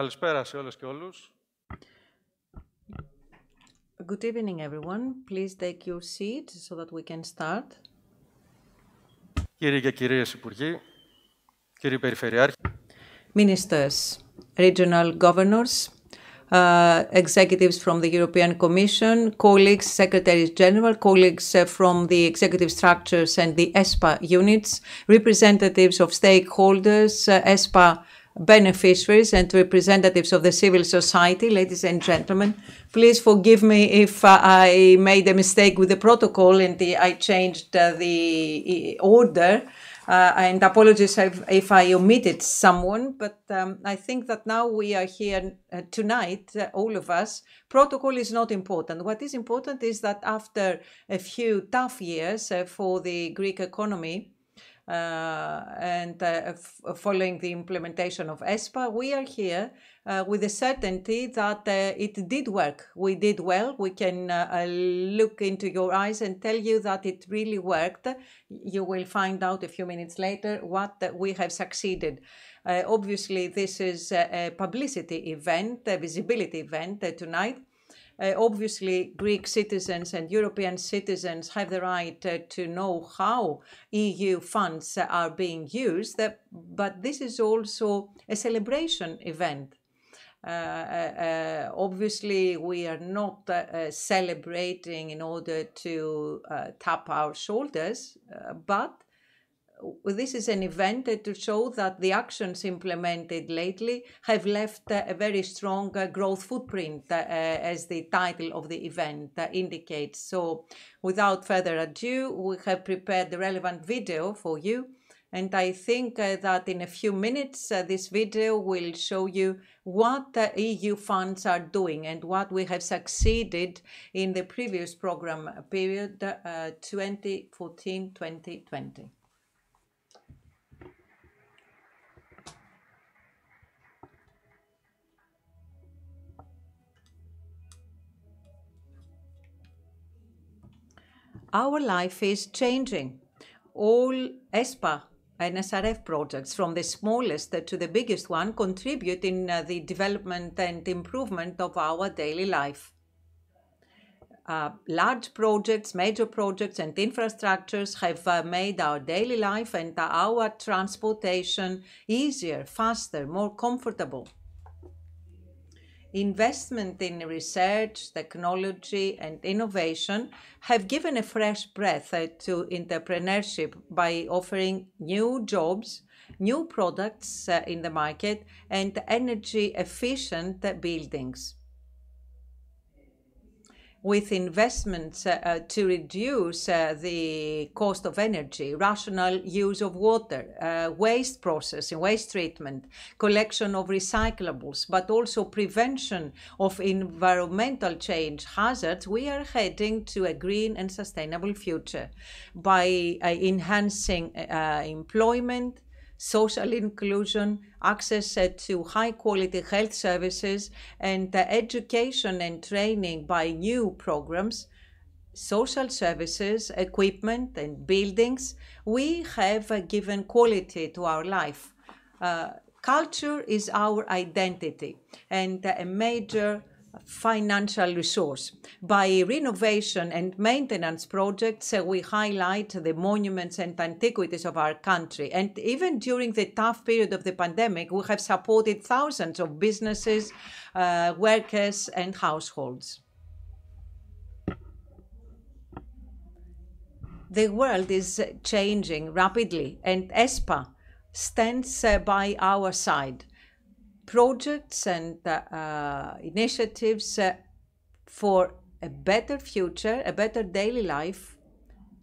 Καλησπέρα σε όλες και όλους. Good evening, everyone. Please take your seat so that we can start. Κύριοι και κυρίες Υπουργοί, κύριοι Περιφερειάρχοι, Ministers, regional governors, executives from the European Commission, colleagues, secretaries general, colleagues from the executive structures and the ESPA units, representatives of stakeholders, ESPA beneficiaries and representatives of the civil society, ladies and gentlemen. Please forgive me if I made a mistake with the protocol and I changed the order. And apologies if I omitted someone, but I think that now we are here tonight, all of us. Protocol is not important. What is important is that after a few tough years for the Greek economy, and following the implementation of ESPA, we are here with the certainty that it did work. We did well. We can look into your eyes and tell you that it really worked. You will find out a few minutes later what we have succeeded. Obviously, this is a publicity event, a visibility event tonight. Obviously, Greek citizens and European citizens have the right to know how EU funds are being used, but this is also a celebration event. Obviously, we are not celebrating in order to tap our shoulders, but this is an event to show that the actions implemented lately have left a very strong growth footprint, as the title of the event indicates. So, without further ado, we have prepared the relevant video for you. And I think that in a few minutes, this video will show you what EU funds are doing and what we have succeeded in the previous program period, 2014-2020. Our life is changing. All ESPA and SRF projects, from the smallest to the biggest one, contribute in the development and improvement of our daily life. Large projects, major projects and infrastructures have made our daily life and our transportation easier, faster, more comfortable. Investment in research, technology, and innovation have given a fresh breath to entrepreneurship by offering new jobs, new products in the market, and energy-efficient buildings. With investments to reduce the cost of energy, rational use of water, waste processing, waste treatment, collection of recyclables, but also prevention of environmental change hazards, we are heading to a green and sustainable future by enhancing employment, social inclusion, access to high-quality health services, and education and training by new programs, social services, equipment, and buildings. We have given quality to our life. Culture is our identity and a major financial resource. By renovation and maintenance projects, we highlight the monuments and antiquities of our country. And even during the tough period of the pandemic, we have supported thousands of businesses, workers, and households. The world is changing rapidly, and ESPA stands by our side. Projects and initiatives for a better future, a better daily life,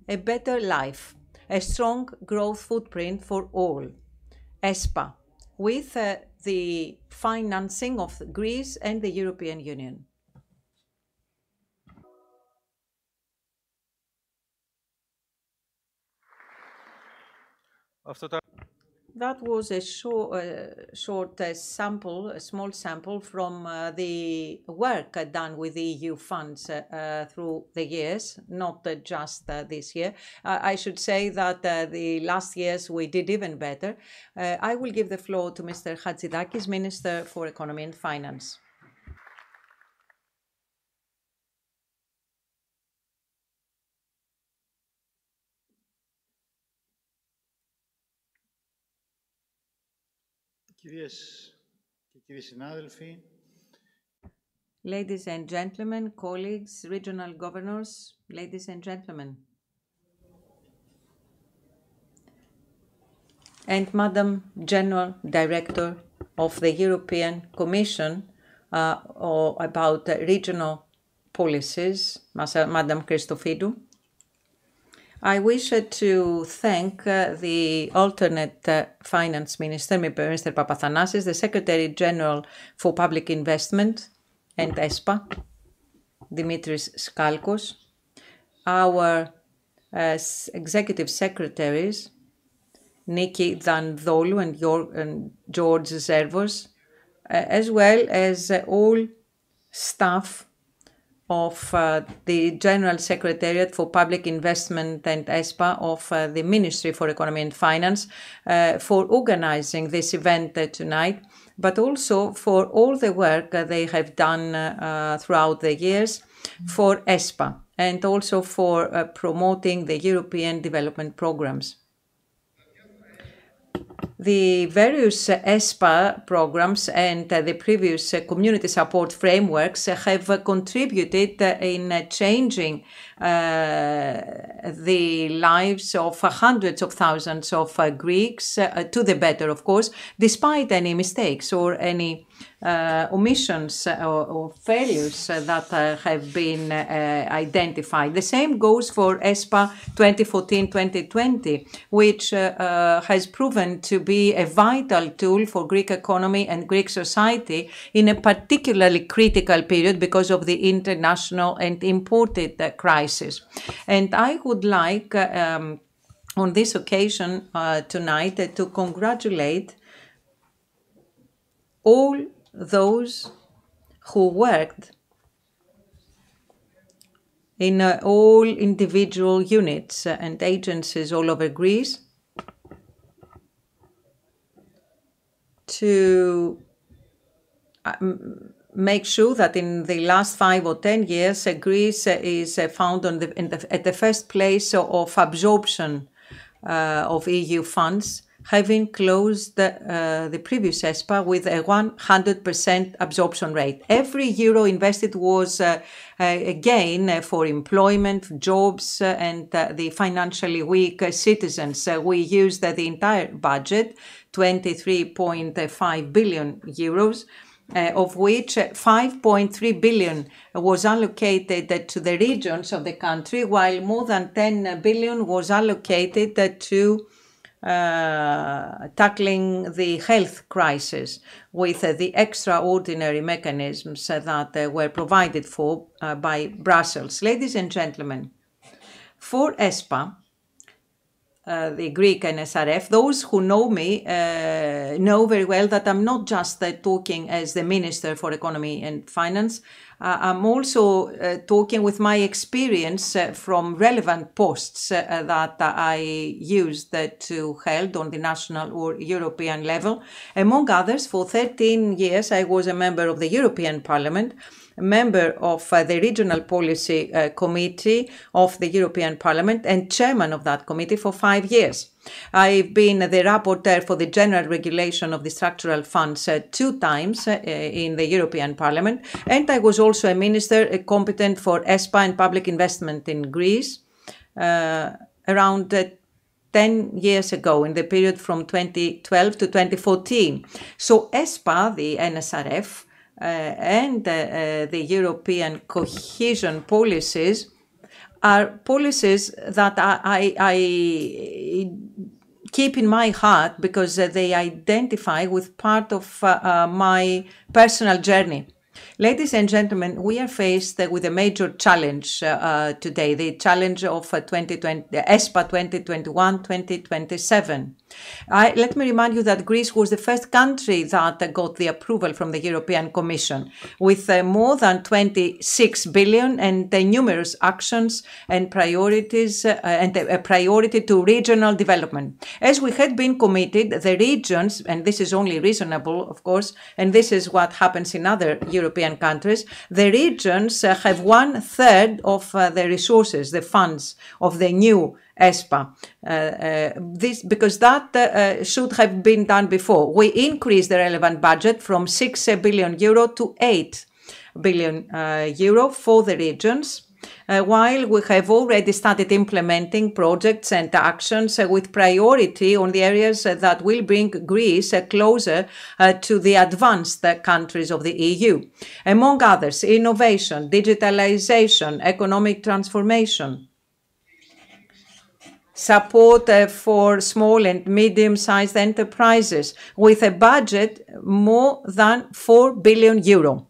a better life, a strong growth footprint for all. ESPA, with the financing of Greece and the European Union. That was a short sample, a small sample from the work done with the EU funds through the years, not just this year. I should say that the last years we did even better. I will give the floor to Mr. Hatzidakis, Minister for Economy and Finance. Κυρίες και κύριοι συνάδελφοι, Ladies and gentlemen, colleagues, regional governors, ladies and gentlemen, and Madam General Director of the European Commission about regional policies, Madam Christophidou. I wish to thank the alternate finance minister, Mr. Papathanasis, the Secretary General for Public Investment and ESPA, Dimitris Skalkos, our executive secretaries, Niki Dandolu and George Zervos, as well as all staff of the General Secretariat for Public Investment and ESPA of the Ministry for Economy and Finance for organizing this event tonight, but also for all the work they have done throughout the years for ESPA and also for promoting the European development programs. The various ESPA programs and the previous community support frameworks have contributed in changing the lives of hundreds of thousands of Greeks to the better, of course, despite any mistakes or any omissions or failures that have been identified. The same goes for ESPA 2014-2020, which has proven to be a vital tool for Greek economy and Greek society in a particularly critical period because of the international and imported crisis. And I would like, on this occasion tonight, to congratulate all those who worked in all individual units and agencies all over Greece to make sure that in the last 5 or 10 years, Greece is found at the first place of absorption of EU funds, having closed the previous ESPA with a 100% absorption rate. Every euro invested was a gain for employment, jobs, and the financially weak citizens. We used the entire budget, 23.5 billion euros, of which 5.3 billion was allocated to the regions of the country, while more than 10 billion was allocated to tackling the health crisis with the extraordinary mechanisms that were provided for by Brussels. Ladies and gentlemen, for ESPA, the Greek NSRF, those who know me know very well that I'm not just talking as the Minister for Economy and Finance. I'm also talking with my experience from relevant posts that I used to hold on the national or European level. Among others, for 13 years, I was a member of the European Parliament, a member of the Regional Policy Committee of the European Parliament and chairman of that committee for 5 years. I've been the rapporteur for the general regulation of the structural funds 2 times in the European Parliament, and I was also a minister competent for ESPA and public investment in Greece around 10 years ago, in the period from 2012 to 2014. So ESPA, the NSRF, and the European cohesion policies are policies that I keep in my heart because they identify with part of my personal journey. Ladies and gentlemen, we are faced with a major challenge today, the challenge of ESPA 2021-2027. Let me remind you that Greece was the first country that got the approval from the European Commission with more than 26 billion and numerous actions and priorities and a priority to regional development. As we had been committed, the regions, and this is only reasonable, of course, and this is what happens in other European countries, the regions have 1/3 of the resources, the funds of the new ESPA. This because that should have been done before. We increased the relevant budget from 6 billion euro to 8 billion euro for the regions, while we have already started implementing projects and actions with priority on the areas that will bring Greece closer to the advanced countries of the EU. Among others, innovation, digitalization, economic transformation, support for small and medium-sized enterprises with a budget more than 4 billion euro.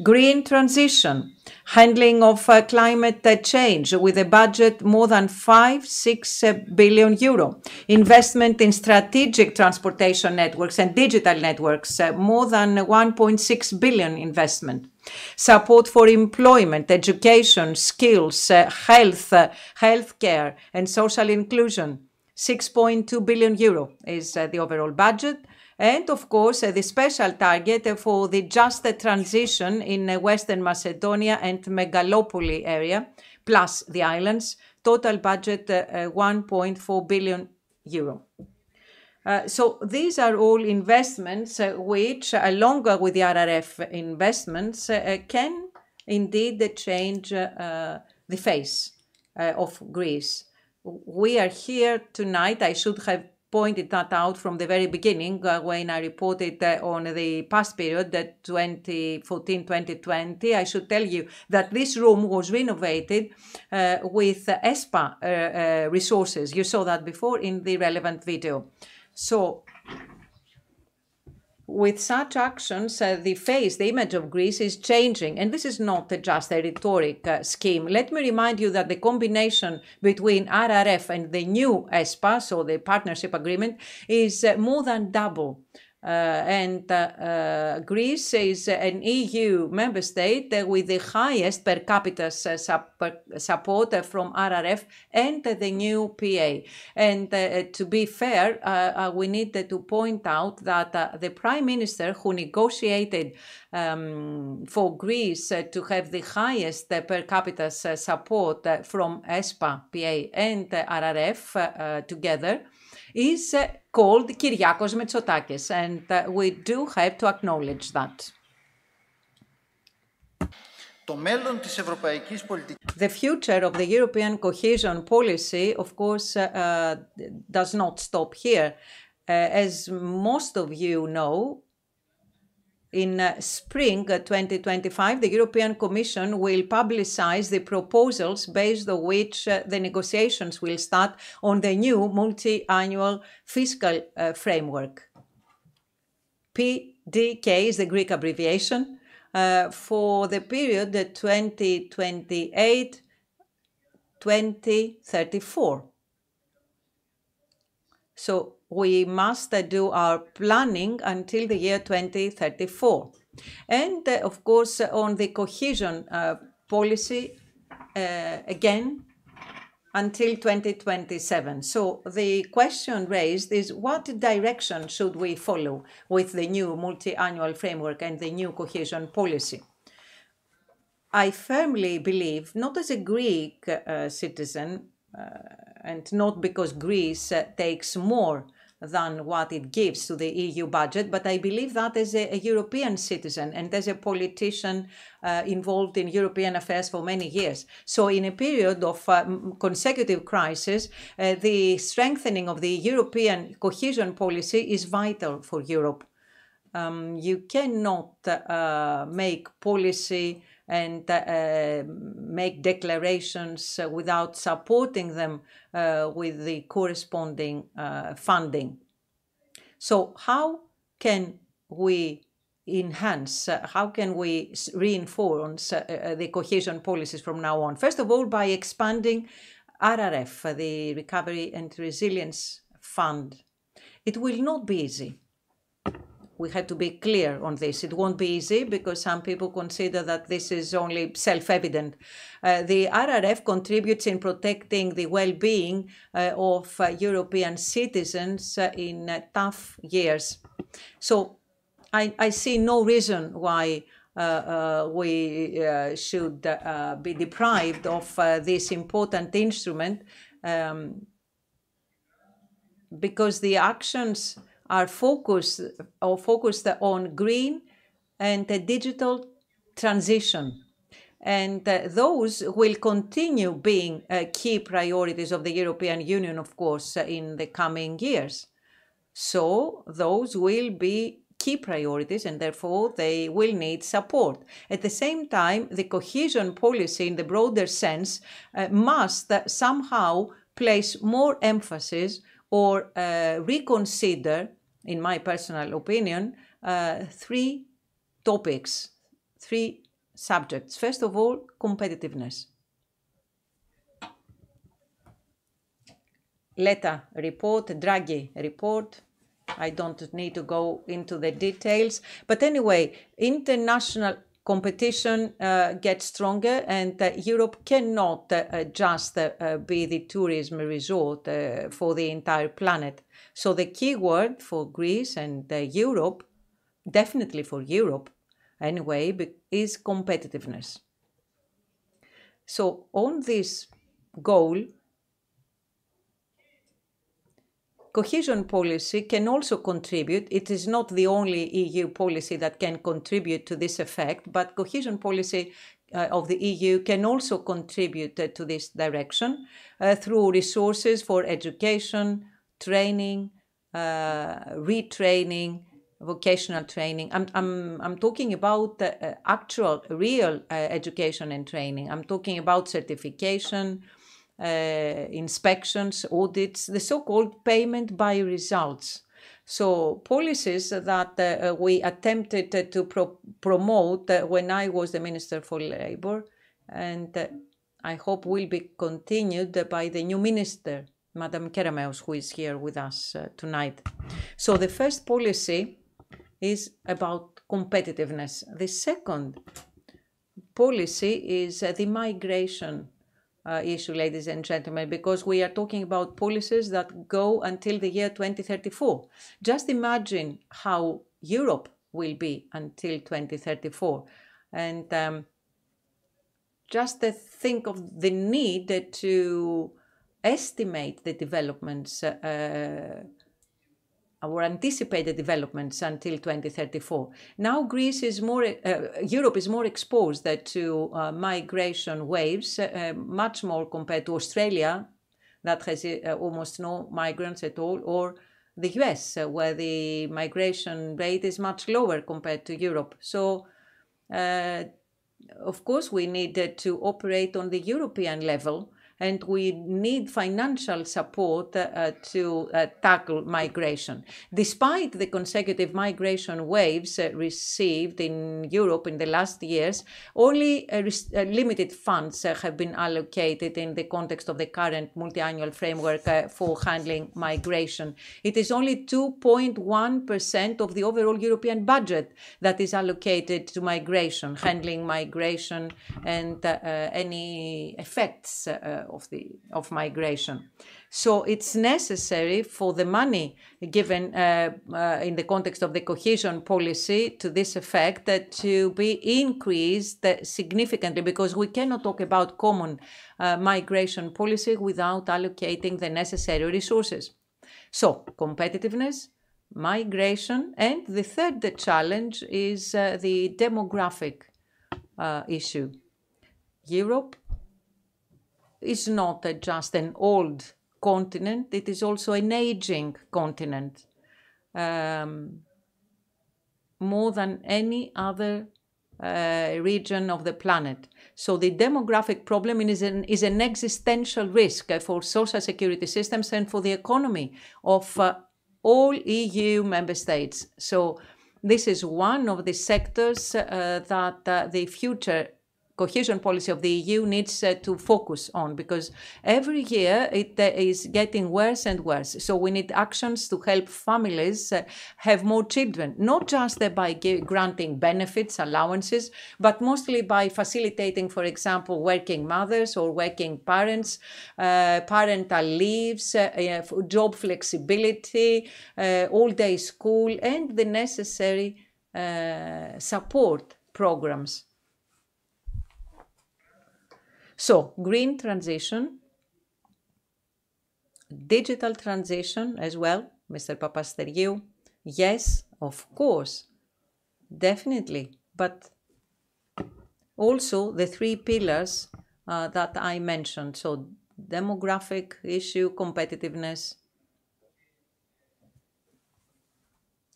Green transition, handling of climate change with a budget more than 5-6 billion euro. Investment in strategic transportation networks and digital networks, more than 1.6 billion investment. Support for employment, education, skills, healthcare, and social inclusion. 6.2 billion euro is the overall budget. And of course, the special target for the just transition in Western Macedonia and Megalopoli area, plus the islands, total budget 1.4 billion euro. So these are all investments which, along with the RRF investments, can indeed change the face of Greece. We are here tonight. I should have pointed that out from the very beginning when I reported on the past period, 2014-2020. I should tell you that this room was renovated with ESPA resources. You saw that before in the relevant video. So with such actions, the face, the image of Greece is changing. And this is not just a rhetoric scheme. Let me remind you that the combination between RRF and the new ESPA, so the partnership agreement, is more than double. Greece is an EU member state with the highest per capita support from RRF and the new PA. And to be fair, we need to point out that the Prime Minister who negotiated for Greece to have the highest per capita support from ESPA, PA and RRF together is called Kyriakos Mitsotakis, and we do have to acknowledge that. The future of the European cohesion policy, of course, does not stop here. As most of you know, in spring 2025, the European Commission will publicize the proposals based on which the negotiations will start on the new multi-annual fiscal framework. PDK is the Greek abbreviation for the period 2028-2034. So we must do our planning until the year 2034. And of course, on the cohesion policy, again, until 2027. So the question raised is, what direction should we follow with the new multi-annual framework and the new cohesion policy? I firmly believe, not as a Greek citizen, and not because Greece takes more than what it gives to the EU budget, but I believe that as a European citizen and as a politician involved in European affairs for many years. So in a period of consecutive crisis, the strengthening of the European cohesion policy is vital for Europe. You cannot make policy and make declarations without supporting them with the corresponding funding. So how can we enhance, how can we reinforce the cohesion policies from now on? First of all, by expanding RRF, the Recovery and Resilience Fund. It will not be easy. We have to be clear on this. It won't be easy because some people consider that this is only self-evident. The RRF contributes in protecting the well-being of European citizens in tough years. So I see no reason why we should be deprived of this important instrument because the actions are focused on green and digital transition. And those will continue being key priorities of the European Union, of course, in the coming years. So those will be key priorities and therefore they will need support. At the same time, the cohesion policy in the broader sense must somehow place more emphasis or reconsider, in my personal opinion, three topics, three subjects. First of all, competitiveness. Letta report, Draghi report. I don't need to go into the details. But anyway, international competition gets stronger and Europe cannot just be the tourism resort for the entire planet. So the key word for Greece and Europe, definitely for Europe anyway, is competitiveness. So on this goal, cohesion policy can also contribute. It is not the only EU policy that can contribute to this effect, but cohesion policy of the EU can also contribute to this direction through resources for education, training, retraining, vocational training. I'm talking about actual, real education and training. I'm talking about certification, inspections, audits, the so-called payment by results. So policies that we attempted to promote when I was the Minister for Labour, and I hope will be continued by the new Minister, Madam Kerameus, who is here with us tonight. So the first policy is about competitiveness. The second policy is the migration issue, ladies and gentlemen, because we are talking about policies that go until the year 2034. Just imagine how Europe will be until 2034. And just think of the need to estimate the developments or anticipated developments until 2034. Now Greece is more, Europe is more exposed to migration waves, much more compared to Australia, that has almost no migrants at all, or the US, where the migration rate is much lower compared to Europe. So, of course, we need to operate on the European level, and we need financial support to tackle migration. Despite the consecutive migration waves received in Europe in the last years, only limited funds have been allocated in the context of the current multi-annual framework for handling migration. It is only 2.1% of the overall European budget that is allocated to migration, handling migration and any effects of migration. So it's necessary for the money given in the context of the cohesion policy to this effect to be increased significantly, because we cannot talk about common migration policy without allocating the necessary resources. So competitiveness, migration, and the third challenge is the demographic issue. Europe is not just an old continent, it is also an aging continent, more than any other region of the planet. So the demographic problem is an existential risk for social security systems and for the economy of all EU member states. So this is one of the sectors that the future cohesion policy of the EU needs to focus on, because every year it is getting worse and worse. So we need actions to help families have more children, not just by granting benefits, allowances, but mostly by facilitating, for example, working mothers or working parents, parental leaves, job flexibility, all-day school, and the necessary support programs. So, green transition, digital transition as well, Mr. Papasteriou. Yes, of course, definitely, but also the three pillars that I mentioned. So, demographic issue, competitiveness,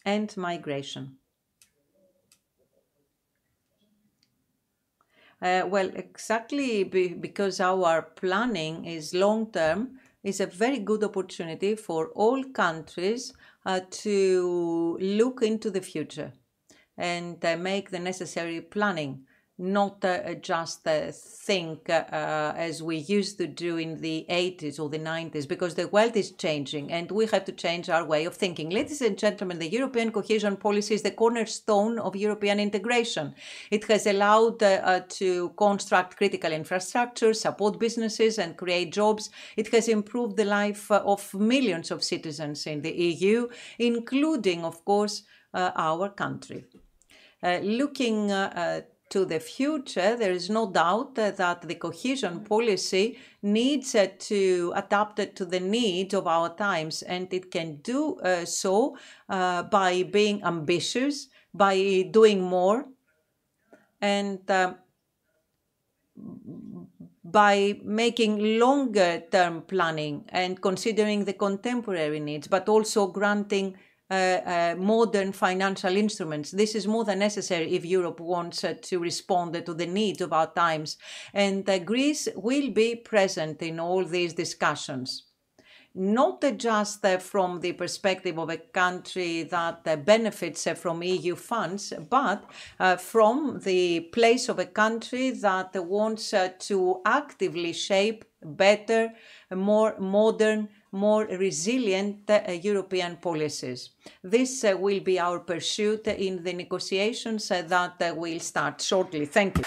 and migration. Well, exactly because our planning is long-term, is a very good opportunity for all countries to look into the future and make the necessary planning, not just think as we used to do in the 80s or the 90s, because the world is changing and we have to change our way of thinking. Ladies and gentlemen, the European cohesion policy is the cornerstone of European integration. It has allowed to construct critical infrastructure, support businesses and create jobs. It has improved the life of millions of citizens in the EU, including, of course, our country. Looking to the future, there is no doubt that the cohesion policy needs to adapt it to the needs of our times, and it can do so by being ambitious, by doing more, and by making longer-term planning and considering the contemporary needs, but also granting modern financial instruments. This is more than necessary if Europe wants to respond to the needs of our times. And Greece will be present in all these discussions, not just from the perspective of a country that benefits from EU funds, but from the place of a country that wants to actively shape better, more modern, more resilient European policies. This will be our pursuit in the negotiations that will start shortly. Thank you.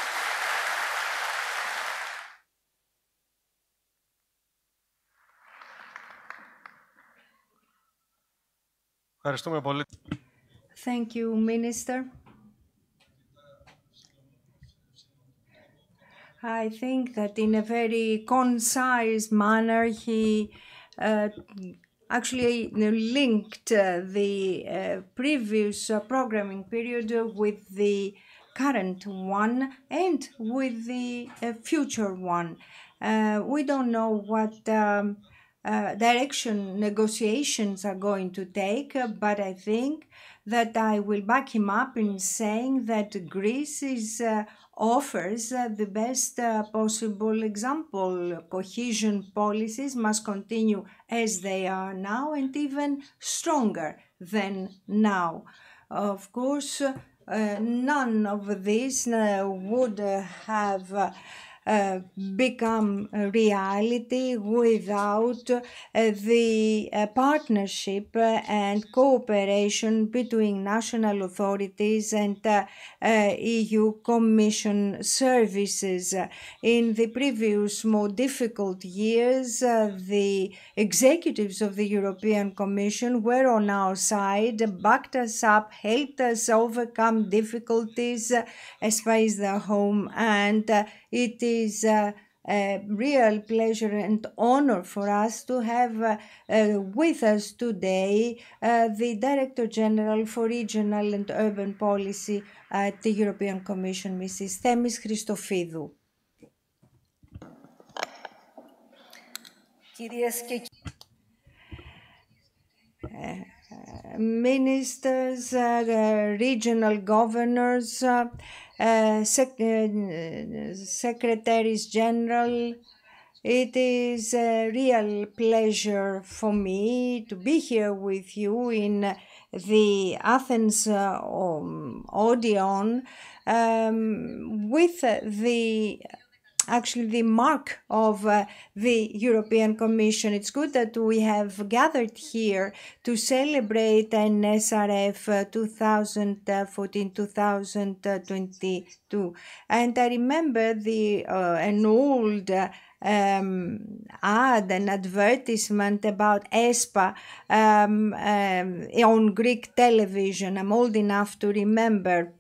Ευχαριστούμε πολύ. Thank you, Minister. I think that in a very concise manner, he actually linked the previous programming period with the current one and with the future one. We don't know what direction negotiations are going to take, but I think that I will back him up in saying that Greece offers the best possible example. Cohesion policies must continue as they are now and even stronger than now. Of course, none of this would have become reality without the partnership and cooperation between national authorities and EU Commission services. In the previous more difficult years, the executives of the European Commission were on our side, backed us up, helped us overcome difficulties as far as the home, and it is a real pleasure and honor for us to have with us today the Director General for Regional and Urban Policy at the European Commission, Mrs. Themis Christophidou. Ministers, regional governors, secretaries general, It is a real pleasure for me to be here with you in the Athens Odeon with the mark of the European Commission. It's good that we have gathered here to celebrate NSRF 2014-2022. And I remember an old ad, an advertisement about ESPA on Greek television. I'm old enough to remember.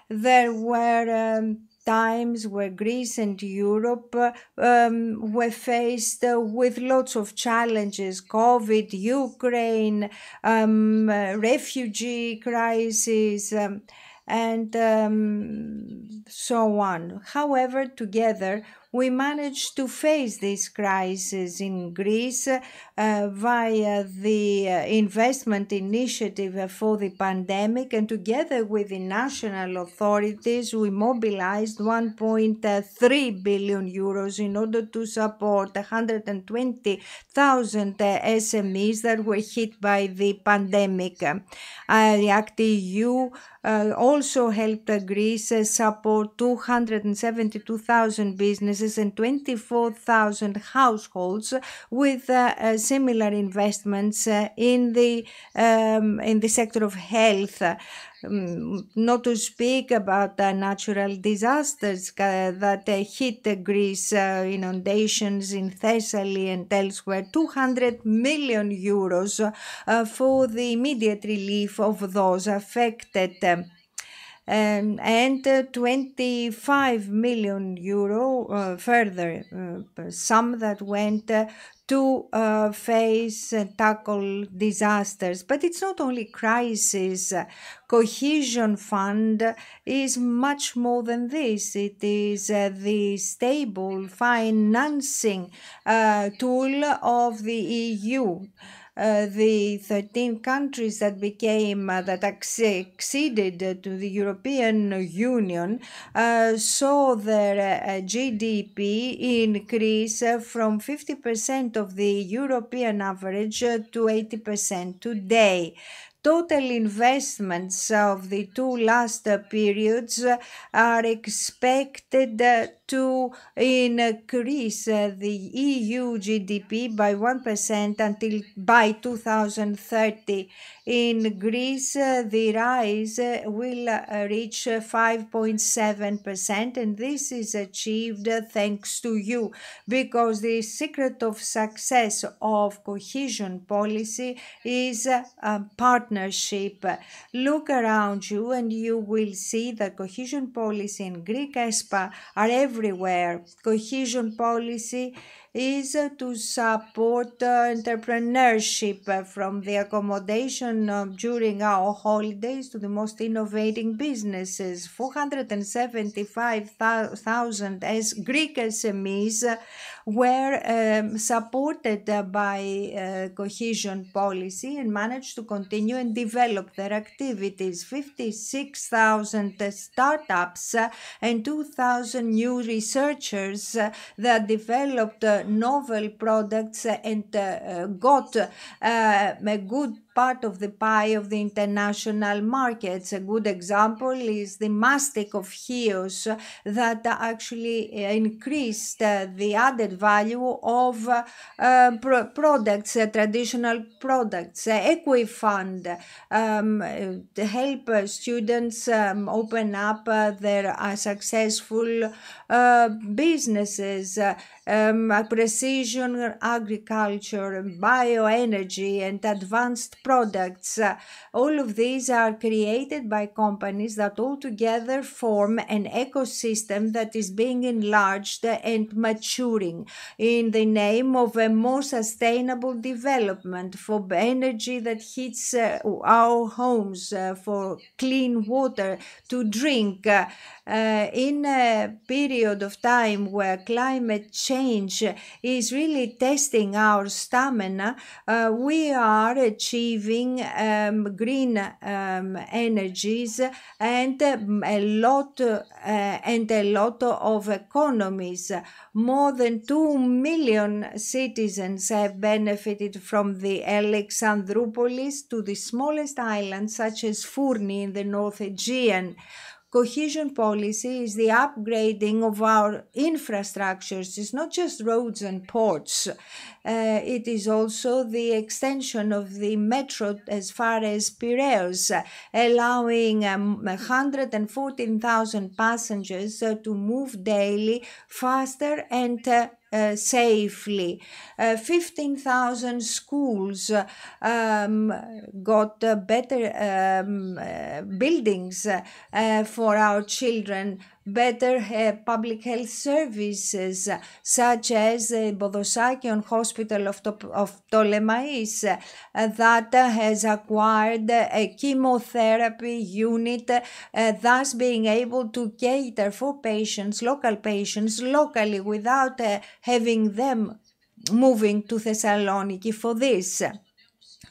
There were times where Greece and Europe were faced with lots of challenges: COVID, Ukraine, refugee crisis, and so on. However, together we managed to face this crisis in Greece via the investment initiative for the pandemic, and together with the national authorities, we mobilized 1.3 billion euros in order to support 120,000 SMEs that were hit by the pandemic. REACT-EU also helped Greece support 272,000 businesses and 24,000 households with similar investments in the sector of health. Not to speak about the natural disasters that hit Greece, inundations in Thessaly and elsewhere. 200 million euros for the immediate relief of those affected. And 25 million euro further sum that went to face and tackle disasters. But it's not only crisis. Cohesion Fund is much more than this. It is the stable financing tool of the EU. The 13 countries that acceded to the European Union saw their GDP increase from 50% of the European average to 80% today. Total investments of the two last periods are expected to increase the EU GDP by 1% until by 2030. In Greece, the rise will reach 5.7%, and this is achieved thanks to you, because the secret of success of cohesion policy is partnership. Look around you and you will see that cohesion policy and Greek ESPA are everywhere. Cohesion policy is to support entrepreneurship, from the accommodation during our holidays to the most innovating businesses. 475,000 Greek SMEs were supported by cohesion policy and managed to continue and develop their activities. 56,000 startups and 2,000 new researchers that developed novel products and got a good part of the pie of the international markets. A good example is the mastic of HEOS that actually increased the added value of products, traditional products. Equifund help students open up their successful businesses. Precision agriculture, bioenergy, and advanced products. All of these are created by companies that all together form an ecosystem that is being enlarged and maturing in the name of a more sustainable development, for energy that heats our homes, for clean water to drink. In a period of time where climate change is really testing our stamina, we are achieving green energies and a lot of economies. More than 2 million citizens have benefited from the Alexandroupolis to the smallest islands such as Fourni in the North Aegean. Cohesion policy is the upgrading of our infrastructures. It's not just roads and ports. It is also the extension of the metro as far as Piraeus, allowing 114,000 passengers to move daily faster and safely. 15,000 schools got better buildings for our children, better public health services such as the Bodosakion Hospital of Ptolemais that has acquired a chemotherapy unit, thus being able to cater for patients, locally without having them moving to Thessaloniki for this.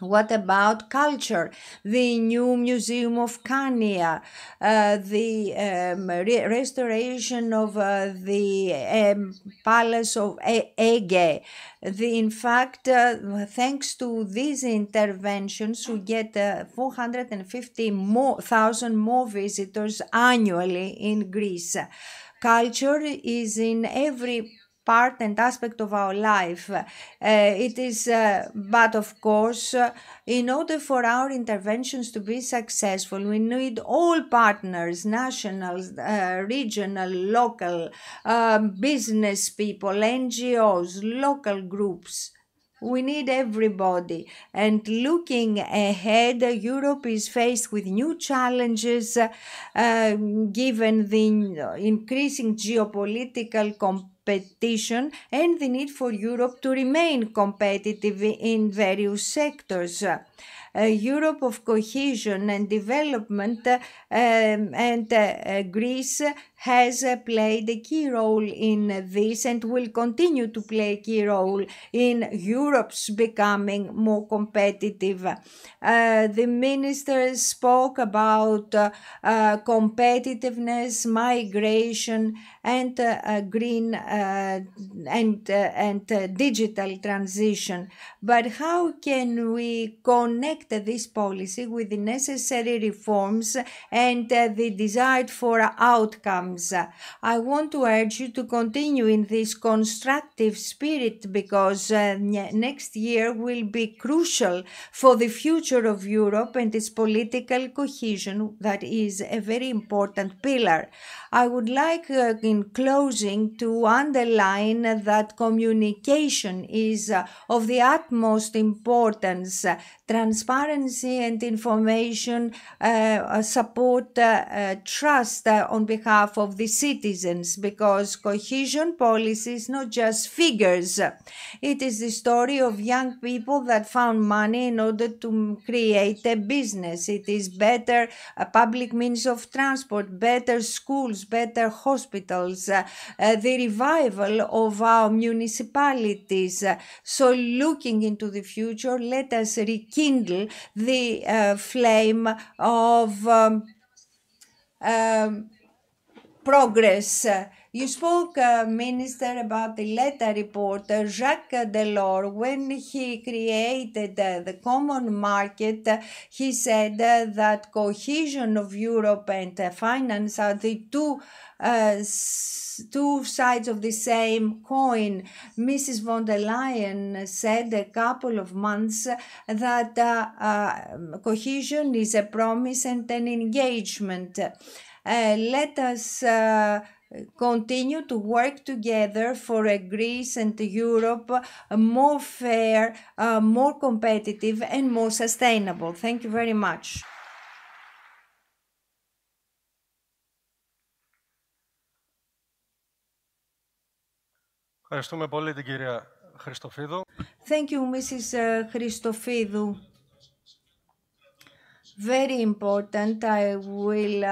What about culture? The new Museum of Khania, the restoration of the Palace of Ege. In fact, thanks to these interventions, we get 450,000 more visitors annually in Greece. Culture is in every part and aspect of our life. But of course, in order for our interventions to be successful, we need all partners, national, regional, local, business people, NGOs, local groups. We need everybody. And looking ahead, Europe is faced with new challenges given the increasing geopolitical competition and the need for Europe to remain competitive in various sectors. Europe of cohesion and development and Greece has played a key role in this and will continue to play a key role in Europe's becoming more competitive. The minister spoke about competitiveness, migration, and green and digital transition. But how can we connect this policy with the necessary reforms and the desired for outcomes? I want to urge you to continue in this constructive spirit because next year will be crucial for the future of Europe and its political cohesion. That is a very important pillar. I would like in closing to underline that communication is of the utmost importance. Transparency and information support trust on behalf of the citizens, because cohesion policy is not just figures. It is the story of young people that found money in order to create a business. It is better public means of transport, better schools, better hospitals, the revival of our municipalities. So looking into the future, let us rekindle the flame of progress. You spoke, Minister, about the Letta report. Jacques Delors, when he created the common market, he said that cohesion of Europe and finance are the two sides of the same coin. Mrs. von der Leyen said a couple of months that cohesion is a promise and an engagement. Let us continue to work together for a Greece and Europe more fair, more competitive and more sustainable. Thank you very much. Ευχαριστούμε πολύ την κυρία Χριστοφίδου. Thank you, Mrs. Christophidou. Very important. I will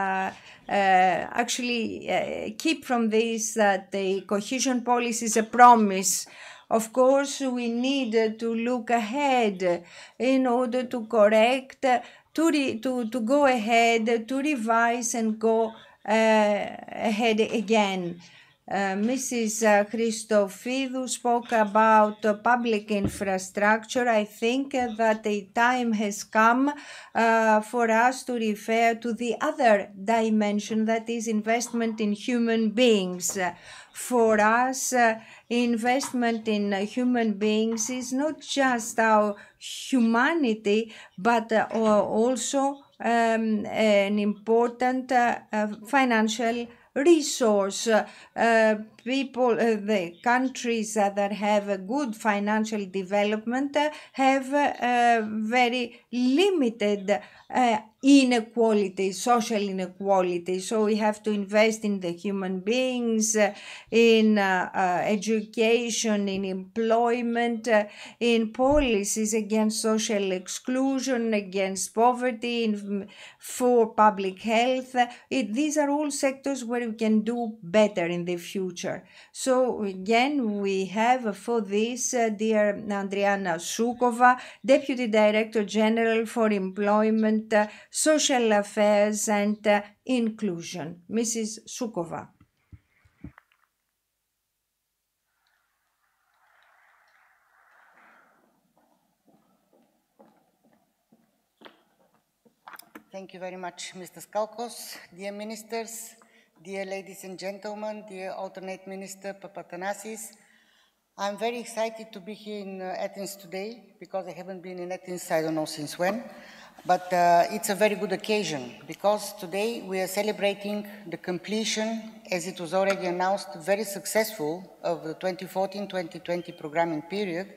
actually keep from this that the cohesion policy is a promise. Of course, we need to look ahead in order to correct, to go ahead, to revise and go ahead again. Mrs. Christophidou spoke about public infrastructure. I think that the time has come for us to refer to the other dimension, that is investment in human beings. For us, investment in human beings is not just our humanity, but also an important financial resource. The countries that have a good financial development have very limited inequality, social inequality. So we have to invest in the human beings, in education, in employment, in policies against social exclusion, against poverty, for public health. These are all sectors where we can do better in the future. So again, we have for this dear Andriana Sukova, Deputy Director General for Employment, Social Affairs and Inclusion. Mrs. Sukova. Thank you very much, Mr. Skalkos. Dear ministers, dear ladies and gentlemen, dear alternate minister Papathanasis, I'm very excited to be here in Athens today because I haven't been in Athens, I don't know since when, but it's a very good occasion because today we are celebrating the completion, as it was already announced, very successful of the 2014-2020 programming period.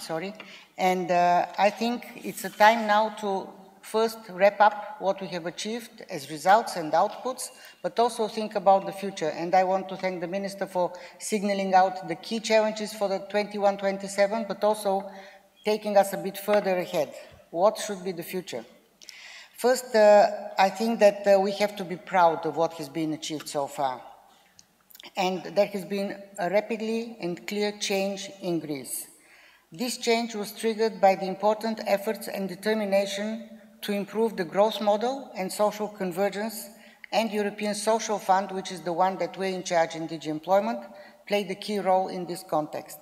Sorry, and I think it's a time now to first wrap up what we have achieved as results and outputs, but also think about the future. And I want to thank the Minister for signaling out the key challenges for the 21-27, but also taking us a bit further ahead. What should be the future? First, I think that we have to be proud of what has been achieved so far. And there has been a rapidly and clear change in Greece. This change was triggered by the important efforts and determination to improve the growth model and social convergence, and European Social Fund, which is the one that we're in charge in DG Employment, played a key role in this context.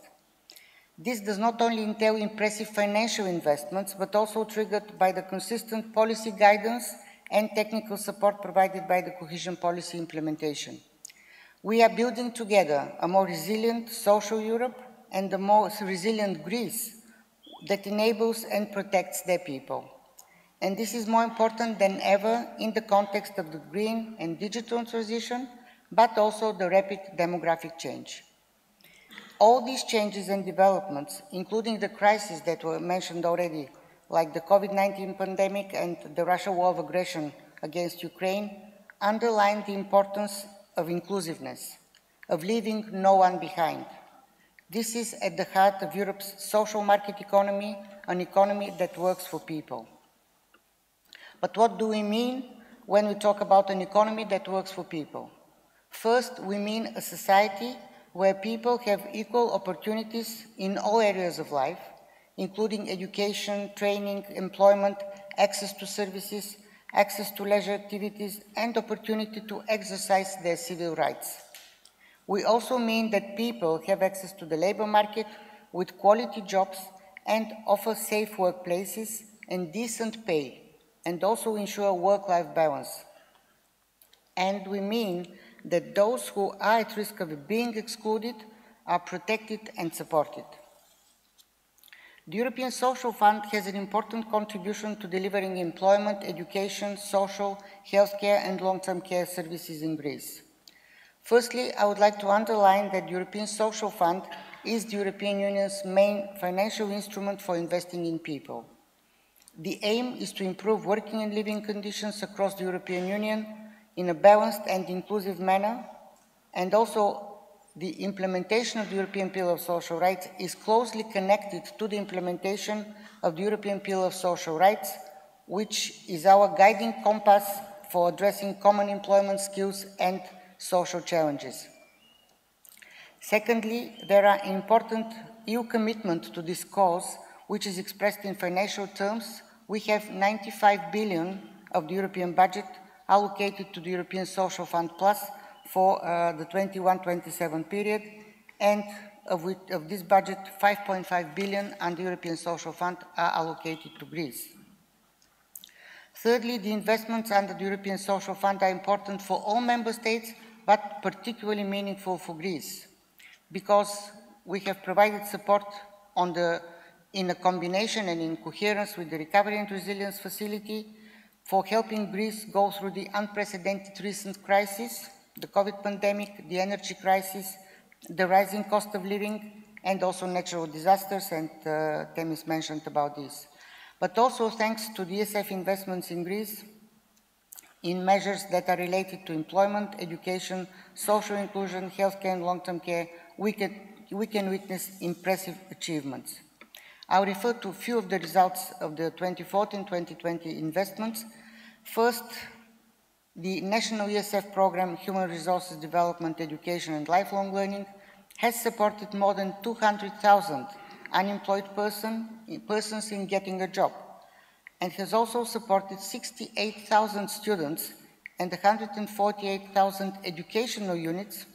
This does not only entail impressive financial investments, but also triggered by the consistent policy guidance and technical support provided by the cohesion policy implementation. We are building together a more resilient social Europe and a more resilient Greece that enables and protects their people. And this is more important than ever in the context of the green and digital transition, but also the rapid demographic change. All these changes and developments, including the crises that were mentioned already, like the COVID-19 pandemic and the Russian war of aggression against Ukraine, underline the importance of inclusiveness, of leaving no one behind. This is at the heart of Europe's social market economy, an economy that works for people. But what do we mean when we talk about an economy that works for people? First, we mean a society where people have equal opportunities in all areas of life, including education, training, employment, access to services, access to leisure activities, and opportunity to exercise their civil rights. We also mean that people have access to the labor market with quality jobs and offer safe workplaces and decent pay, and also ensure work-life balance. And we mean that those who are at risk of being excluded are protected and supported. The European Social Fund has an important contribution to delivering employment, education, social, healthcare and long-term care services in Greece. Firstly, I would like to underline that the European Social Fund is the European Union's main financial instrument for investing in people. The aim is to improve working and living conditions across the European Union in a balanced and inclusive manner, and also the implementation of the European Pillar of Social Rights is closely connected to the implementation of the European Pillar of Social Rights, which is our guiding compass for addressing common employment skills and social challenges. Secondly, there are important EU commitment to this cause, which is expressed in financial terms. We have 95 billion of the European budget allocated to the European Social Fund Plus for the 21-27 period, and of this budget, 5.5 billion and the European Social Fund are allocated to Greece. Thirdly, the investments under the European Social Fund are important for all member states, but particularly meaningful for Greece, because we have provided support in a combination and in coherence with the Recovery and Resilience Facility for helping Greece go through the unprecedented recent crisis, the COVID pandemic, the energy crisis, the rising cost of living, and also natural disasters, and Temis mentioned about this. But also thanks to the ESF investments in Greece in measures that are related to employment, education, social inclusion, healthcare and long-term care, we can witness impressive achievements. I'll refer to a few of the results of the 2014-2020 investments. First, the National ESF Program, Human Resources Development, Education and Lifelong Learning, has supported more than 200,000 unemployed persons in getting a job, and has also supported 68,000 students and 148,000 educational units,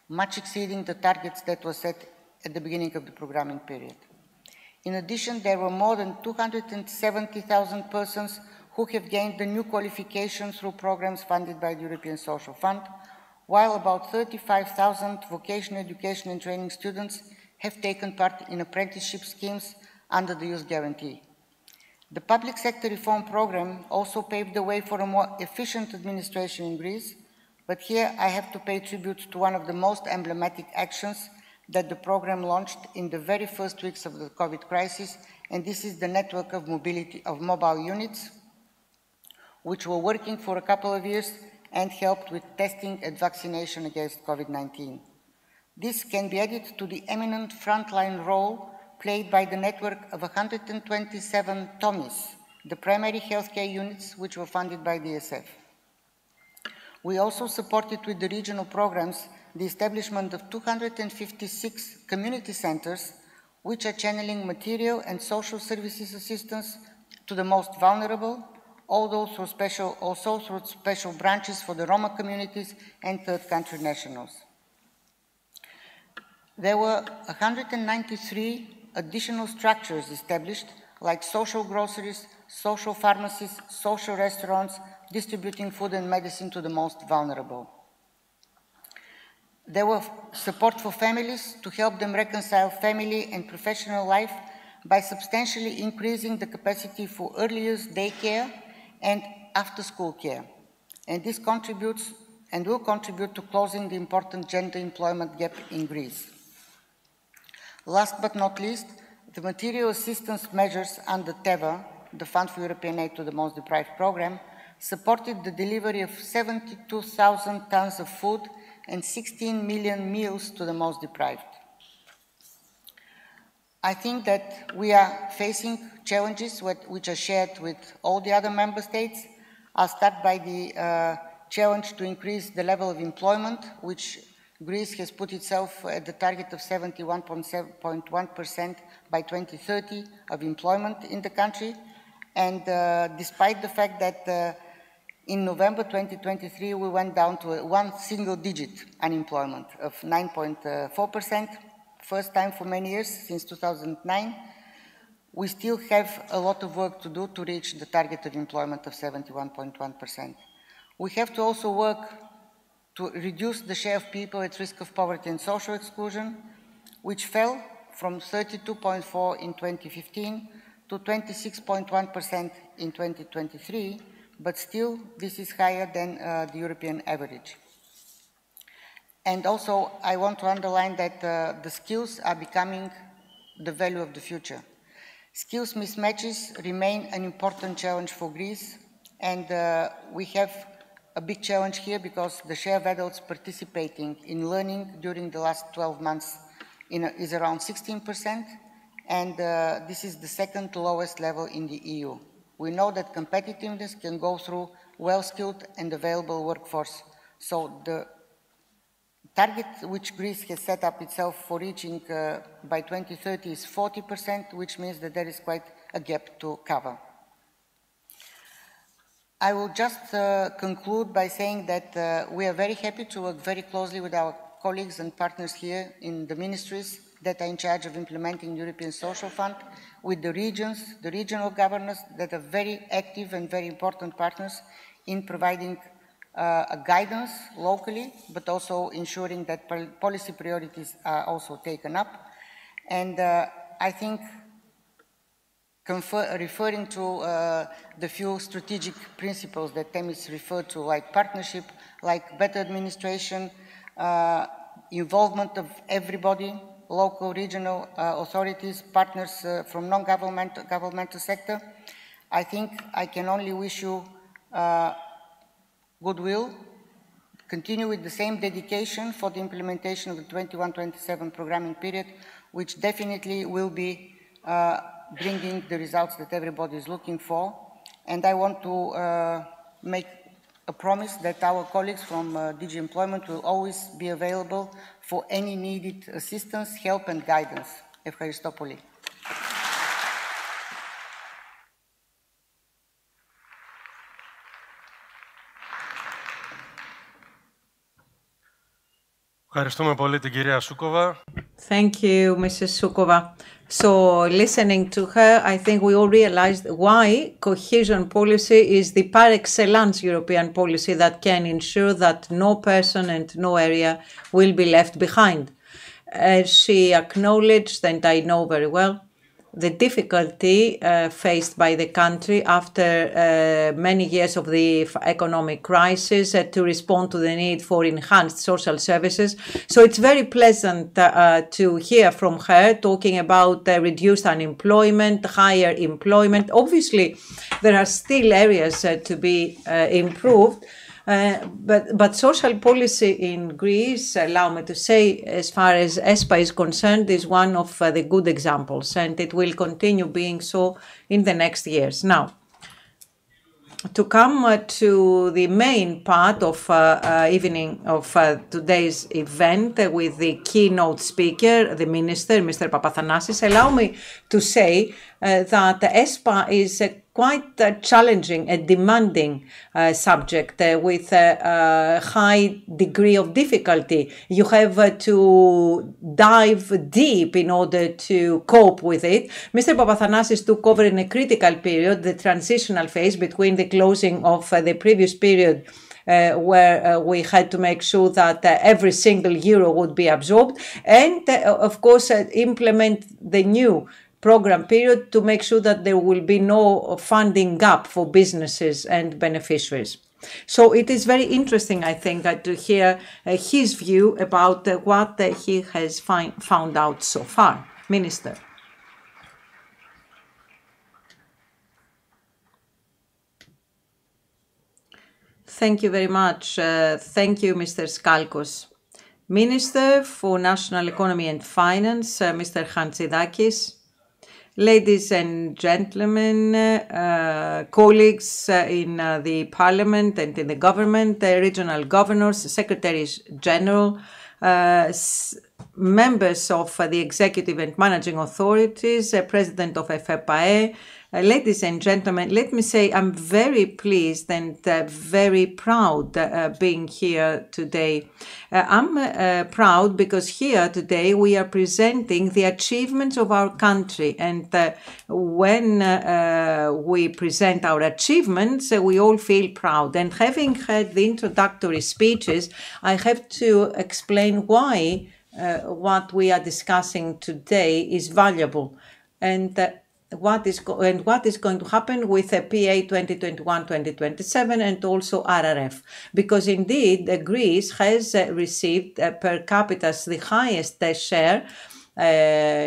much exceeding the targets that were set at the beginning of the programming period. In addition, there were more than 270,000 persons who have gained the new qualifications through programs funded by the European Social Fund, while about 35,000 vocational education and training students have taken part in apprenticeship schemes under the Youth Guarantee. The public sector reform program also paved the way for a more efficient administration in Greece, but here I have to pay tribute to one of the most emblematic actions that the program launched in the very first weeks of the COVID crisis, and this is the network of mobility of mobile units, which were working for a couple of years and helped with testing and vaccination against COVID-19. This can be added to the eminent frontline role played by the network of 127 TOMIs, the primary healthcare units which were funded by the ESF. We also supported with the regional programs the establishment of 256 community centers which are channeling material and social services assistance to the most vulnerable, also through special branches for the Roma communities and third country nationals. There were 193 additional structures established, like social groceries, social pharmacies, social restaurants, distributing food and medicine to the most vulnerable. There was support for families to help them reconcile family and professional life by substantially increasing the capacity for early years daycare and after-school care. And this contributes and will contribute to closing the important gender employment gap in Greece. Last but not least, the material assistance measures under TEVA, the Fund for European Aid to the Most Deprived program, supported the delivery of 72,000 tons of food and 16 million meals to the most deprived. I think that we are facing challenges which are shared with all the other member states. I'll start by the challenge to increase the level of employment, which Greece has put itself at the target of 71.1% by 2030 of employment in the country. And despite the fact that in November 2023, we went down to one single digit unemployment of 9.4%, first time for many years, since 2009, we still have a lot of work to do to reach the target of employment of 71.1%. We have to also work to reduce the share of people at risk of poverty and social exclusion, which fell from 32.4% in 2015 to 26.1% in 2023, but still this is higher than the European average. And also I want to underline that the skills are becoming the value of the future. Skills mismatches remain an important challenge for Greece, and we have a big challenge here because the share of adults participating in learning during the last 12 months is around 16%, and this is the second lowest level in the EU. We know that competitiveness can go through well-skilled and available workforce. So the target which Greece has set up itself for reaching by 2030 is 40%, which means that there is quite a gap to cover. I will just conclude by saying that we are very happy to work very closely with our colleagues and partners here in the ministries that are in charge of implementing the European Social Fund, with the regions, the regional governors that are very active and very important partners in providing a guidance locally, but also ensuring that policy priorities are also taken up. And I think referring to the few strategic principles that Temis referred to, like partnership, like better administration, involvement of everybody, local, regional authorities, partners from non-governmental sector, I think I can only wish you goodwill, continue with the same dedication for the implementation of the 21-27 programming period, which definitely will be bringing the results that everybody is looking for. And I want to make a promise that our colleagues from DG Employment will always be available for any needed assistance, help and guidance. Ευχαριστώ πολύ. Ευχαριστούμε πολύ την κυρία Σούκοβα. Thank you, Mrs. Sukova. So listening to her, I think we all realized why cohesion policy is the par excellence European policy that can ensure that no person and no area will be left behind. She acknowledged, and I know very well, the difficulty faced by the country after many years of the economic crisis to respond to the need for enhanced social services. So it's very pleasant to hear from her talking about reduced unemployment, higher employment. Obviously, there are still areas to be improved. But social policy in Greece, allow me to say, as far as ESPA is concerned, is one of the good examples, and it will continue being so in the next years. Now, to come to the main part of today's event with the keynote speaker, the minister, Mr. Papathanasis, allow me to say that ESPA is quite challenging and demanding subject with a high degree of difficulty. You have to dive deep in order to cope with it. Mr. Papathanasis took over in a critical period, the transitional phase between the closing of the previous period where we had to make sure that every single euro would be absorbed and, of course, implement the new program period to make sure that there will be no funding gap for businesses and beneficiaries. So it is very interesting, I think, to hear his view about what he has found out so far. Minister. Thank you very much. Thank you, Mr. Skalkos. Minister for National Economy and Finance, Mr. Hantzidakis. Ladies and gentlemen, colleagues in the parliament and in the government, regional governors, secretaries general, members of the executive and managing authorities, president of FEPAE, ladies and gentlemen, let me say I'm very pleased and very proud being here today. I'm proud because here today we are presenting the achievements of our country, and when we present our achievements, we all feel proud. And having heard the introductory speeches, I have to explain why what we are discussing today is valuable, and what is going to happen with PA 2021-2027 and also RRF. Because indeed, Greece has received per capita the highest share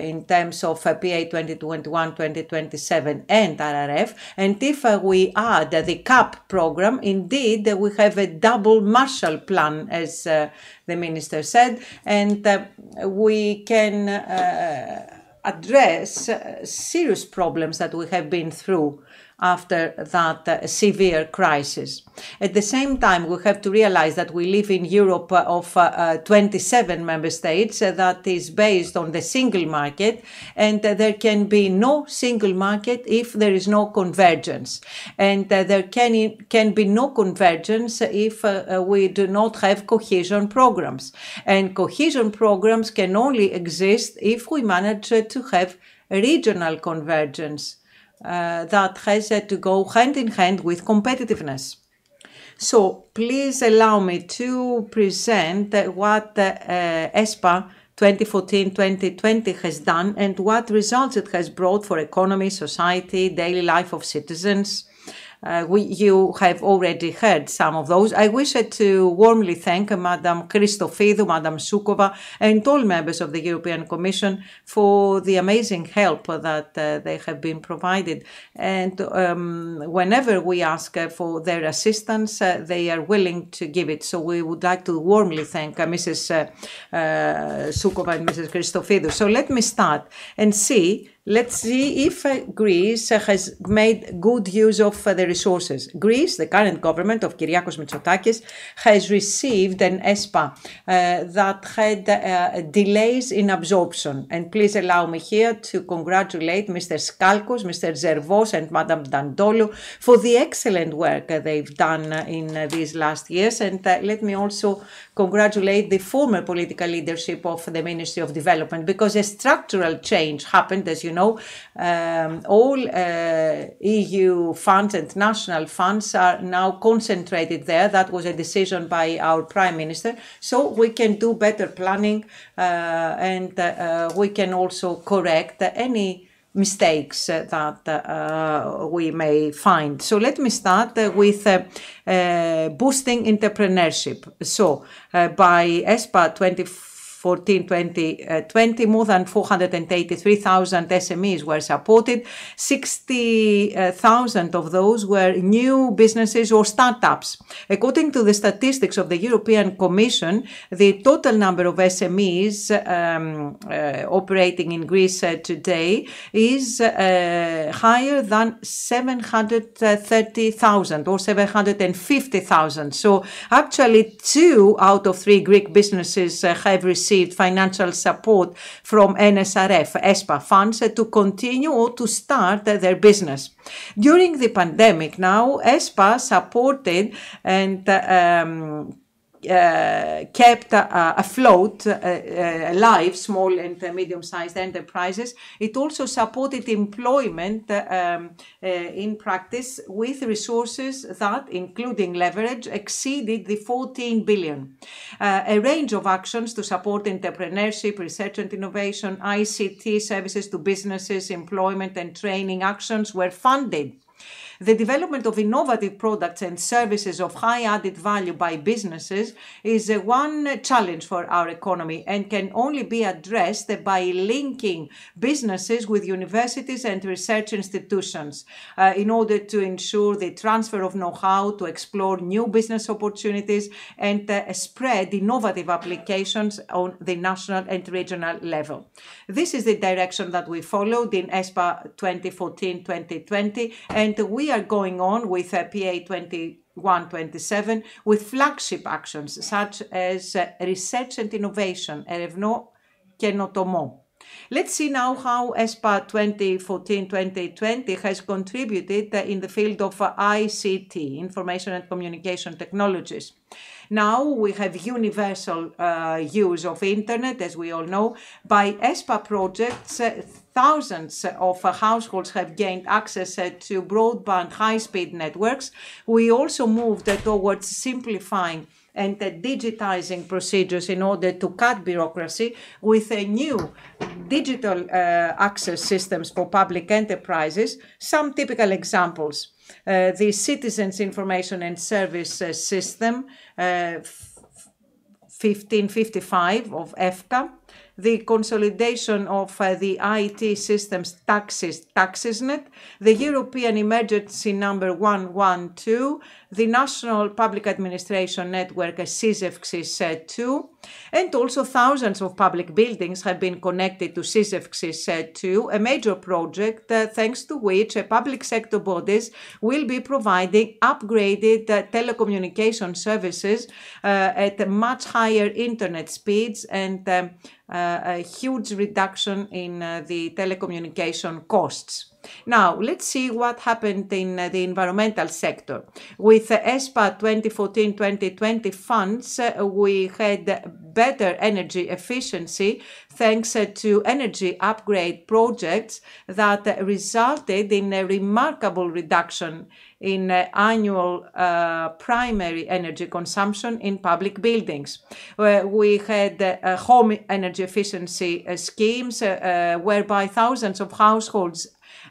in terms of PA 2021-2027 and RRF. And if we add the CAP program, indeed, we have a double Marshall Plan, as the minister said, and we can address serious problems that we have been through after that severe crisis. At the same time, we have to realize that we live in Europe of 27 member states that is based on the single market, and there can be no single market if there is no convergence. And there can be no convergence if we do not have cohesion programs. And cohesion programs can only exist if we manage to have regional convergence that has to go hand in hand with competitiveness. So please allow me to present what ESPA 2014-2020 has done and what results it has brought for economy, society, daily life of citizens. You have already heard some of those. I wish to warmly thank Madam Christophidou, Madam Soukova, and all members of the European Commission for the amazing help that they have been provided. And whenever we ask for their assistance, they are willing to give it. So we would like to warmly thank Mrs. Soukova and Mrs. Christophidou. So let me start and see. Let's see if Greece has made good use of the resources. Greece, the current government of Kyriakos Mitsotakis, has received an ESPA that had delays in absorption. And please allow me here to congratulate Mr. Skalkos, Mr. Zervos, and Madam Dandolo for the excellent work they've done in these last years. And let me also congratulate the former political leadership of the Ministry of Development, because a structural change happened, as you know. All EU funds and national funds are now concentrated there. That was a decision by our Prime Minister. So we can do better planning and we can also correct any mistakes that we may find. So let me start with boosting entrepreneurship. So by ESPA 2014-2020, more than 483,000 SMEs were supported. 60,000 of those were new businesses or startups. According to the statistics of the European Commission, the total number of SMEs operating in Greece today is higher than 730,000 or 750,000. So actually 2 out of 3 Greek businesses have received financial support from NSRF, ESPA funds to continue or to start their business. During the pandemic now, ESPA supported and kept afloat alive small and medium-sized enterprises. It also supported employment in practice with resources that, including leverage, exceeded the 14 billion. A range of actions to support entrepreneurship, research and innovation, ICT services to businesses, employment and training actions were funded. The development of innovative products and services of high added value by businesses is one challenge for our economy and can only be addressed by linking businesses with universities and research institutions in order to ensure the transfer of know-how, to explore new business opportunities and spread innovative applications on the national and regional level. This is the direction that we followed in ESPA 2014-2020, and we are going on with PA 21-27 with flagship actions such as research and innovation, ερευνό καινοτομό. Let's see now how ESPA 2014-2020 has contributed in the field of ICT, information and communication technologies. Now we have universal use of internet, as we all know. By ESPA projects, thousands of households have gained access to broadband high-speed networks. We also moved towards simplifying and digitizing procedures in order to cut bureaucracy with new digital access systems for public enterprises. Some typical examples. The Citizens Information and Service System 1555 of EFCA, the consolidation of the IT systems TaxisNet, the European Emergency Number 112, the National Public Administration Network SysEFXIS-2, and also thousands of public buildings have been connected to SysEFXIS-2, a major project thanks to which public sector bodies will be providing upgraded telecommunication services at much higher internet speeds and a huge reduction in the telecommunication costs. Now, let's see what happened in the environmental sector. With ESPA 2014-2020 funds, we had better energy efficiency thanks to energy upgrade projects that resulted in a remarkable reduction in annual primary energy consumption in public buildings. We had home energy efficiency schemes whereby thousands of households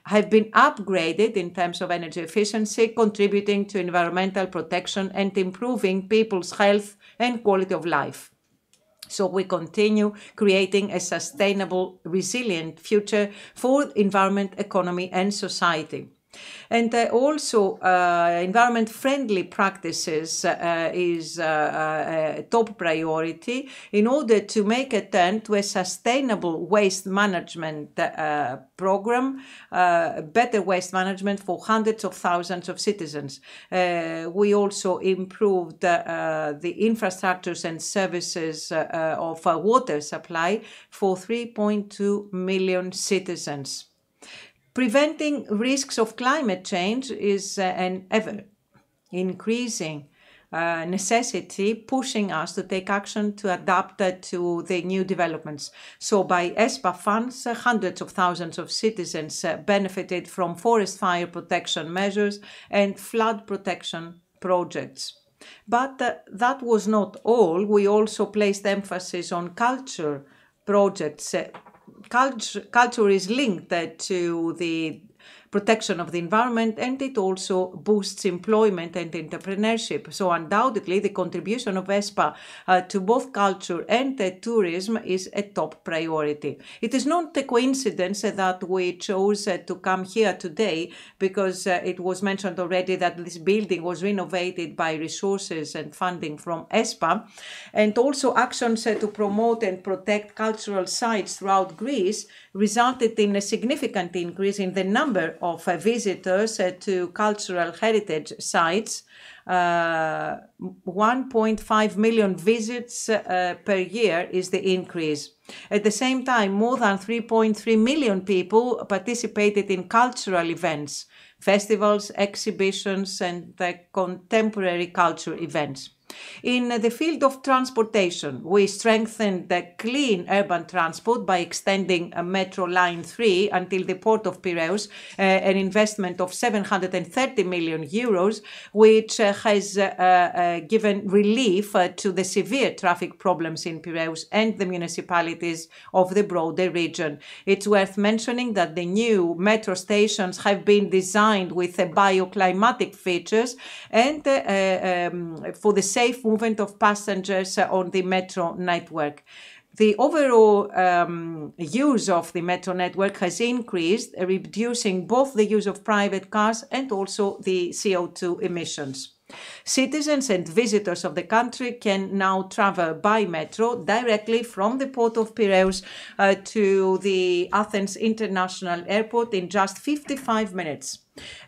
have been upgraded in terms of energy efficiency, contributing to environmental protection and improving people's health and quality of life. So we continue creating a sustainable, resilient future for environment, economy, and society. And also environment-friendly practices is a top priority in order to make a turn to a sustainable waste management program, better waste management for hundreds of thousands of citizens. We also improved the infrastructures and services of water supply for 3.2 million citizens. Preventing risks of climate change is an ever-increasing necessity, pushing us to take action to adapt to the new developments. So by ESPA funds, hundreds of thousands of citizens benefited from forest fire protection measures and flood protection projects. But that was not all. We also placed emphasis on culture projects. Culture is linked to the protection of the environment, and it also boosts employment and entrepreneurship. So undoubtedly, the contribution of ESPA to both culture and tourism is a top priority. It is not a coincidence that we chose to come here today, because it was mentioned already that this building was renovated by resources and funding from ESPA, and also actions to promote and protect cultural sites throughout Greece resulted in a significant increase in the number of visitors to cultural heritage sites. 1.5 million visits per year is the increase. At the same time, more than 3.3 million people participated in cultural events, festivals, exhibitions, and contemporary culture events. In the field of transportation, we strengthened the clean urban transport by extending Metro Line 3 until the port of Piraeus, an investment of 730 million euros, which has given relief to the severe traffic problems in Piraeus and the municipalities of the broader region. It's worth mentioning that the new metro stations have been designed with bioclimatic features and for the safe movement of passengers on the metro network. The overall use of the metro network has increased, reducing both the use of private cars and also the CO2 emissions. Citizens and visitors of the country can now travel by metro directly from the port of Piraeus to the Athens International Airport in just 55 minutes.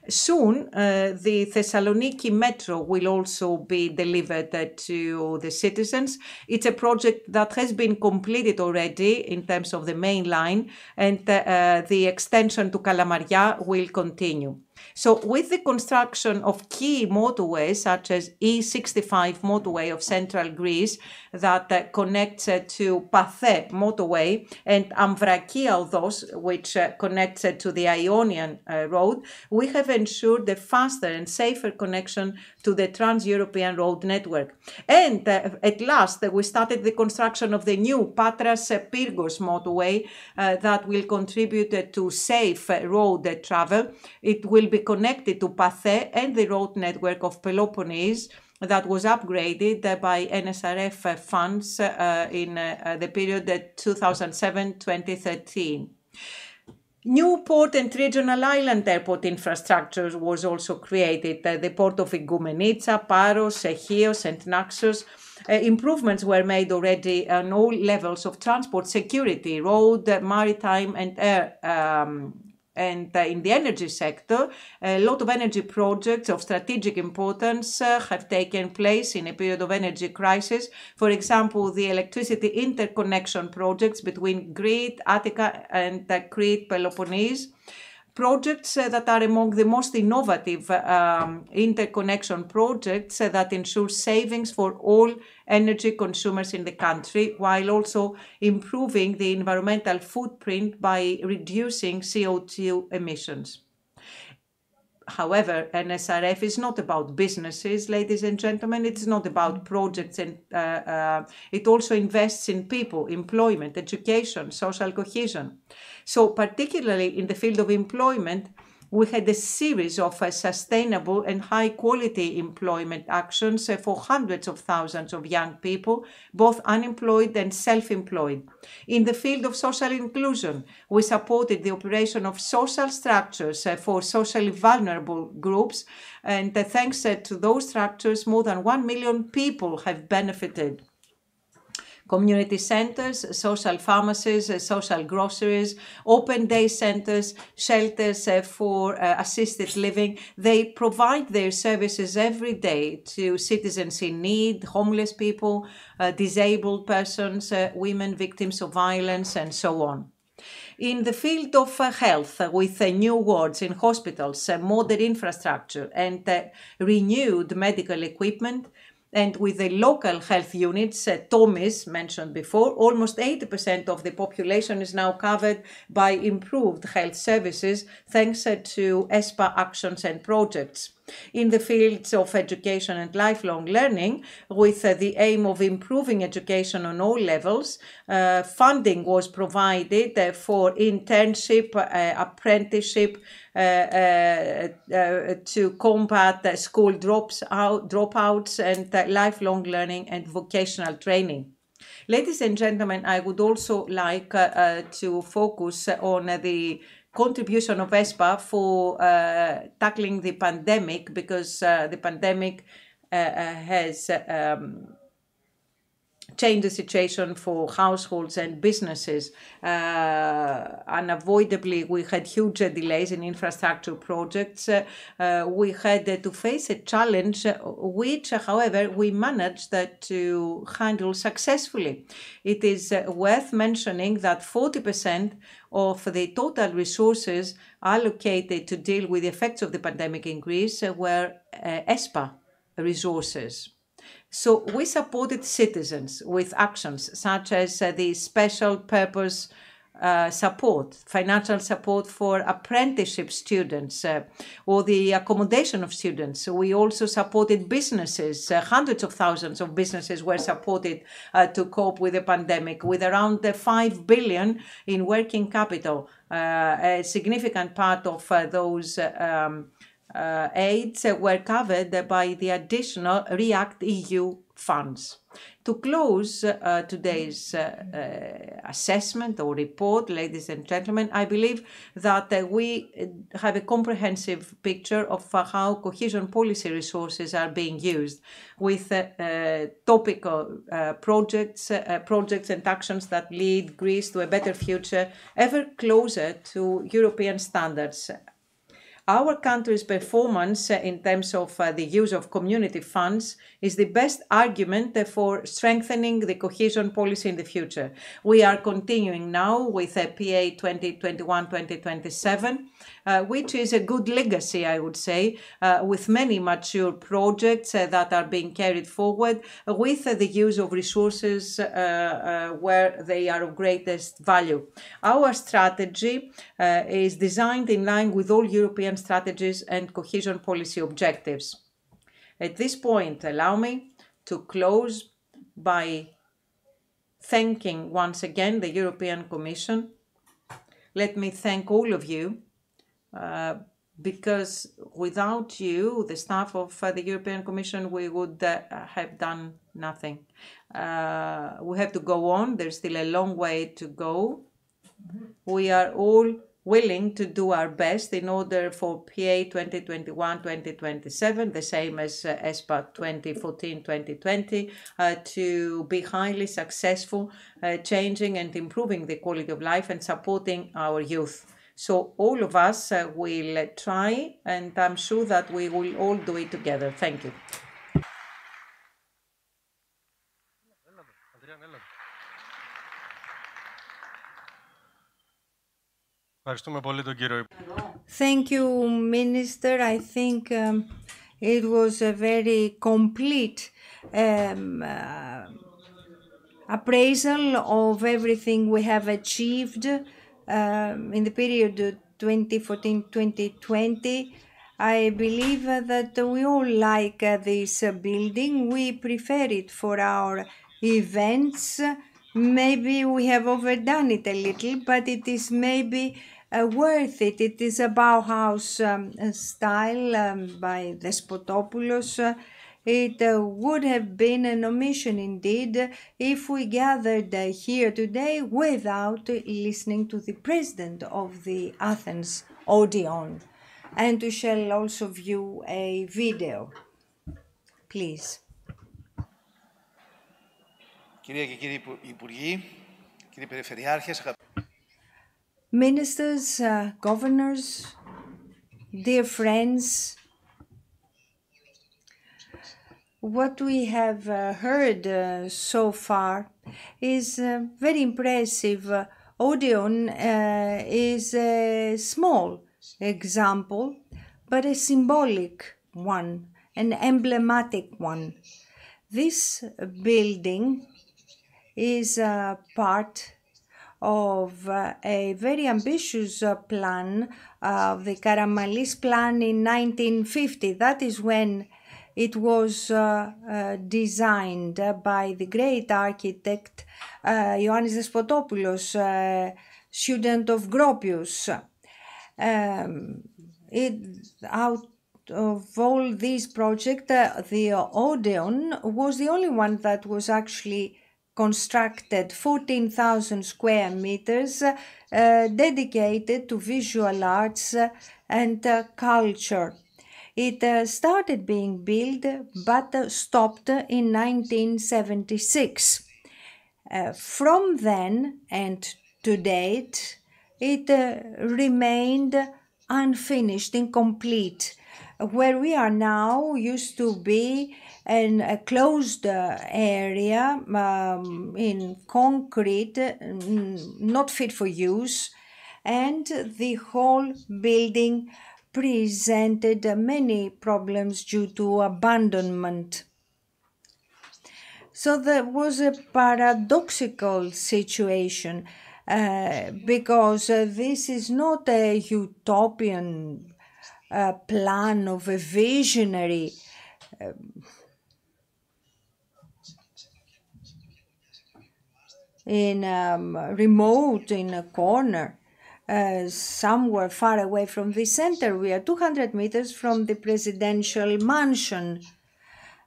Soon, the Thessaloniki Metro will also be delivered to the citizens. It's a project that has been completed already in terms of the main line, and the extension to Kalamaria will continue. So with the construction of key motorways such as E65 motorway of central Greece that connects to Pathe motorway and Amvrakia Odos, which connects to the Ionian road, we have ensured a faster and safer connection to the Trans-European road network. And at last, we started the construction of the new Patras-Pyrgos motorway that will contribute to safe road travel. It will be connected to Pathe and the road network of Peloponnese that was upgraded by NSRF funds in the period 2007-2013. New port and regional island airport infrastructure was also created. The port of Igoumenitsa, Paros, Chios, and Naxos. Improvements were made already on all levels of transport security, road, maritime, and air. And in the energy sector, a lot of energy projects of strategic importance have taken place in a period of energy crisis. For example, the electricity interconnection projects between Crete, Attica, and Crete, Peloponnese. Projects that are among the most innovative interconnection projects that ensure savings for all energy consumers in the country, while also improving the environmental footprint by reducing CO2 emissions. However, NSRF is not about businesses, ladies and gentlemen. It's not about projects, and it also invests in people, employment, education, social cohesion. So particularly in the field of employment, we had a series of sustainable and high-quality employment actions for hundreds of thousands of young people, both unemployed and self-employed. In the field of social inclusion, we supported the operation of social structures for socially vulnerable groups, and thanks to those structures, more than 1 million people have benefited. Community centers, social pharmacies, social groceries, open day centers, shelters for assisted living. They provide their services every day to citizens in need, homeless people, disabled persons, women victims of violence, and so on. In the field of health, with new wards in hospitals, modern infrastructure, and renewed medical equipment, and with the local health units, TOMIs mentioned before, almost 80% of the population is now covered by improved health services thanks to ESPA actions and projects. In the fields of education and lifelong learning, with the aim of improving education on all levels, funding was provided for internship, apprenticeship, to combat school dropouts, and lifelong learning and vocational training. Ladies and gentlemen, I would also like to focus on the contribution of ESPA for tackling the pandemic, because the pandemic has changed the situation for households and businesses. Unavoidably, we had huge delays in infrastructure projects. We had to face a challenge, which, however, we managed to handle successfully. It is worth mentioning that 40% of the total resources allocated to deal with the effects of the pandemic in Greece were ESPA resources. So we supported citizens with actions such as the special purpose support, financial support for apprenticeship students, or the accommodation of students. We also supported businesses. Hundreds of thousands of businesses were supported to cope with the pandemic, with around 5 billion in working capital. A significant part of those aids were covered by the additional REACT EU funds. To close today's assessment or report, ladies and gentlemen, I believe that we have a comprehensive picture of how cohesion policy resources are being used, with topical projects and actions that lead Greece to a better future, ever closer to European standards. Our country's performance in terms of the use of community funds is the best argument for strengthening the cohesion policy in the future. We are continuing now with PA 2021-2027, which is a good legacy, I would say, with many mature projects that are being carried forward with the use of resources where they are of greatest value. Our strategy is designed in line with all European strategies and cohesion policy objectives. At this point, allow me to close by thanking once again the European Commission. Let me thank all of you, because without you, the staff of the European Commission, we would have done nothing. We have to go on. There's still a long way to go. We are all willing to do our best in order for PA 2021-2027, the same as ESPA 2014-2020, to be highly successful, changing and improving the quality of life and supporting our youth. So all of us will try, and I'm sure that we will all do it together. Thank you. Ευχαριστούμε πολύ τον κύριο. Thank you, Minister. I think it was a very complete appraisal of everything we have achieved in the period 2014-2020. I believe that we all like this building. We prefer it for our events. Maybe we have overdone it a little, but it is maybe worth it. It is a Bauhaus style by Despotopoulos. It would have been an omission indeed if we gathered here today without listening to the president of the Athens Odeon. And we shall also view a video. Please. Κυρία και κύριοι Υπουργοί, κύριοι Περιφερειάρχες, Ministers, governors, dear friends, what we have heard so far is very impressive. Odeon is a small example, but a symbolic one, an emblematic one. This building is part of a very ambitious plan, the Karamanlis plan in 1950. That is when it was designed by the great architect Ioannis Despotopoulos, student of Gropius. Out of all these projects, the Odeon was the only one that was actually constructed, 14,000 square meters, dedicated to visual arts and culture. It started being built but stopped in 1976. From then and to date, it remained unfinished, incomplete. Where we are now used to be in a closed area in concrete, not fit for use, and the whole building presented many problems due to abandonment. So there was a paradoxical situation because this is not a utopian plan of a visionary remote in a corner, somewhere far away from the center. We are 200 meters from the presidential mansion.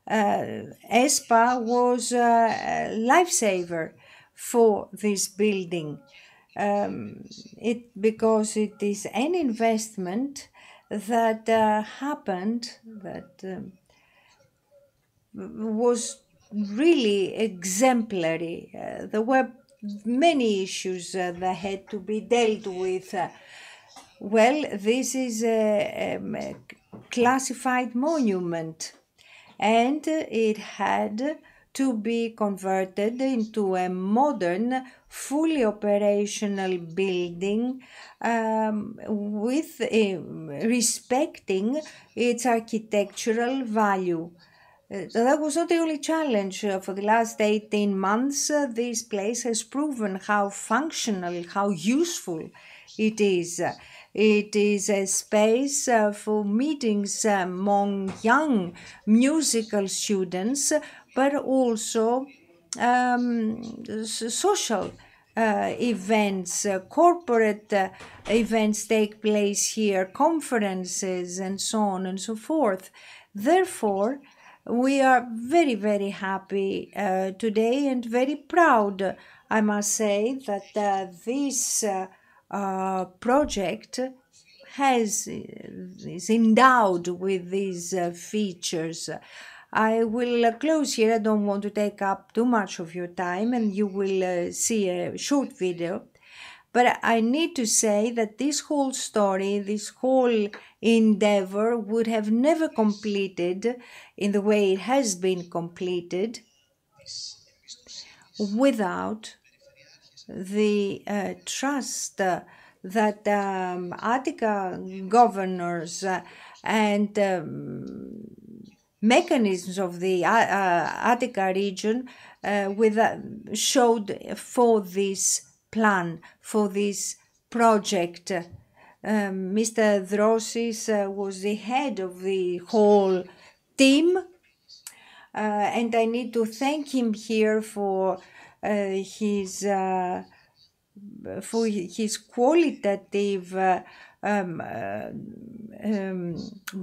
ESPA was a lifesaver for this building because it is an investment that happened that was really exemplary. There were many issues that had to be dealt with. Well, this is a classified monument, and it had to be converted into a modern, fully operational building with respecting its architectural value. That was not the only challenge. For the last 18 months, this place has proven how functional, how useful it is. It is a space for meetings among young musical students, but also social events, corporate events take place here, conferences, and so on and so forth. Therefore, we are very, very happy today and very proud, I must say, that this project is endowed with these features. I will close here. I don't want to take up too much of your time, and you will see a short video. But I need to say that this whole story, this whole endeavor would have never completed in the way it has been completed without the trust that Attica governors and mechanisms of the Attica region showed for this plan, for this project. Mr. Drosis was the head of the whole team, and I need to thank him here for his qualitative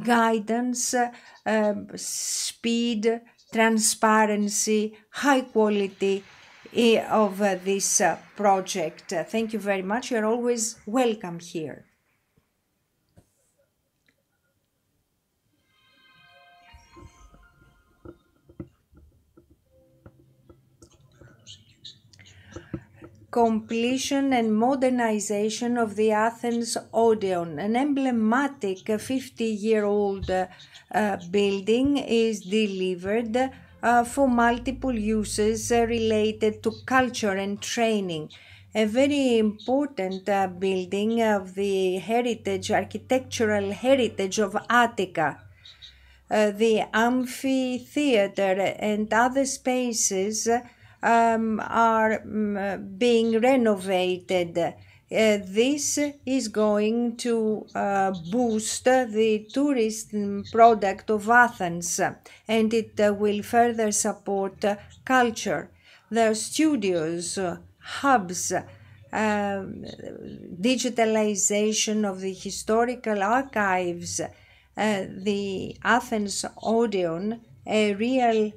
guidance, speed, transparency, high quality of this project. Thank you very much. You're always welcome here. Completion and modernization of the Athens Odeon, an emblematic 50-year-old building, is delivered for multiple uses related to culture and training. A very important building of the architectural heritage of Attica. The amphitheater and other spaces are being renovated. This is going to boost the tourism product of Athens, and it will further support culture. There are studios, hubs, digitalization of the historical archives, the Athens Odeon, a real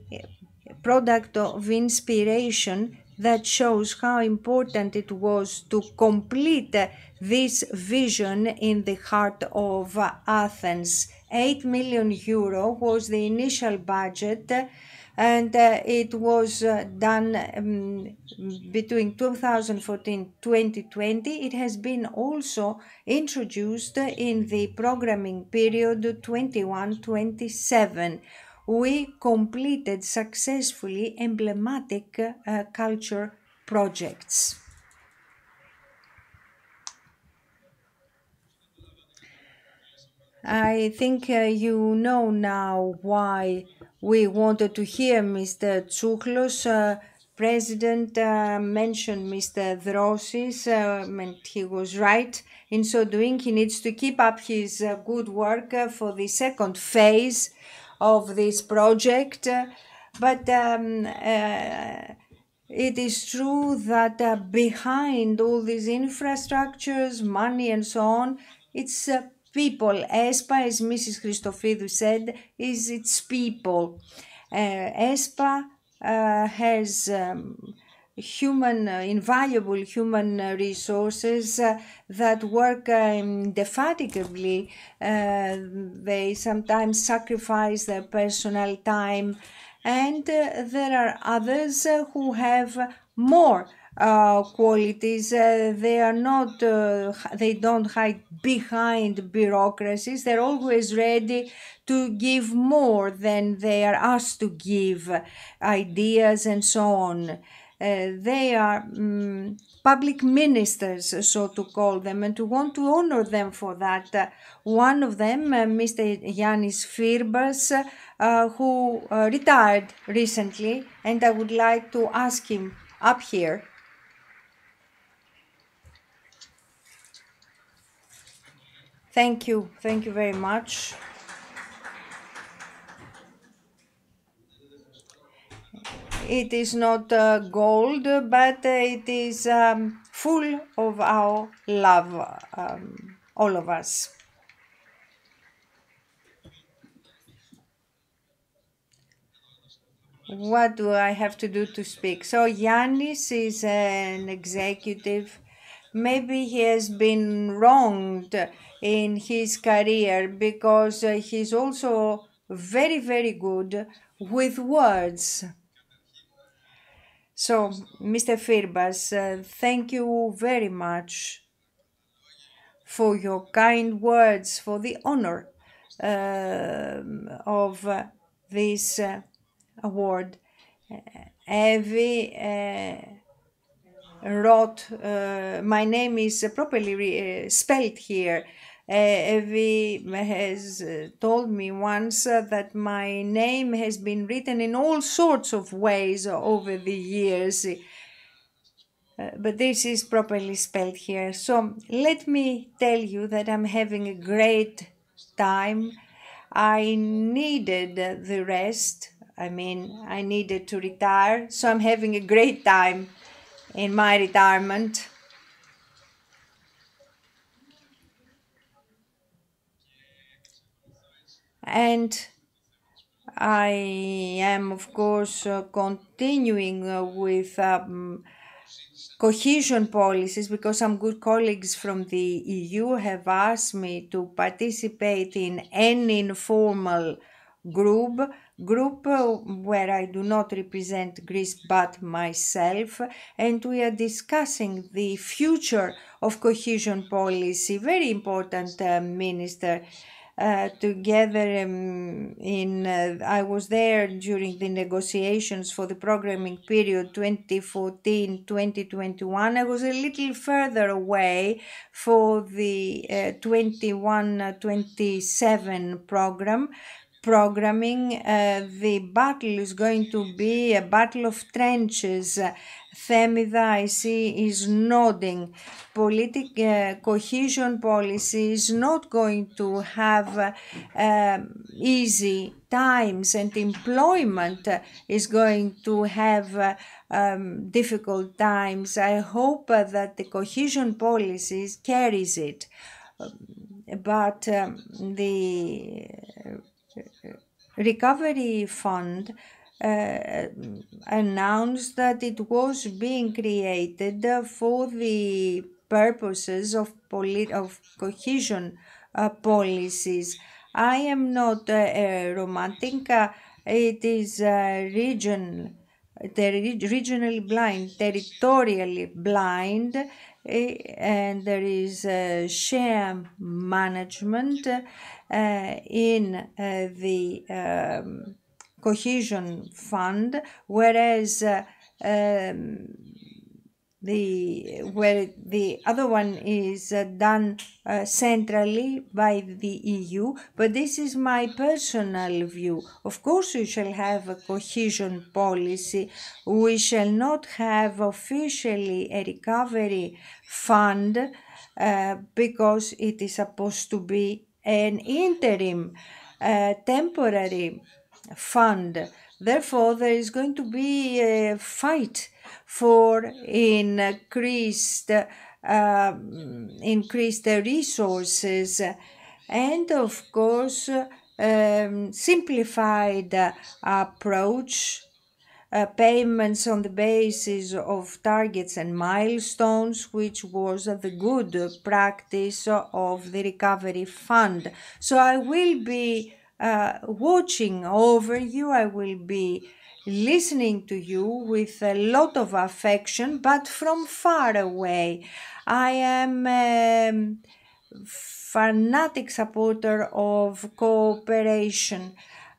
product of inspiration that shows how important it was to complete this vision in the heart of Athens. 8 million euro was the initial budget, and it was done between 2014-2020. It has been also introduced in the programming period 21-27. We completed successfully emblematic culture projects. I think you know now why we wanted to hear Mr. Tsouchlos. President mentioned Mr. Drosis, and he was right. In so doing, he needs to keep up his good work for the second phase of this project. But it is true that behind all these infrastructures, money and so on, it's people. ESPA, as Mrs. Christophidou said, is its people. ESPA has invaluable human resources that work indefatigably. They sometimes sacrifice their personal time, and there are others who have more qualities. They are not, they don't hide behind bureaucracies. They're always ready to give more than they are asked to give, ideas and so on. They are public ministers, so to call them, and to want to honor them for that. One of them, Mr. Yannis Firbas, who retired recently, and I would like to ask him up here. Thank you very much. It is not gold, but it is full of our love, all of us. What do I have to do to speak? So Yannis is an executive maybe he has been wronged in his career because he's also very, very good with words. So, Mr. Firbas, thank you very much for your kind words, for the honor of this award. Evie wrote, my name is properly spelled here. Evie has told me once that my name has been written in all sorts of ways over the years. But this is properly spelled here. So let me tell you that I'm having a great time. I needed the rest. I mean, I needed to retire. So I'm having a great time in my retirement. And I am, of course, continuing with cohesion policies because some good colleagues from the EU have asked me to participate in an informal group where I do not represent Greece but myself, and we are discussing the future of cohesion policy. Very important, Minister. Together I was there during the negotiations for the programming period 2014-2021. I was a little further away for the 21-27 programming. The battle is going to be a battle of trenches. Themida, I see, is nodding. Cohesion policy is not going to have easy times, and employment is going to have difficult times. I hope that the cohesion policies carries it. But the Recovery Fund announced that it was being created for the purposes of cohesion policies. I am not a romantic. It is regionally blind, territorially blind, and there is share management in the cohesion fund, whereas the other one is done centrally by the EU, but this is my personal view. Of course, we shall have a cohesion policy. We shall not have officially a recovery fund because it is supposed to be an interim, temporary fund. Therefore, there is going to be a fight for increased resources and, of course, simplified approach, payments on the basis of targets and milestones, which was the good practice of the recovery fund. So I will be watching over you. I will be listening to you with a lot of affection, but from far away. I am a fanatic supporter of cooperation.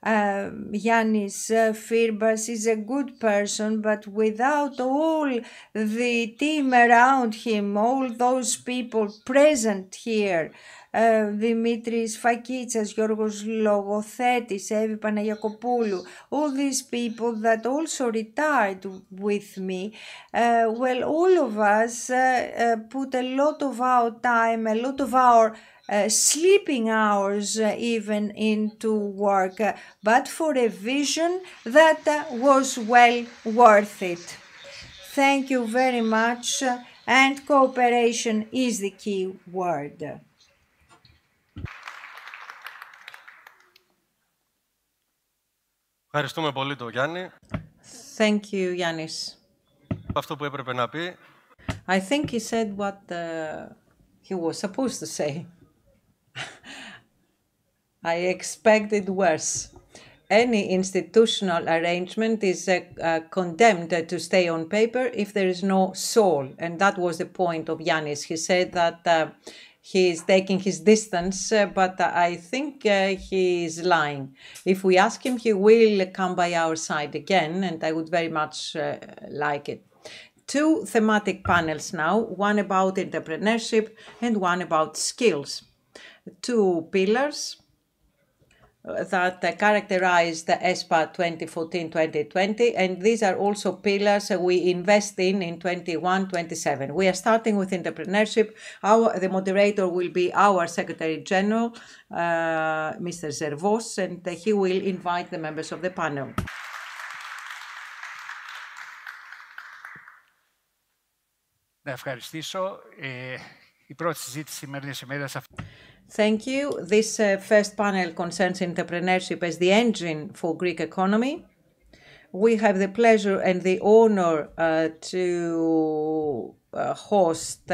Yanis Firbas is a good person, but without all the team around him, all those people present here, Dimitris Fakitsas, Giorgos Logothetis, Evi Panagiokopoulou, all these people that also retired with me, well, all of us put a lot of our time, a lot of our sleeping hours even into work, but for a vision that was well worth it. Thank you very much, and cooperation is the key word. Ευχαριστούμε πολύ τον Γιάννη. Thank you, Yanis. Αυτό που έπρεπε να πει. I think he said what he was supposed to say. I expected worse. Any institutional arrangement is condemned to stay on paper if there is no soul. And that was the point of Yanis. He said that he is taking his distance, but I think he is lying. If we ask him, he will come by our side again, and I would very much like it. Two thematic panels now, one about entrepreneurship and one about skills. Two pillars that characterize the ESPA 2014-2020, and these are also pillars we invest in 21-27. We are starting with entrepreneurship. The moderator will be our Secretary General, Mr. Zervos, and he will invite the members of the panel. Να ευχαριστήσω. Η πρώτη συζήτηση σημερινής ημέρας αυτή. Thank you. This first panel concerns entrepreneurship as the engine for Greek economy. We have the pleasure and the honor to host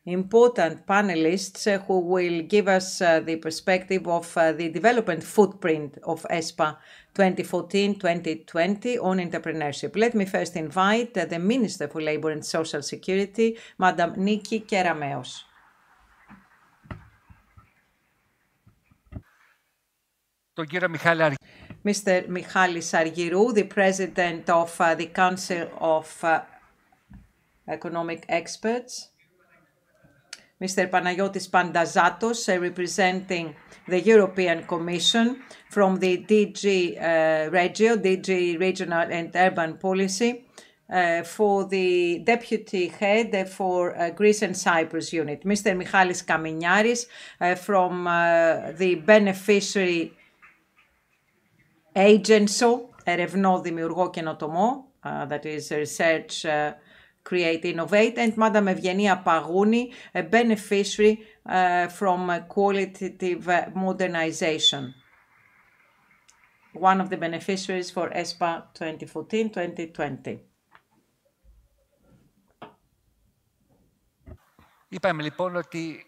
important panelists who will give us the perspective of the development footprint of ESPA 2014-2020 on entrepreneurship. Let me first invite the Minister for Labour and Social Security, Madam Niki Kerameos. Mr. Michalis Argyrou, the President of the Council of Economic Experts. Mr. Panagiotis Pandazatos, representing the European Commission from the DG Regio, DG Regional and Urban Policy, for the Deputy Head for Greece and Cyprus Unit. Mr. Michalis Kaminiaris from the Beneficiary Agency, Ερευνώ, Δημιουργώ, Καινοτομώ, that is Research, Create, Innovate, and Madam Evgenia Pagouni, a beneficiary from Qualitative Modernization, one of the beneficiaries for ESPA 2014-2020. Είπαμε λοιπόν ότι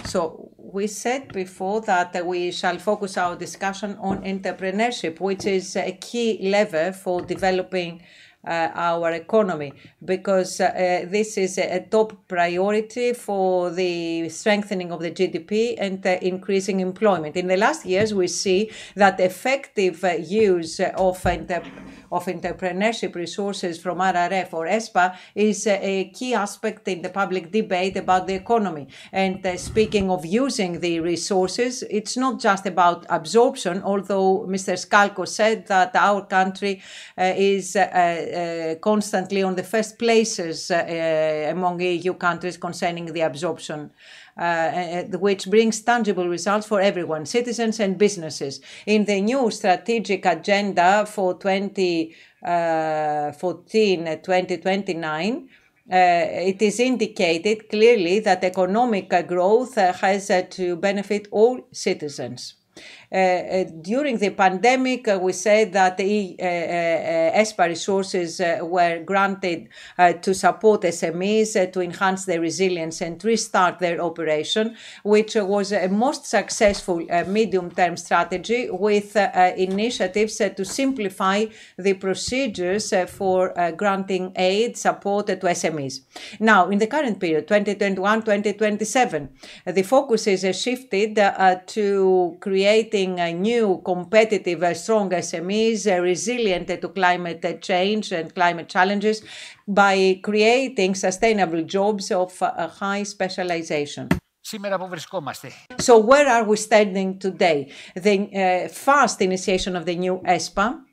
So we said before that we shall focus our discussion on entrepreneurship, which is a key lever for developing our economy, because this is a top priority for the strengthening of the GDP and increasing employment. In the last years, we see that effective use of entrepreneurship resources from RRF or ESPA is a key aspect in the public debate about the economy. And speaking of using the resources, it's not just about absorption, although Mr. Skalko said that our country is constantly on the first places among EU countries concerning the absorption, which brings tangible results for everyone, citizens and businesses. In the new strategic agenda for 2014-2029, it is indicated clearly that economic growth has to benefit all citizens. During the pandemic, we said that the ESPA resources were granted to support SMEs to enhance their resilience and restart their operation, which was a most successful medium-term strategy with initiatives to simplify the procedures for granting aid support to SMEs. Now, in the current period, 2021-2027, the focus is shifted to creating new competitive, strong SMEs, resilient to climate change and climate challenges by creating sustainable jobs of high specialization. So where are we standing today? The fast initiation of the new ESPA.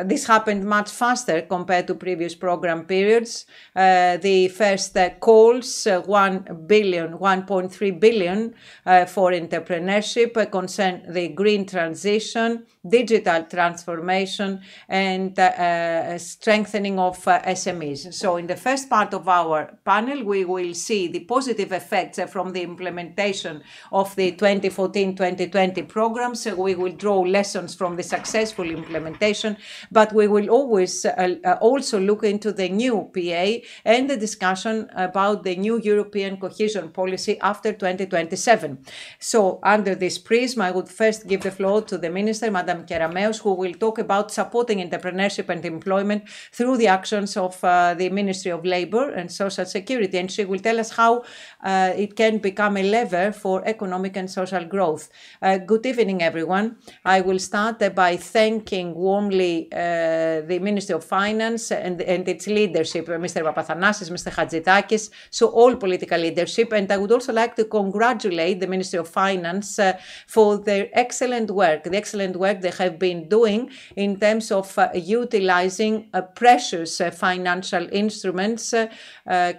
This happened much faster compared to previous program periods. The first calls, 1.3 billion for entrepreneurship, concern the green transition, digital transformation, and strengthening of SMEs. So in the first part of our panel, we will see the positive effects from the implementation of the 2014-2020 programs. We will draw lessons from the successful implementation, but we will always also look into the new PA and the discussion about the new European cohesion policy after 2027. So under this prism, I would first give the floor to the Minister, Madam Kerameos, who will talk about supporting entrepreneurship and employment through the actions of the Ministry of Labour and Social Security. And she will tell us how it can become a lever for economic and social growth. Good evening, everyone. I will start by thanking warmly the Ministry of Finance and its leadership, Mr. Papathanasis, Mr. Hadjitakis, so all political leadership. And I would also like to congratulate the Ministry of Finance for their excellent work, the excellent work they have been doing in terms of utilizing precious financial instruments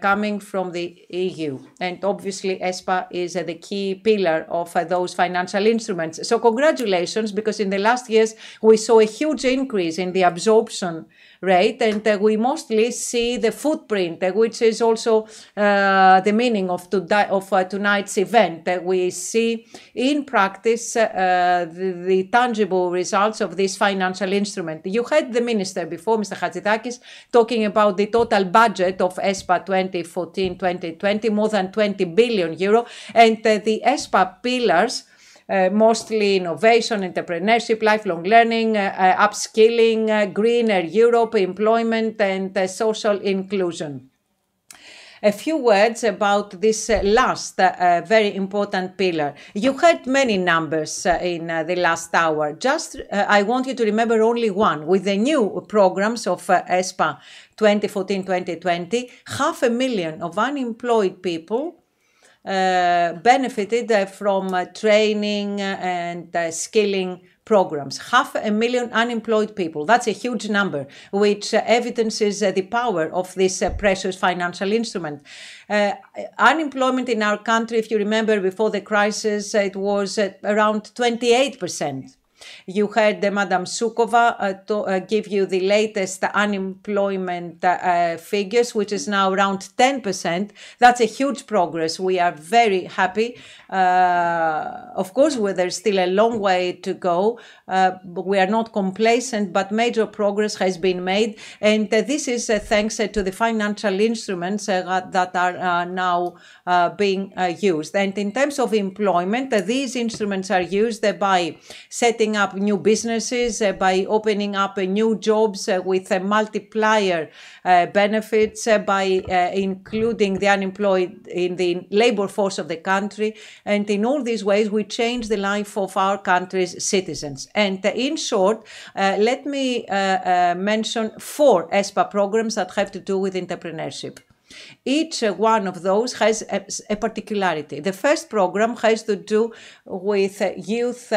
coming from the EU. And obviously, ESPA is the key pillar of those financial instruments. So congratulations, because in the last years, we saw a huge increase in the absorption rate, and we mostly see the footprint, which is also the meaning of tonight's event. We see in practice the tangible results of this financial instrument. You had the minister before, Mr. Hadjitakis, talking about the total budget of ESPA 2014-2020, more than 20 billion euro, and the ESPA pillars, mostly innovation, entrepreneurship, lifelong learning, upskilling, greener Europe, employment, and social inclusion. A few words about this last very important pillar. You heard many numbers in the last hour. Just I want you to remember only one. With the new programs of ESPA 2014-2020, 500,000 of unemployed people benefited from training and skilling programs. 500,000 unemployed people. That's a huge number, which evidences the power of this precious financial instrument. Unemployment in our country, if you remember, before the crisis, it was around 28%. You heard Madam Sukova give you the latest unemployment figures, which is now around 10%. That's a huge progress. We are very happy. Of course, there's still a long way to go. We are not complacent, but major progress has been made. And this is thanks to the financial instruments that are now being used. And in terms of employment, these instruments are used by setting up new businesses, by opening up new jobs with multiplier benefits, by including the unemployed in the labor force of the country. And in all these ways, we change the life of our country's citizens. And in short, let me mention 4 ESPA programs that have to do with entrepreneurship. Each one of those has a particularity. The first program has to do with youth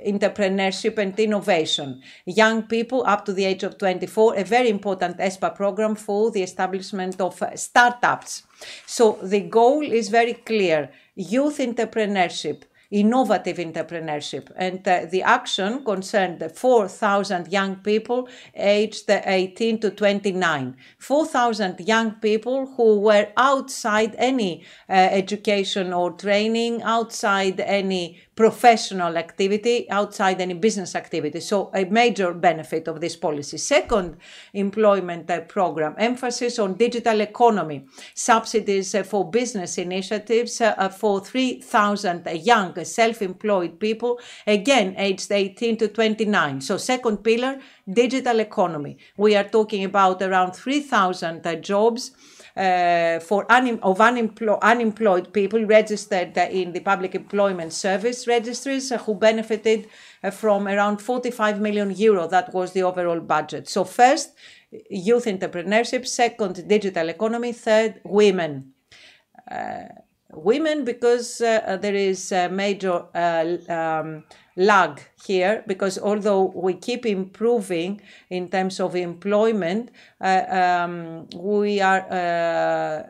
entrepreneurship and innovation. Young people up to the age of 24, a very important ESPA program for the establishment of startups. So the goal is very clear: youth entrepreneurship, innovative entrepreneurship. And the action concerned 4,000 young people aged 18 to 29. 4,000 young people who were outside any education or training, outside any professional activity, outside any business activity. So a major benefit of this policy. Second employment program, emphasis on digital economy, subsidies for business initiatives for 3,000 young self-employed people, again aged 18 to 29. So second pillar, digital economy. We are talking about around 3,000 jobs unemployed people registered in the public employment service registries who benefited from around 45 million euro. That was the overall budget. So first, youth entrepreneurship. Second, digital economy. Third, women. Women, because there is a major lag here, because although we keep improving in terms of employment, we are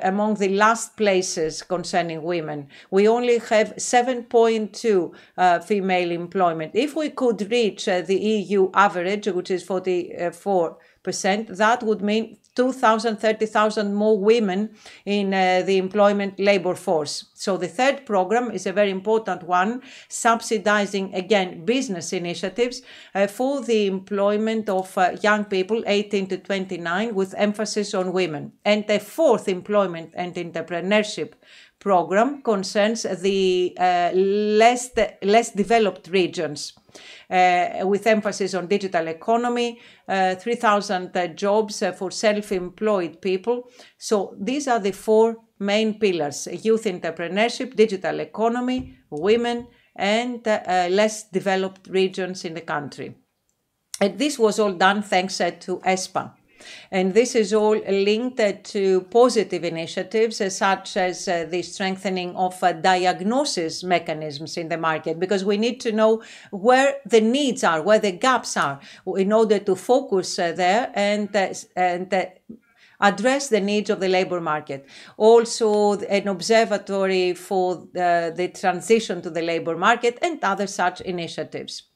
among the last places concerning women. We only have 7.2 female employment. If we could reach the EU average, which is 44%, That would mean 2,000, 30,000 more women in the employment labor force. So the third program is a very important one, subsidizing, again, business initiatives for the employment of young people 18 to 29 with emphasis on women. And the fourth employment and entrepreneurship program concerns the less developed regions. With emphasis on digital economy, 3,000 jobs for self-employed people. So these are the four main pillars: youth entrepreneurship, digital economy, women, and less developed regions in the country. And this was all done thanks to ESPA. And this is all linked to positive initiatives such as the strengthening of diagnosis mechanisms in the market, because we need to know where the needs are, where the gaps are, in order to focus there and address the needs of the labor market. Also, an observatory for the transition to the labor market and other such initiatives.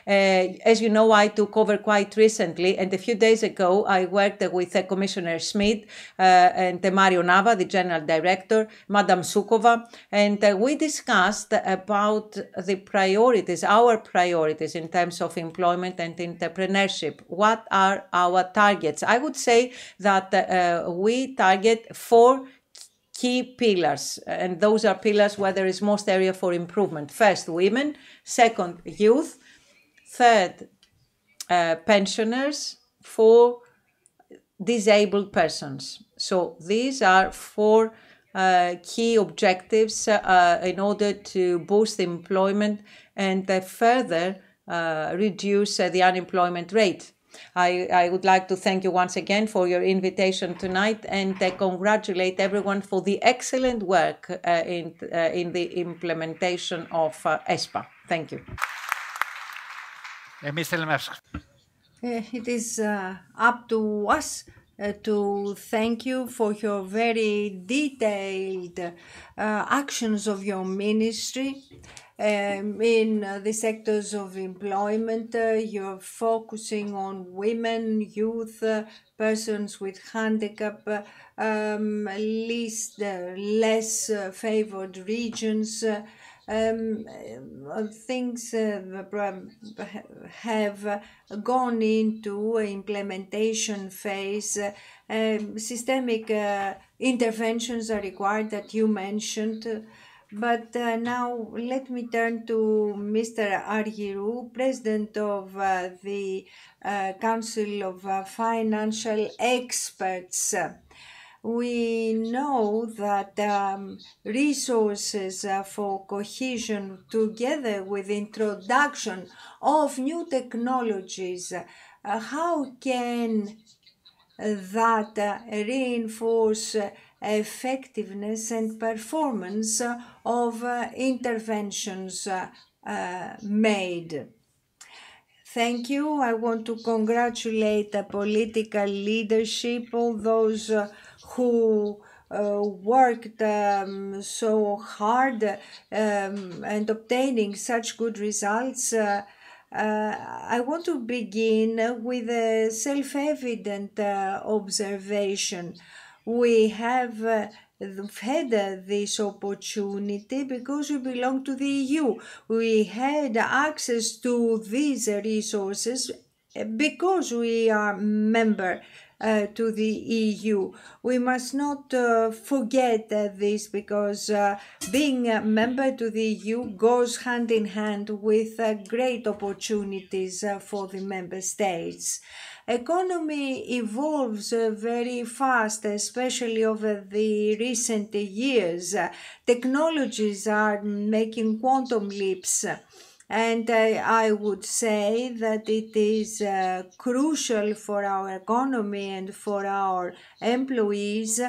As you know, I took over quite recently, and a few days ago, I worked with Commissioner Schmidt and Mario Nava, the General Director, Madam Sukova, and we discussed about the priorities, our priorities in terms of employment and entrepreneurship. What are our targets? I would say that we target 4 key pillars, and those are pillars where there is most area for improvement. First, women. Second, youth. Third, pensioners. 4, disabled persons. So these are 4 key objectives in order to boost employment and further reduce the unemployment rate. I would like to thank you once again for your invitation tonight and congratulate everyone for the excellent work in the implementation of ESPA. Thank you. It is up to us to thank you for your very detailed actions of your ministry in the sectors of employment. You're focusing on women, youth, persons with handicap, less favored regions. Things have gone into implementation phase. Systemic interventions are required that you mentioned. But now let me turn to Mr. Argyru, President of the Council of Financial Experts. We know that resources for cohesion, together with introduction of new technologies, how can that reinforce effectiveness and performance of interventions made? Thank you. I want to congratulate the political leadership, all those who worked so hard and obtaining such good results. I want to begin with a self-evident observation. We have had this opportunity because we belong to the EU. We had access to these resources because we are member to the EU. We must not forget this, because being a member to the EU goes hand in hand with great opportunities for the member states. Economy evolves very fast, especially over the recent years. Technologies are making quantum leaps. And I would say that it is crucial for our economy and for our employees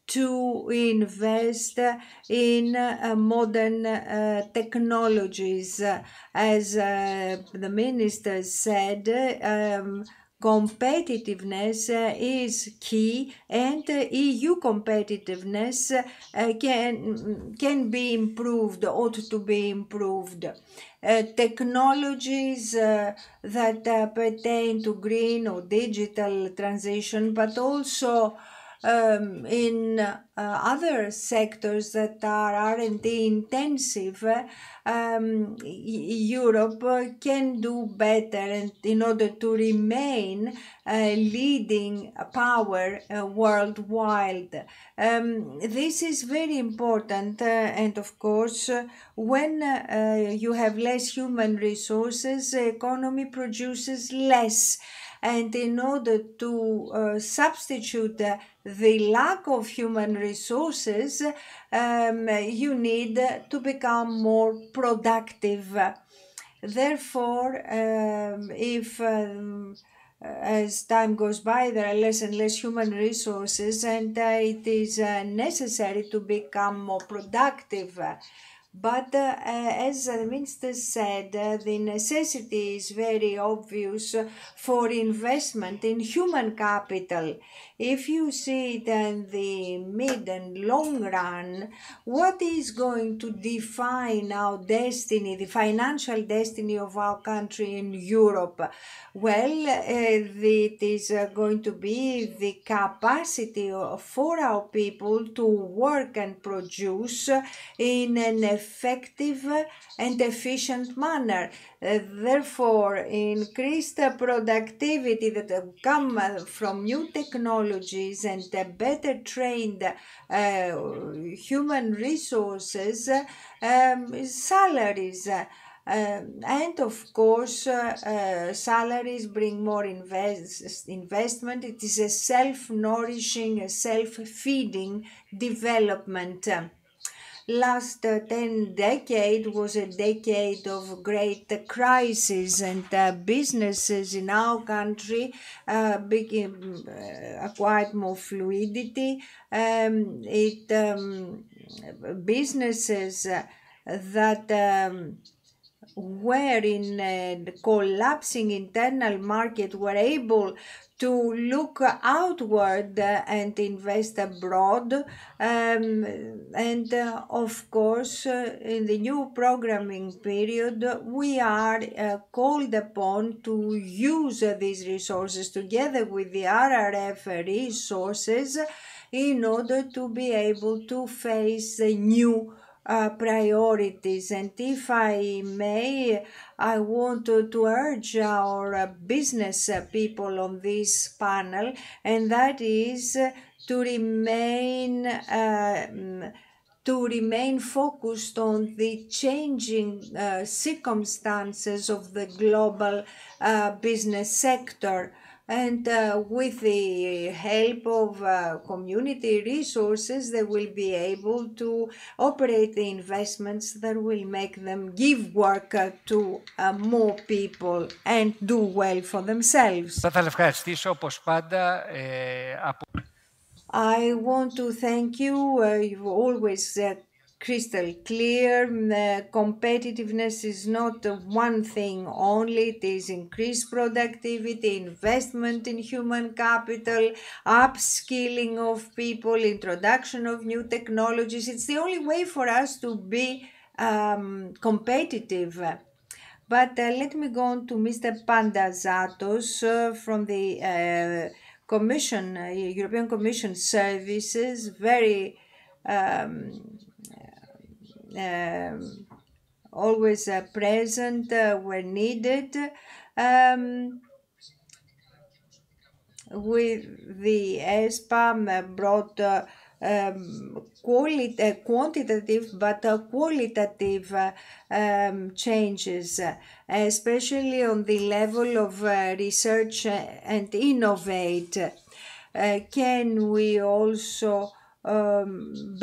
to invest in modern technologies. As the minister said, competitiveness is key, and EU competitiveness can be improved, ought to be improved. Technologies that pertain to green or digital transition, but also in other sectors that are R&D intensive, Europe can do better, and in order to remain a leading power worldwide. This is very important, and of course, when you have less human resources, the economy produces less. And in order to substitute the lack of human resources, you need to become more productive. Therefore, if as time goes by, there are less and less human resources, and it is necessary to become more productive. But as the minister said, the necessity is very obvious for investment in human capital. If you see it in the mid and long run, what is going to define our destiny, the financial destiny of our country in Europe? Well, it is going to be the capacity for our people to work and produce in an effective and efficient manner. Therefore, increased productivity that come from new technologies and better trained human resources, salaries. And of course, salaries bring more investment. It is a self-nourishing, a self-feeding development. Last 10 decade was a decade of great crisis, and businesses in our country acquired more fluidity. Businesses that were in a collapsing internal market were able to look outward and invest abroad. And of course, in the new programming period, we are called upon to use these resources together with the RRF resources in order to be able to face the new priorities. And if I may, I want to urge our business people on this panel, and that is to remain focused on the changing circumstances of the global business sector. And with the help of community resources, they will be able to operate the investments that will make them give work to more people and do well for themselves. Θα ευχαριστήσω όπως πάντα I want to thank you. You've always crystal clear. Competitiveness is not one thing only. It is increased productivity, investment in human capital, upskilling of people, introduction of new technologies. It's the only way for us to be competitive. But let me go on to Mr. Pandazatos from the Commission, European Commission Services, very always present when needed. With the ESPA brought quantitative but qualitative changes, especially on the level of research and innovate. Can we also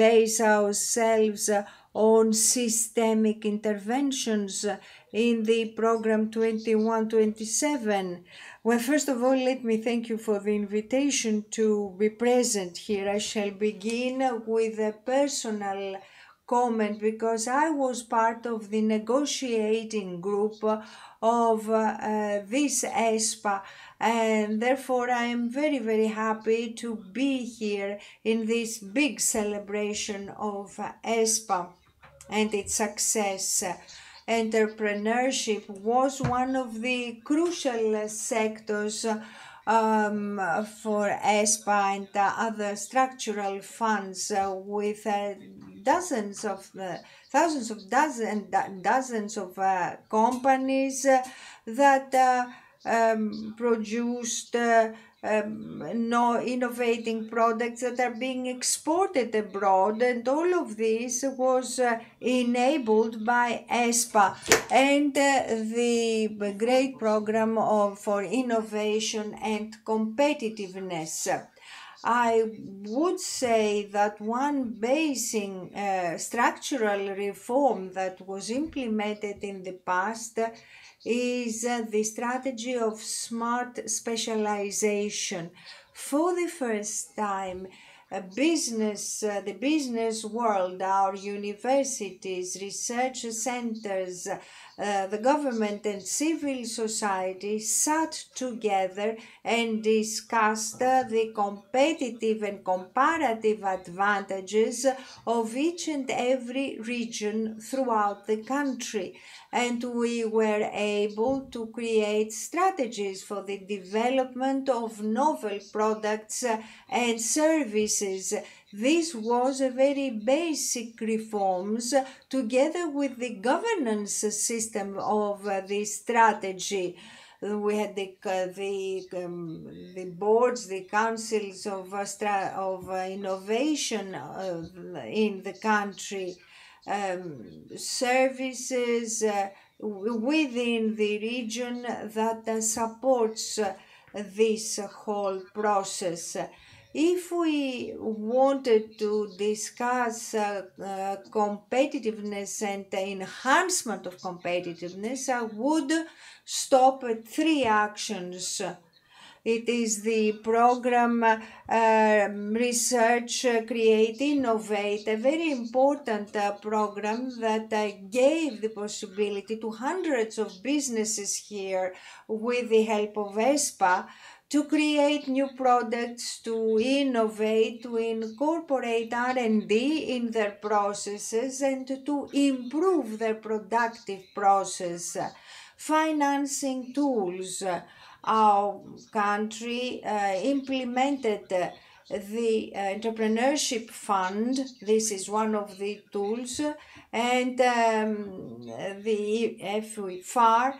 base ourselves on systemic interventions in the program 21-27? Well, first of all, let me thank you for the invitation to be present here. I shall begin with a personal comment because I was part of the negotiating group of this ESPA, and therefore I am very, very happy to be here in this big celebration of ESPA and its success. Entrepreneurship was one of the crucial sectors for ESPA and other structural funds with dozens of companies that produced no innovating products that are being exported abroad, and all of this was enabled by ESPA and the great program for innovation and competitiveness. I would say that one basic structural reform that was implemented in the past is the strategy of smart specialization. For the first time, the business world, our universities, research centers, the government and civil society sat together and discussed the competitive and comparative advantages of each and every region throughout the country. And we were able to create strategies for the development of novel products and services. This was a very basic reforms together with the governance system of this strategy. We had the boards, the councils of innovation in the country, services within the region that supports this whole process. If we wanted to discuss competitiveness and enhancement of competitiveness, I would stop at 3 actions. It is the program Research, Create, Innovate, a very important program that gave the possibility to hundreds of businesses here with the help of ESPA to create new products, to innovate, to incorporate R&D in their processes and to improve their productive process. Financing tools. Our country implemented the Entrepreneurship Fund. This is one of the tools, and the FFAR,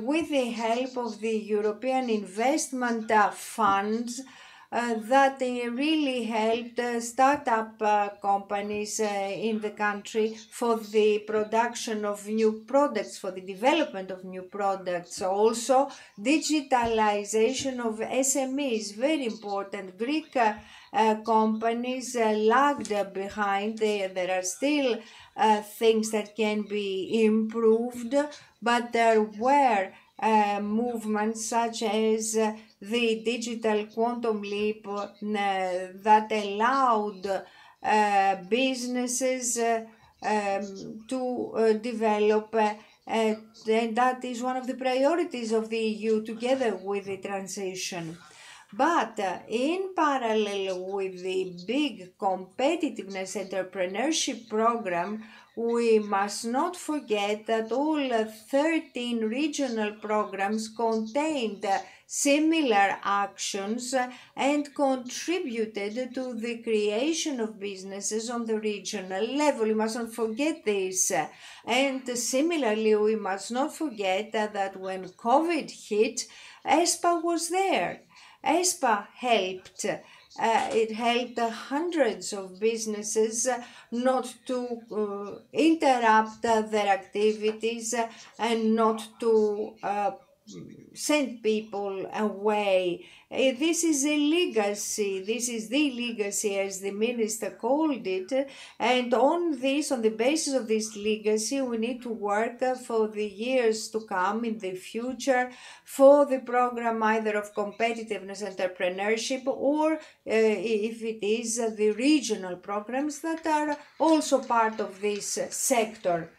with the help of the European Investment Funds, that really helped start-up companies in the country for the production of new products, for the development of new products. Also, digitalization of SMEs, very important. Greek companies lagged behind. There are still things that can be improved, but there were movements such as the digital quantum leap that allowed businesses to develop, and that is one of the priorities of the EU together with the transition. But in parallel with the big competitiveness entrepreneurship program, we must not forget that all 13 regional programs contained similar actions and contributed to the creation of businesses on the regional level. We must not forget this. And similarly, we must not forget that when COVID hit, ESPA was there. ESPA helped. It helped hundreds of businesses not to interrupt their activities and not to send people away. This is a legacy. This is the legacy, as the minister called it. And on the basis of this legacy, we need to work for the years to come in the future for the program either of competitiveness, entrepreneurship, or if it is the regional programs that are also part of this sector.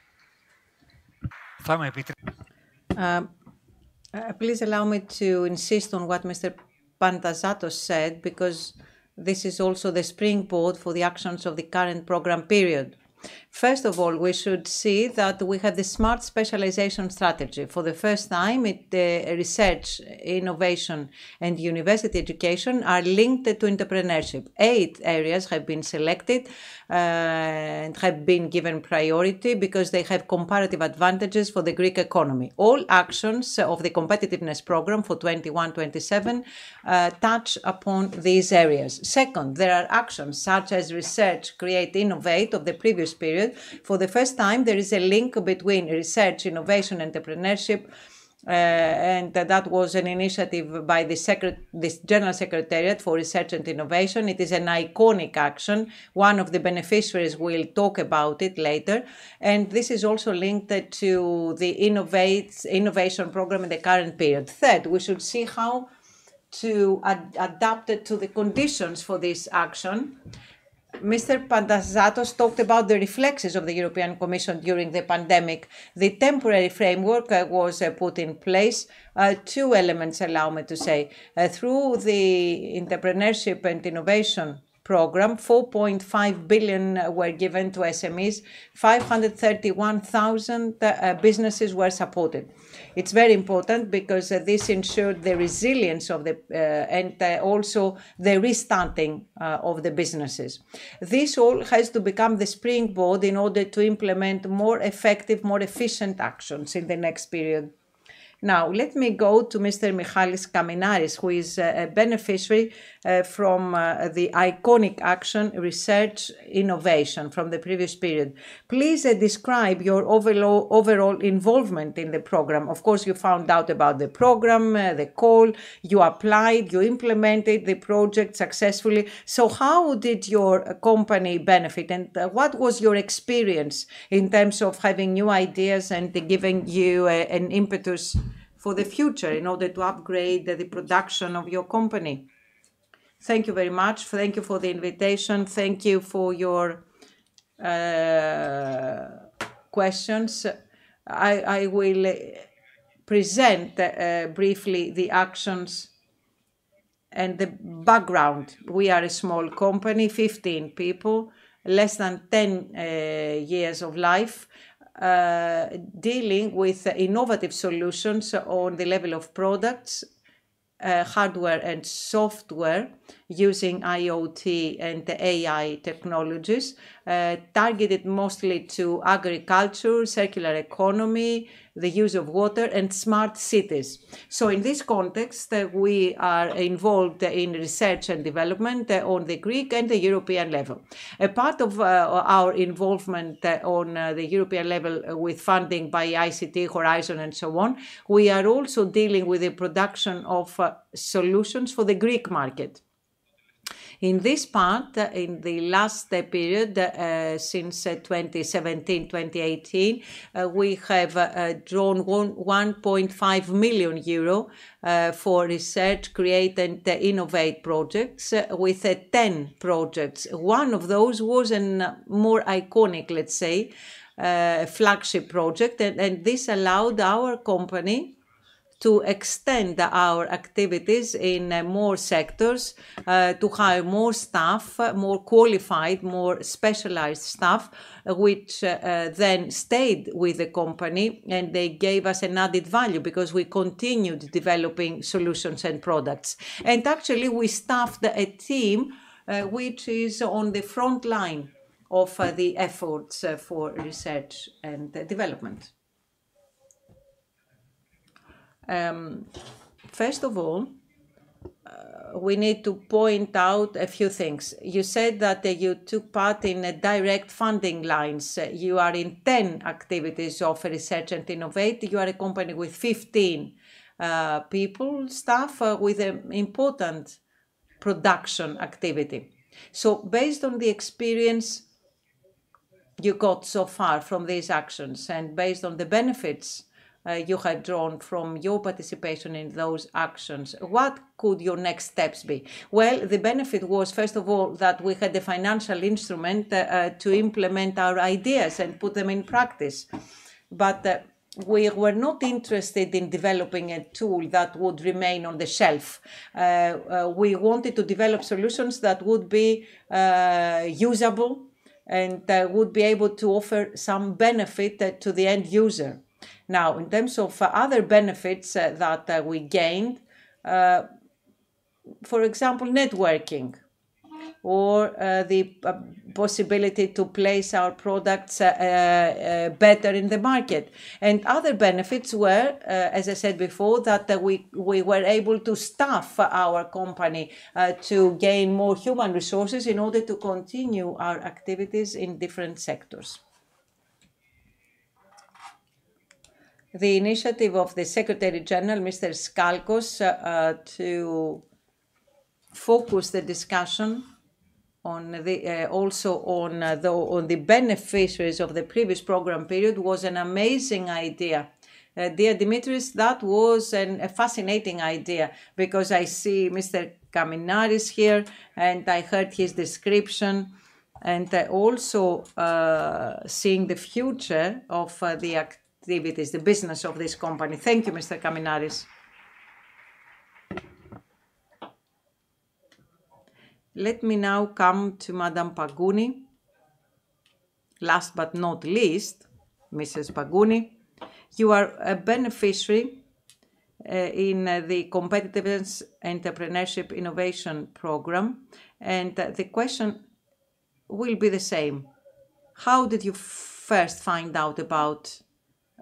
Θα μου επιτρέψετε. Please allow me to insist on what Mr. Pantazatos said, because this is also the springboard for the actions of the current program period. First of all, we should see that we have the smart specialization strategy. For the first time, research, innovation, and university education are linked to entrepreneurship. 8 areas have been selected and have been given priority because they have comparative advantages for the Greek economy. All actions of the competitiveness program for 21-27 touch upon these areas. Second, there are actions such as research, create, innovate of the previous period. For the first time, there is a link between research, innovation, entrepreneurship, and that was an initiative by the General Secretariat for Research and Innovation. It is an iconic action. One of the beneficiaries will talk about it later. And this is also linked to the innovation program in the current period. Third, we should see how to adapt it to the conditions for this action. Mr. Pantazatos talked about the reflexes of the European Commission during the pandemic. The temporary framework was put in place. 2 elements, allow me to say. Through the entrepreneurship and innovation program, 4.5 billion were given to SMEs, 531,000 businesses were supported. It's very important because this ensured the resilience of and also the restarting of the businesses. This all has to become the springboard in order to implement more effective, more efficient actions in the next period. Now, let me go to Mr. Michalis Kaminaris, who is a beneficiary from the iconic action Research Innovation from the previous period. Please describe your overall involvement in the program. Of course, you found out about the program, the call, you applied, you implemented the project successfully. So how did your company benefit, and what was your experience in terms of having new ideas and giving you an impetus for the future in order to upgrade the production of your company? Thank you very much. Thank you for the invitation. Thank you for your questions. I will present briefly the actions and the background. We are a small company, 15 people, less than 10 years of life, dealing with innovative solutions on the level of products, hardware and software using IoT and AI technologies, targeted mostly to agriculture, circular economy, the use of water, and smart cities. So in this context, we are involved in research and development on the Greek and the European level. A part of our involvement on the European level with funding by ICT, Horizon, and so on, we are also dealing with the production of solutions for the Greek market. In this part, in the last period, since 2017-2018, we have drawn 1.5 million euro for research, create and innovate projects with 10 projects. One of those was a more iconic, let's say, flagship project, and this allowed our company to extend our activities in more sectors, to hire more staff, more qualified, more specialized staff, which then stayed with the company, and they gave us an added value because we continued developing solutions and products. And actually, we staffed a team which is on the front line of the efforts for research and development. First of all, we need to point out a few things. You said that you took part in direct funding lines. You are in 10 activities of research and innovate. You are a company with 15 people, staff with an important production activity. So based on the experience you got so far from these actions and based on the benefits you had drawn from your participation in those actions, what could your next steps be? Well, the benefit was, first of all, that we had a financial instrument to implement our ideas and put them in practice. But we were not interested in developing a tool that would remain on the shelf. We wanted to develop solutions that would be usable and would be able to offer some benefit to the end user. Now, in terms of other benefits that we gained, for example, networking, or the possibility to place our products better in the market. And other benefits were, as I said before, that we were able to staff our company to gain more human resources in order to continue our activities in different sectors. The initiative of the Secretary General, Mr. Skalkos, to focus the discussion on the beneficiaries of the previous program period was an amazing idea. Dear Dimitris, that was a fascinating idea, because I see Mr. Kaminaris here and I heard his description, and also seeing the future of the activities, the business of this company. Thank you, Mr. Kaminaris. Let me now come to Madame Pagouni. Last but not least, Mrs. Pagouni, you are a beneficiary in the Competitiveness Entrepreneurship Innovation Program, and the question will be the same. How did you first find out about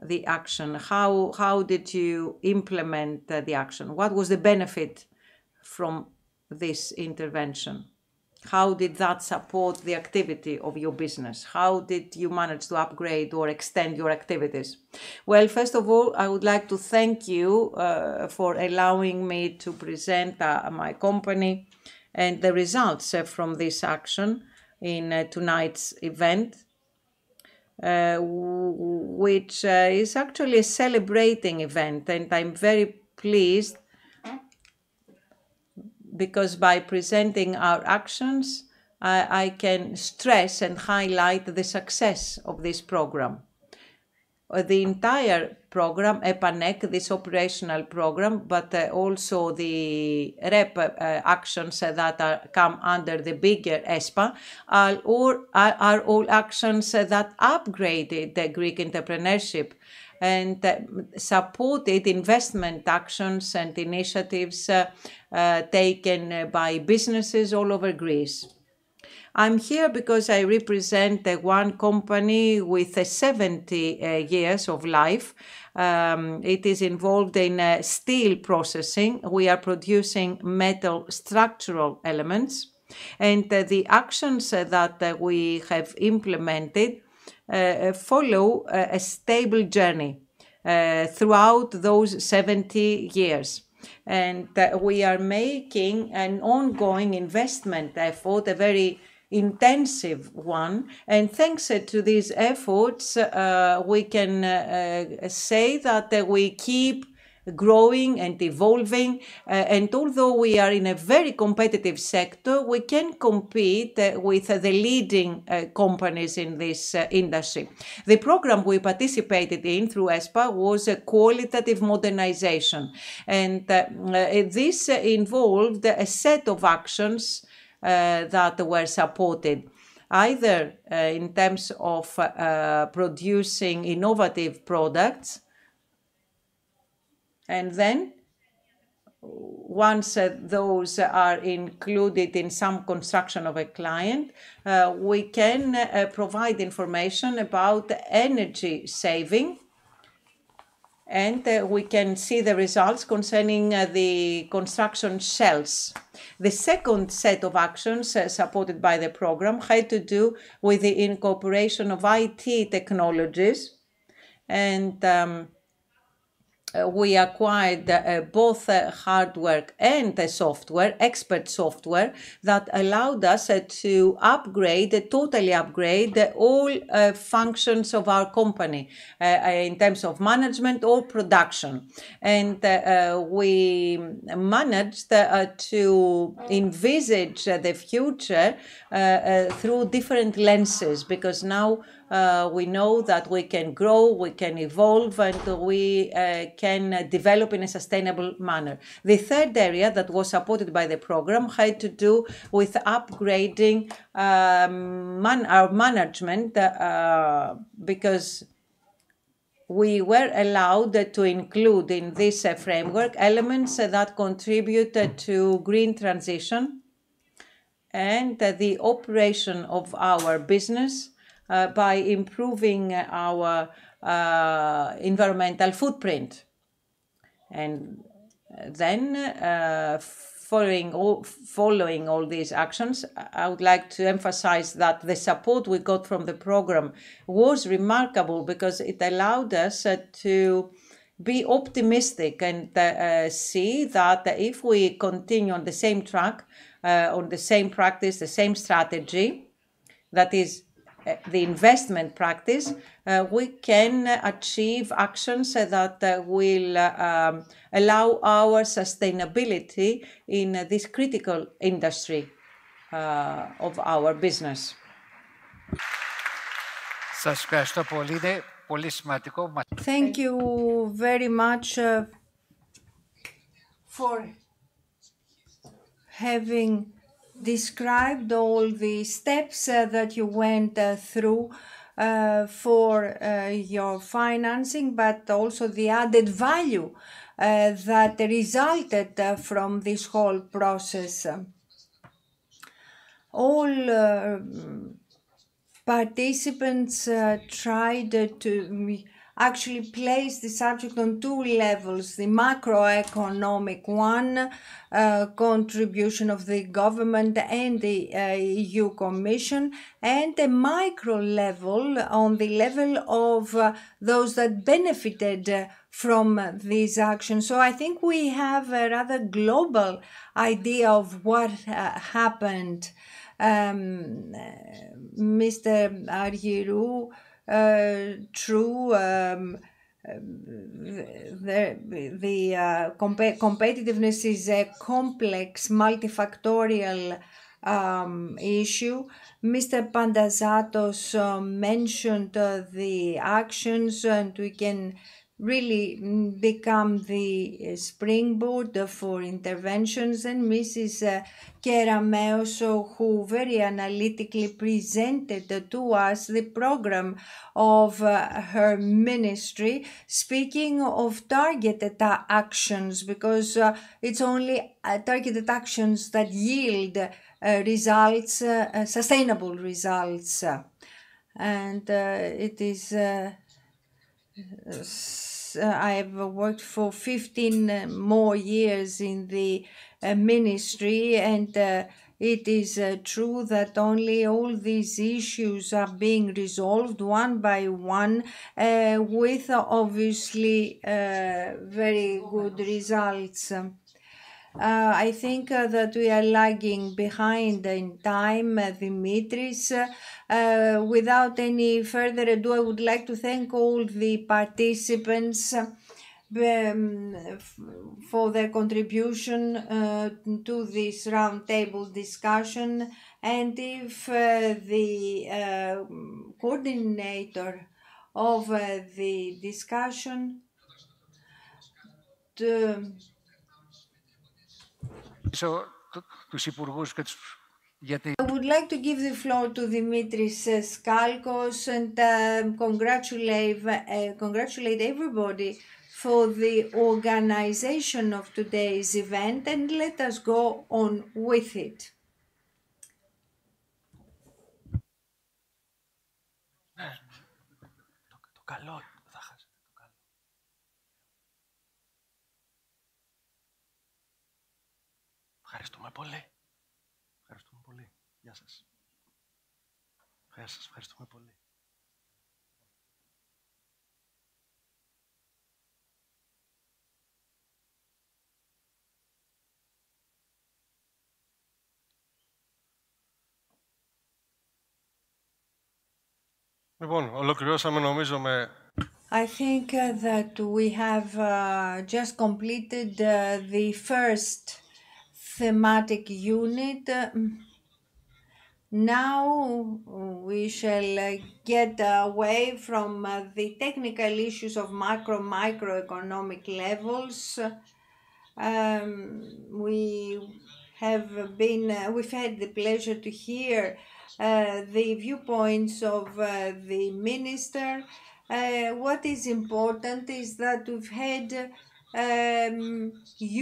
the action? How did you implement the action? What was the benefit from this intervention? How did that support the activity of your business? How did you manage to upgrade or extend your activities? Well, first of all, I would like to thank you for allowing me to present my company and the results from this action in tonight's event, which is actually a celebrating event, and I'm very pleased because by presenting our actions, I can stress and highlight the success of this program. The entire program, EPANEC, this operational program, but also the REP actions that come under the bigger ESPA, are all actions that upgraded the Greek entrepreneurship and supported investment actions and initiatives taken by businesses all over Greece. I'm here because I represent one company with 70 years of life. It is involved in steel processing. We are producing metal structural elements. And the actions that we have implemented follow a stable journey throughout those 70 years. And we are making an ongoing investment effort, a very intensive one. And thanks to these efforts, we can say that we keep growing and evolving, and although we are in a very competitive sector, we can compete with the leading companies in this industry. The program we participated in through ESPA was a qualitative modernization, and this involved a set of actions that were supported, either in terms of producing innovative products, and then once those are included in some construction of a client, we can provide information about energy saving, and we can see the results concerning the construction shells. The second set of actions supported by the program had to do with the incorporation of IT technologies, and we acquired both hardware and software, expert software, that allowed us to totally upgrade all functions of our company in terms of management or production. And we managed to envisage the future through different lenses, because now we know that we can grow, we can evolve, and we can develop in a sustainable manner. The third area that was supported by the program had to do with upgrading our management, because we were allowed to include in this framework elements that contribute to green transition and the operation of our business by improving our environmental footprint. And then, following all these actions, I would like to emphasize that the support we got from the program was remarkable, because it allowed us to be optimistic and see that if we continue on the same track, on the same practice, the same strategy, that is the investment practice, we can achieve actions that will allow our sustainability in this critical industry of our business. Σας ευχαριστώ πολύ. Είναι πολύ σημαντικό. Thank you very much for having described all the steps that you went through for your financing, but also the added value that resulted from this whole process. All participants tried to actually place the subject on two levels: the macroeconomic one, contribution of the government and the EU Commission, and a micro level on the level of those that benefited from these actions. So I think we have a rather global idea of what happened. Mr. Argyru, true, the competitiveness is a complex, multifactorial issue. Mr. Pandazatos mentioned the actions, and we can really become the springboard for interventions. And Mrs. Kerameos, who very analytically presented to us the program of her ministry, speaking of targeted actions, because it's only targeted actions that yield results, sustainable results. And it is I've worked for 15 more years in the ministry, and it is true that only all these issues are being resolved one by one with obviously very good results. I think that we are lagging behind in time, Dimitris. Without any further ado, I would like to thank all the participants for their contribution to this roundtable discussion. And if the coordinator of the discussion I would like to give the floor to Dimitris Skalkos and congratulate everybody for the organization of today's event, and let us go on with it. Ευχαριστούμε πολύ. Ευχαριστούμε πολύ. Γεια σας. Γεια σας. Ευχαριστούμε πολύ. Λοιπόν, ολοκληρώσαμε νομίζω με... I think that we have just completed the first thematic unit. Now we shall get away from the technical issues of microeconomic levels. We've had the pleasure to hear the viewpoints of the minister. What is important is that we've had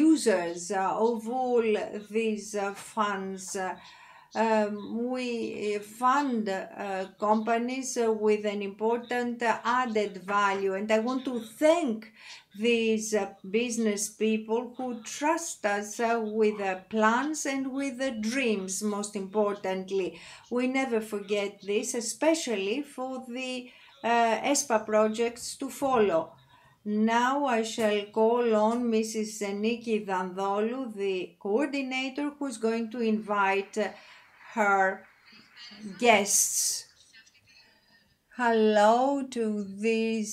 users of all these funds. We fund companies with an important added value, and I want to thank these business people who trust us with plans and with dreams, most importantly. We never forget this, especially for the ESPA projects to follow. Now I shall call on Mrs. Niki Dandolu, the coordinator, who is going to invite her guests. Hello to this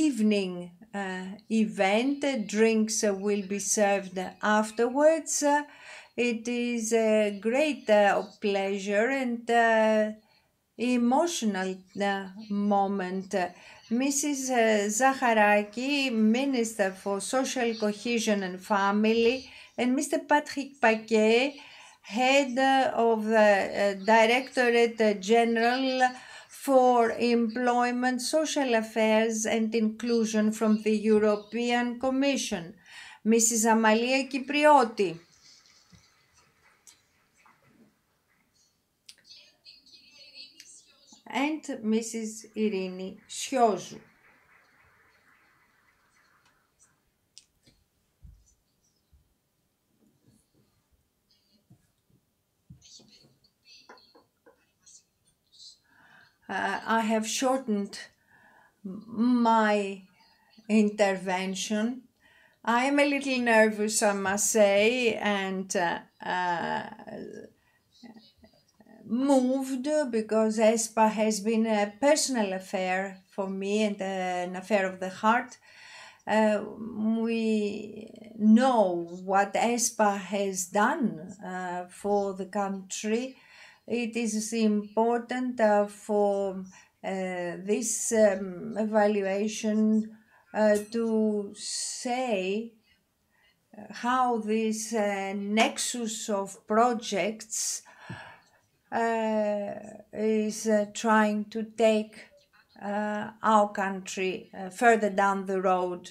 evening event. Drinks will be served afterwards. It is a great pleasure and emotional moment. Mrs. Zaharaki, Minister for Social Cohesion and Family, and Mr. Patrick Paquet, Head of the Directorate General for Employment, Social Affairs and Inclusion from the European Commission, Mrs. Amalia Kyprioti, and Mrs. Irini Sciozou. I have shortened my intervention. I am a little nervous, I must say, and moved because ESPA has been a personal affair for me and an affair of the heart. We know what ESPA has done for the country. It is important for this evaluation to say how this nexus of projects is trying to take our country further down the road.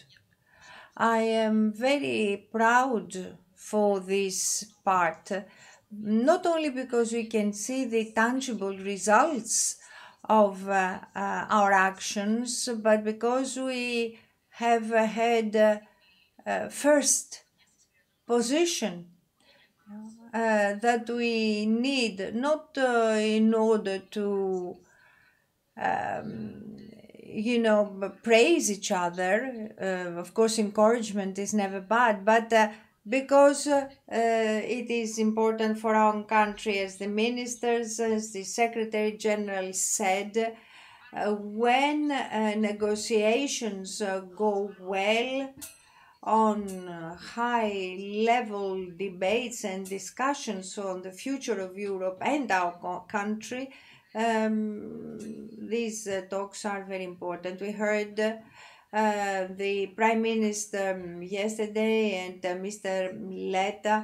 I am very proud for this part, not only because we can see the tangible results of our actions, but because we have had first position that we need, not in order to praise each other. Of course, encouragement is never bad, but because it is important for our country, as the ministers, as the Secretary General said, when negotiations go well on high-level debates and discussions on the future of Europe and our country, these talks are very important. We heard the Prime Minister yesterday and Mr. Letta,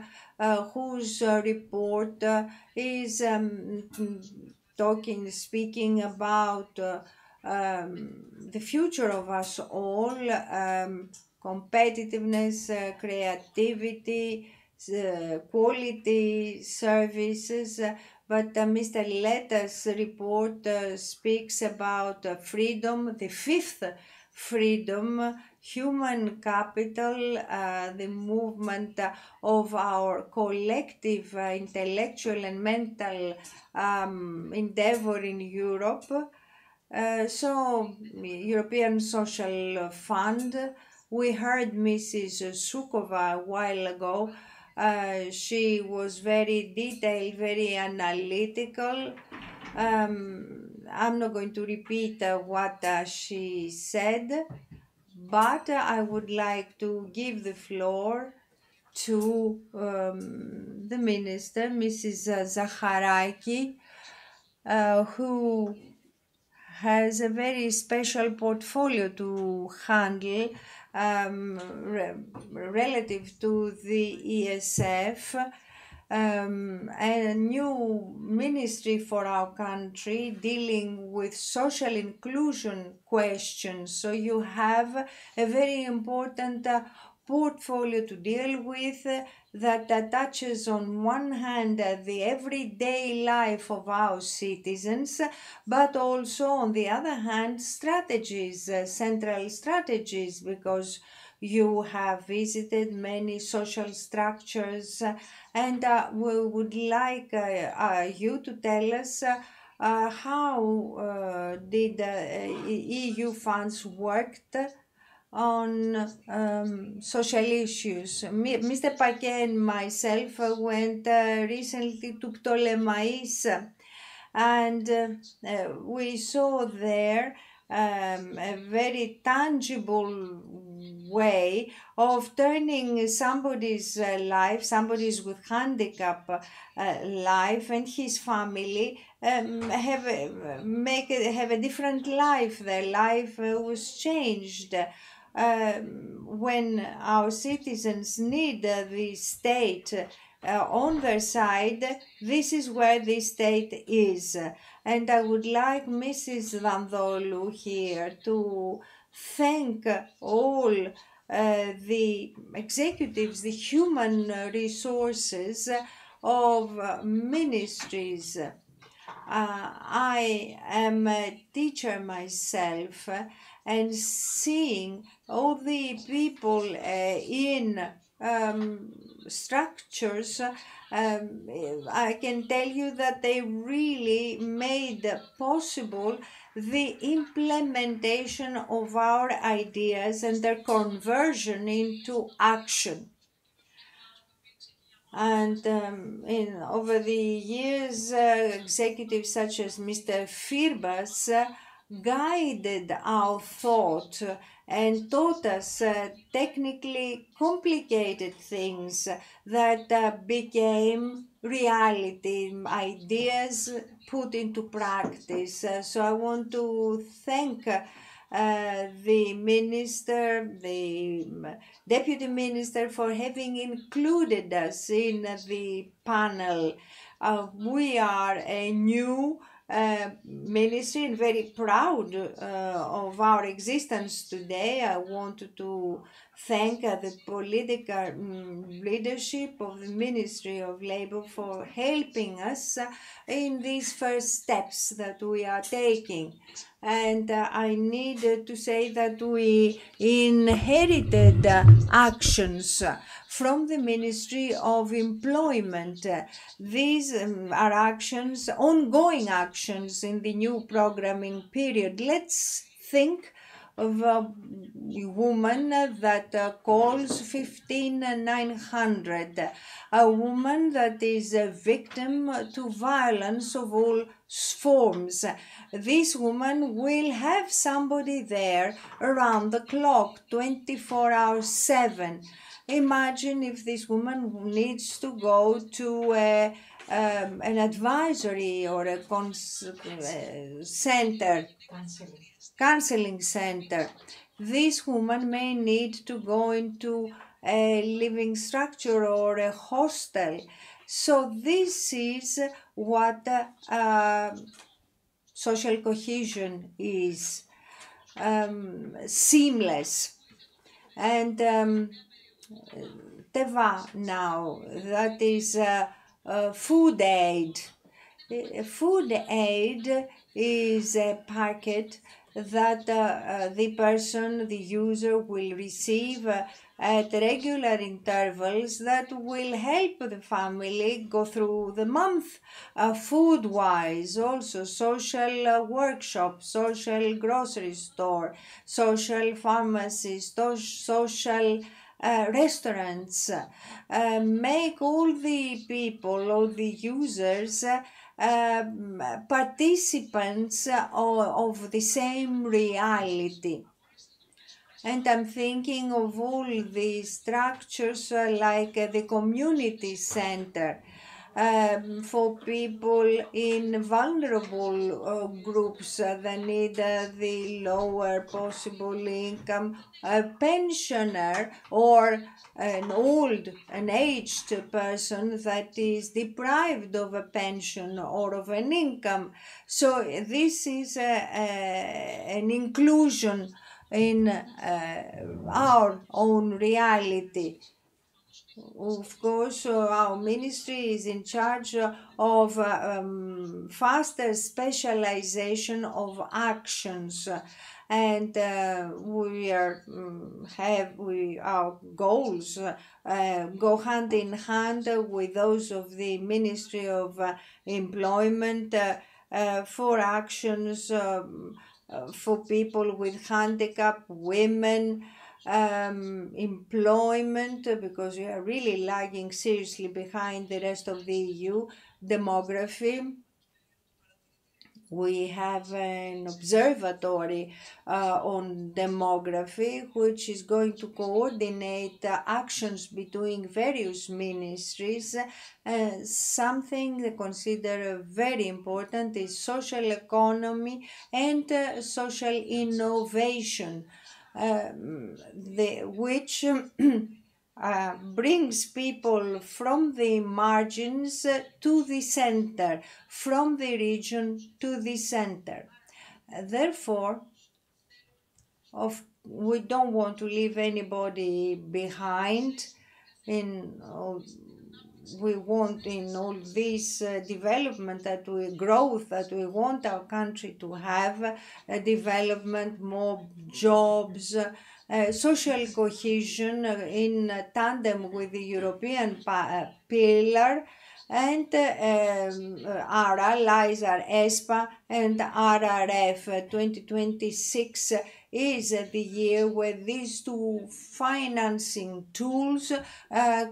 whose report is speaking about the future of us all, competitiveness, creativity, quality services. But Mr. Letta's report speaks about freedom, the fifth freedom, human capital, the movement of our collective intellectual and mental endeavor in Europe. So, European Social Fund. We heard Mrs. Sukova a while ago. She was very detailed, very analytical. I'm not going to repeat what she said, but I would like to give the floor to the minister, Mrs. Zacharaki, who has a very special portfolio to handle relative to the ESF, a new ministry for our country dealing with social inclusion questions. So you have a very important portfolio to deal with that touches on one hand the everyday life of our citizens, but also on the other hand strategies, central strategies, because you have visited many social structures, and we would like you to tell us how did EU funds worked on social issues. Mr. Paquet and myself went recently to Ptolemais, and we saw there a very tangible way of turning somebody's life, somebody's with handicap life, and his family have a different life. Their life was changed. When our citizens need the state on their side, this is where the state is. And I would like Mrs. Vandolu here to thank all the executives, the human resources of ministries. I am a teacher myself, and seeing all the people in structures, I can tell you that they really made possible the implementation of our ideas and their conversion into action. And over the years, executives such as Mr. Firbas guided our thought and taught us technically complicated things that became reality, ideas put into practice. So I want to thank the minister, the deputy minister, for having included us in the panel. We are a new ministry and very proud of our existence today. I want to thank the political leadership of the Ministry of Labour for helping us in these first steps that we are taking. And I need to say that we inherited actions from the Ministry of Employment. These are actions, ongoing actions in the new programming period. Let's think of a woman that calls 15900, a woman that is a victim to violence of all forms. This woman will have somebody there around the clock, 24 hours 7. Imagine if this woman needs to go to an advisory or a counseling center. This woman may need to go into a living structure or a hostel. So this is what social cohesion is, seamless. And TEVA now, that is food aid. Food aid is a packet that the person, the user, will receive at regular intervals that will help the family go through the month food-wise. Also social workshop, social grocery store, social pharmacy, social restaurants. Make all the people, all the users participants of the same reality. And I'm thinking of all the structures like the community center for people in vulnerable groups that need the lower possible income, a pensioner or an aged person that is deprived of a pension or of an income. So this is an inclusion in our own reality. Of course, our ministry is in charge of faster specialization of actions, and our goals go hand in hand with those of the Ministry of Employment for actions for people with handicap, women, employment, because we are really lagging seriously behind the rest of the EU, demography. We have an observatory on demography, which is going to coordinate actions between various ministries. Something they consider very important is social economy and social innovation, which brings people from the margins to the center, from the region to the center. Therefore, we don't want to leave anybody behind we want in all this development growth that we want our country to have, development, more jobs, social cohesion in tandem with the European pillar, and our allies are ESPA and RRF. 2026 is the year where these two financing tools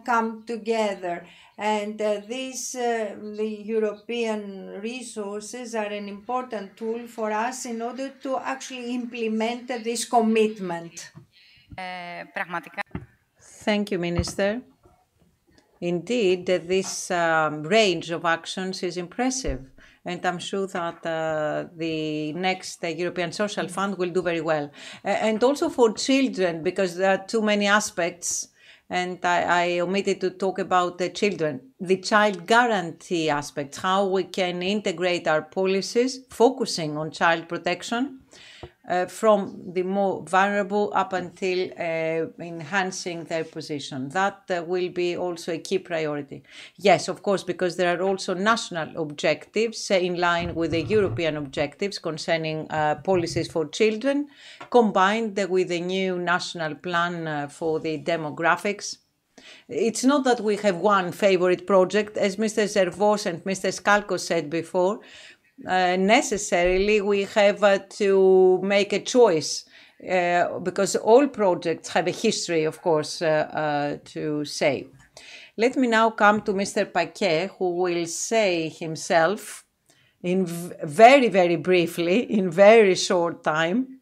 come together. And the European resources are an important tool for us in order to actually implement this commitment. Thank you, Minister. Indeed, this range of actions is impressive, and I'm sure that the next European Social Fund will do very well. And also for children, because there are too many aspects, and I omitted to talk about the children. The child guarantee aspect, how we can integrate our policies focusing on child protection from the more vulnerable up until enhancing their position. That will be also a key priority. Yes, of course, because there are also national objectives in line with the European objectives concerning policies for children, combined with the new national plan for the demographics. It's not that we have one favorite project, as Mr. Zervos and Mr. Skalkos said before. Necessarily we have to make a choice because all projects have a history, of course, to say. Let me now come to Mr. Paquet, who will say himself in very, very briefly, in very short time.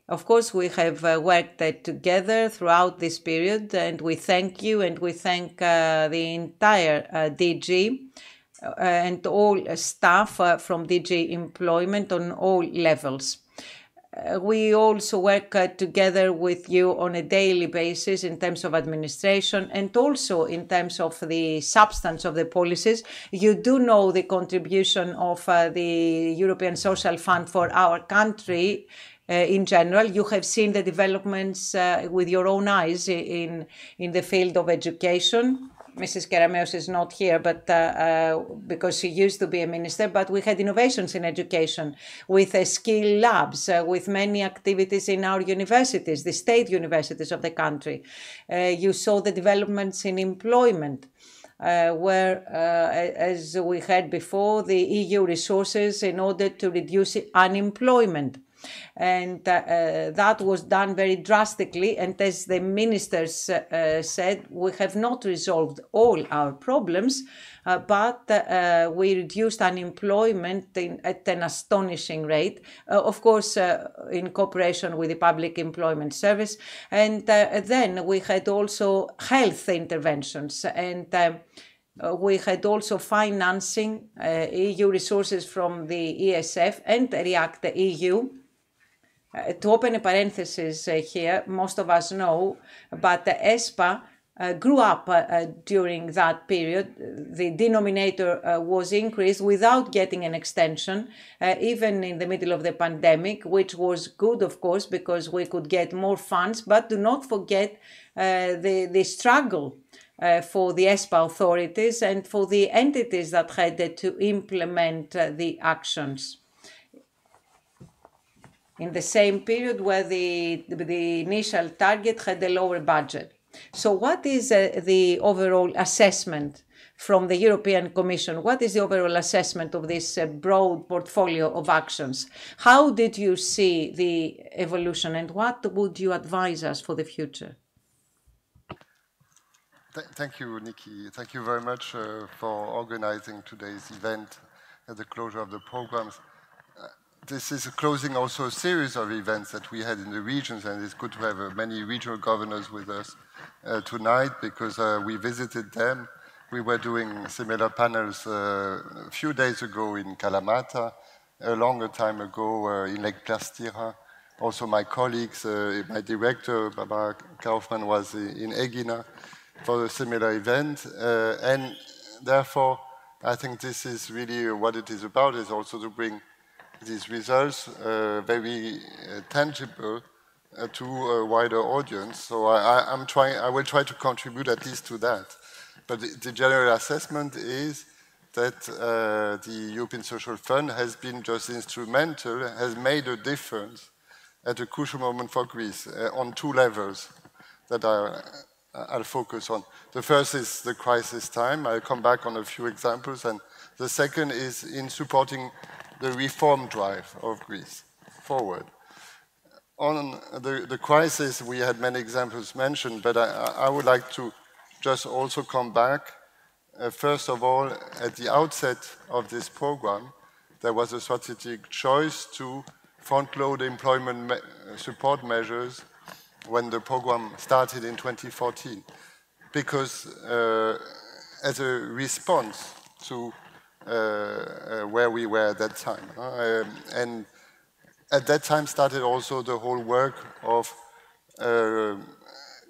Of course, we have worked together throughout this period, and we thank you, and we thank the entire DG and all staff from DG Employment on all levels. We also work together with you on a daily basis in terms of administration and also in terms of the substance of the policies. You do know the contribution of the European Social Fund for our country in general. You have seen the developments with your own eyes in the field of education. Mrs. Kerameos is not here, but because she used to be a minister, but we had innovations in education with skill labs, with many activities in our universities, the state universities of the country. You saw the developments in employment, where, as we heard before, the EU resources in order to reduce unemployment. And that was done very drastically. And as the ministers said, we have not resolved all our problems, but we reduced unemployment at an astonishing rate, of course, in cooperation with the Public Employment Service. And then we had also health interventions, and we had also financing EU resources from the ESF and React EU. To open a parenthesis here, most of us know, but the ESPA grew up during that period. The denominator was increased without getting an extension, even in the middle of the pandemic, which was good, of course, because we could get more funds. But do not forget the struggle for the ESPA authorities and for the entities that had to implement the actions in the same period where the initial target had a lower budget. So what is the overall assessment from the European Commission? What is the overall assessment of this broad portfolio of actions? How did you see the evolution, and what would you advise us for the future? Thank you, Nikki. Thank you very much for organizing today's event at the closure of the programs. This is closing also a series of events that we had in the regions, and it's good to have many regional governors with us tonight, because we visited them. We were doing similar panels a few days ago in Kalamata, a longer time ago in Lake Plastira. Also my colleagues, my director, Barbara Kaufmann, was in Egina for a similar event. And therefore, I think this is really what it is about, is also to bring these results very tangible to a wider audience. So I will try to contribute at least to that. But the general assessment is that the European Social Fund has been just instrumental, has made a difference at a crucial moment for Greece on two levels that I'll focus on. The first is the crisis time. I'll come back on a few examples. And the second is in supporting the reform drive of Greece forward. On the crisis, we had many examples mentioned, but I would like to just also come back. First of all, at the outset of this program, there was a strategic choice to front-load employment support measures when the program started in 2014, because as a response to where we were at that time. And at that time started also the whole work of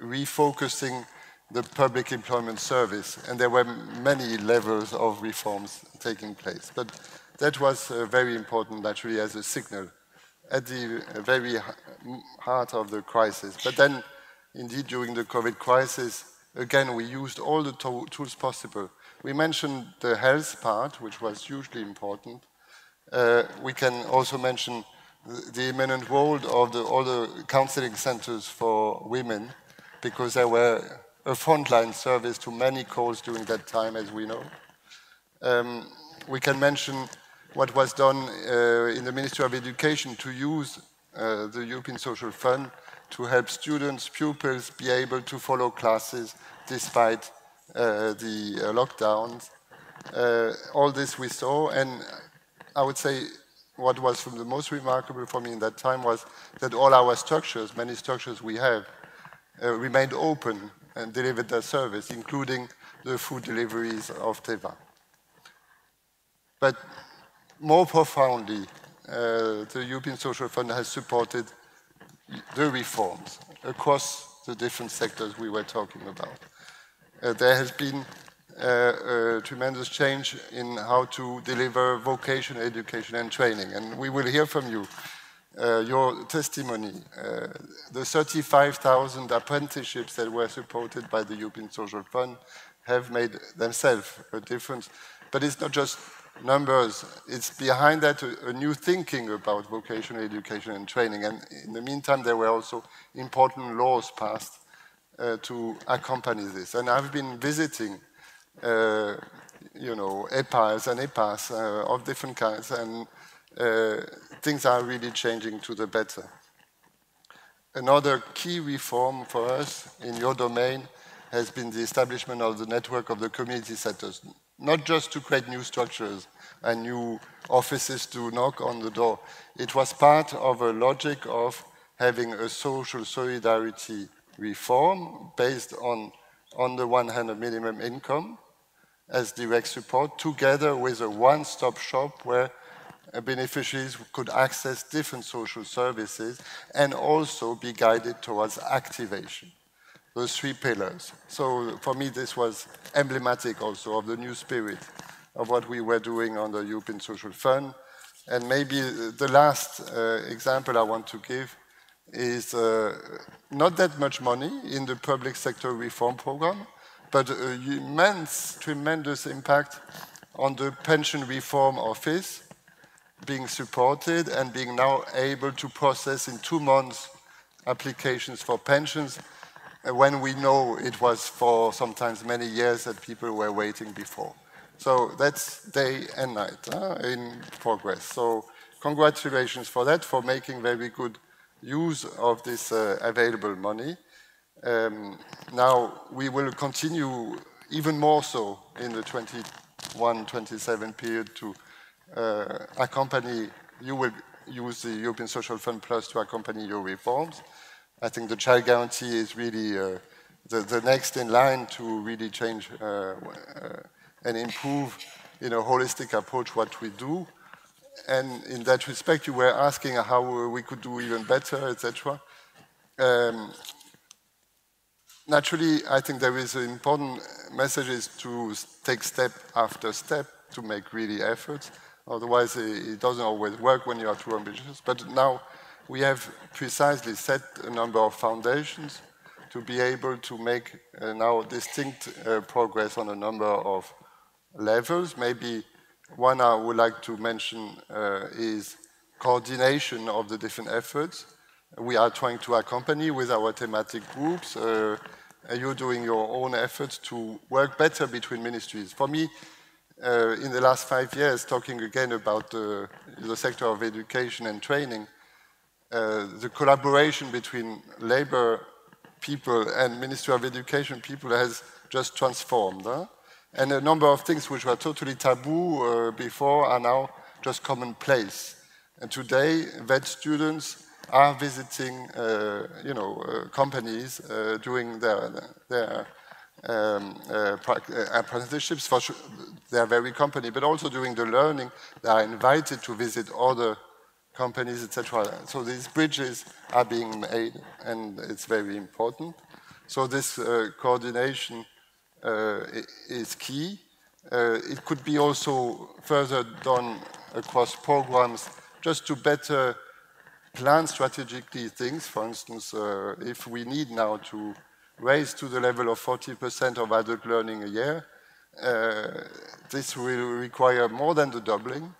refocusing the public employment service. And there were many levels of reforms taking place. But that was very important, actually, as a signal at the very heart of the crisis. But then, indeed, during the COVID crisis, again, we used all the tools possible. We mentioned the health part, which was hugely important. We can also mention the eminent role of all the counseling centers for women, because there were a frontline service to many calls during that time, as we know. We can mention what was done in the Ministry of Education to use the European Social Fund to help students, pupils, be able to follow classes despite the lockdowns. All this we saw, and I would say what was the most remarkable for me in that time was that all our structures, many structures we have, remained open and delivered their service, including the food deliveries of Teva. But more profoundly, the European Social Fund has supported the reforms across the different sectors we were talking about. There has been a tremendous change in how to deliver vocational education and training. And we will hear from you, your testimony. The 35,000 apprenticeships that were supported by the European Social Fund have made themselves a difference. But it's not just numbers, it's behind that a new thinking about vocational education and training. And in the meantime, there were also important laws passed to accompany this. And I've been visiting, EPAs and EPAs of different kinds, and things are really changing to the better. Another key reform for us in your domain has been the establishment of the network of the community centers, not just to create new structures and new offices to knock on the door. It was part of a logic of having a social solidarity reform based on the one hand, a minimum income as direct support, together with a one-stop shop where beneficiaries could access different social services and also be guided towards activation. Those three pillars. So for me, this was emblematic also of the new spirit of what we were doing on the European Social Fund. And maybe the last example I want to give is not that much money in the public sector reform program, but an immense, tremendous impact on the pension reform office, being supported and being now able to process in 2 months applications for pensions, when we know it was for sometimes many years that people were waiting before. So that's day and night in progress. So congratulations for that, for making very good use of this available money. Now we will continue even more so in the 21-27 period to accompany, you will use the European Social Fund Plus to accompany your reforms. I think the child guarantee is really the next in line to really change and improve in a holistic approach what we do. And in that respect, you were asking how we could do even better, etc. Naturally, I think there is an important message is to take step after step to make really efforts. Otherwise, it doesn't always work when you are too ambitious. But now we have precisely set a number of foundations to be able to make now distinct progress on a number of levels. Maybe one I would like to mention is coordination of the different efforts. We are trying to accompany with our thematic groups. You're doing your own efforts to work better between ministries. For me, in the last 5 years, talking again about the sector of education and training, the collaboration between labor people and Ministry of Education people has just transformed. And a number of things which were totally taboo before are now just commonplace. And today, vet students are visiting, companies doing their apprenticeships for their very company, but also during the learning, they are invited to visit other companies, etc. So these bridges are being made, and it's very important. So this coordination is key. It could be also further done across programs just to better plan strategically things. For instance, if we need now to raise to the level of 40% of adult learning a year, this will require more than the doubling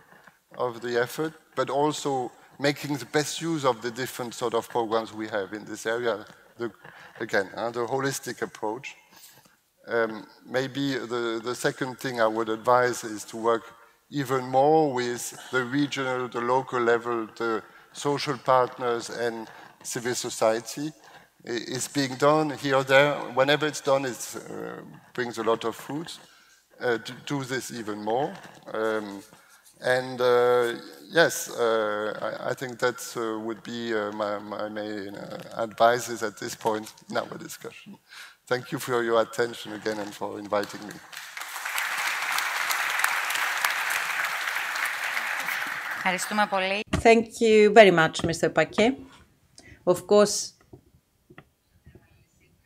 of the effort, but also making the best use of the different sort of programs we have in this area. The holistic approach. Maybe the second thing I would advise is to work even more with the regional, the local level, the social partners and civil society. It's being done here or there. Whenever it's done, it brings a lot of fruits. To do this even more. Yes, I think that would be my main advices at this point in our discussion. Thank you for your attention again and for inviting me. Thank you very much, Mr. Paquet. Of course,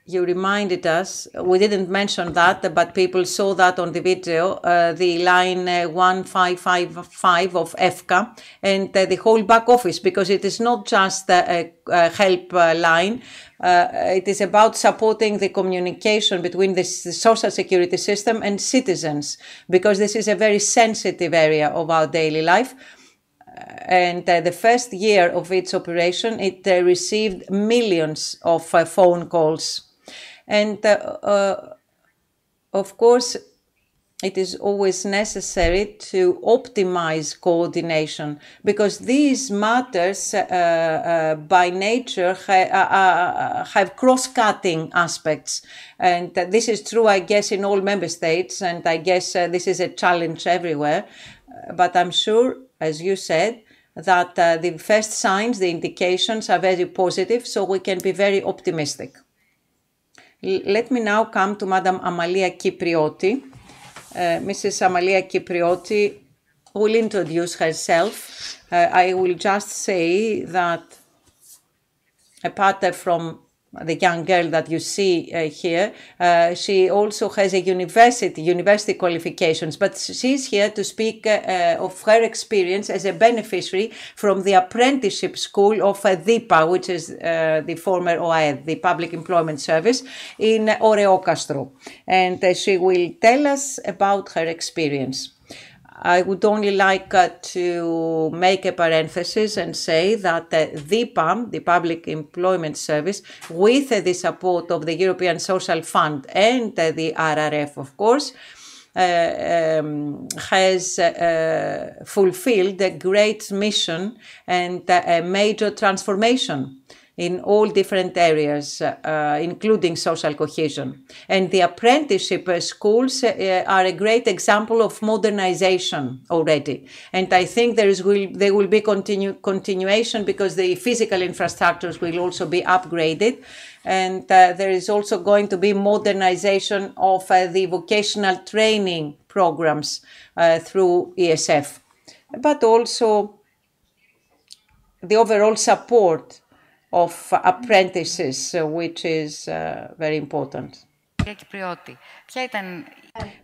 you reminded us, we didn't mention that, but people saw that on the video, the line 1555 of EFCA and the whole back office, because it is not just a help line, it is about supporting the communication between the social security system and citizens, because this is a very sensitive area of our daily life. And the first year of its operation, it received millions of phone calls. And of course, it is always necessary to optimize coordination, because these matters by nature have cross-cutting aspects. And this is true, I guess, in all member states, and I guess this is a challenge everywhere. But I'm sure, as you said, that the first signs, the indications are very positive, so we can be very optimistic. Let me now come to Madam Amalia Kyprioti. Mrs. Amalia Kyprioti will introduce herself. I will just say that apart from the young girl that you see here, she also has a university qualifications, but she's here to speak of her experience as a beneficiary from the apprenticeship school of DIPA, which is the former OAED, the Public Employment Service, in Oreokastro. And she will tell us about her experience. I would only like to make a parenthesis and say that DIPA, the Public Employment Service, with the support of the European Social Fund and the RRF, of course, has fulfilled a great mission and a major transformation in all different areas, including social cohesion. And the apprenticeship schools are a great example of modernization already. And I think there will be continuation, because the physical infrastructures will also be upgraded. And there is also going to be modernization of the vocational training programs through ESF, but also the overall support of apprentices, which is very important.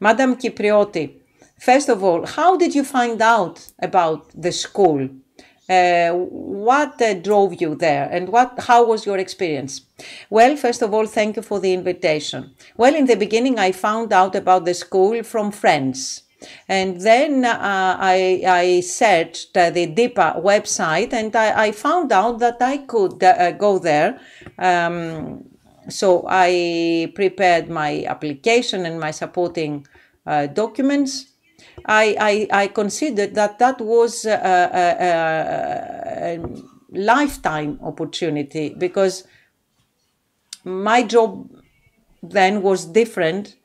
Madam Kyprioti, first of all, how did you find out about the school? What drove you there, and how was your experience? Well, first of all, thank you for the invitation. Well, in the beginning, I found out about the school from friends. And then I searched the DIPA website, and I found out that I could go there. So I prepared my application and my supporting documents. I considered that was a lifetime opportunity, because my job then was different.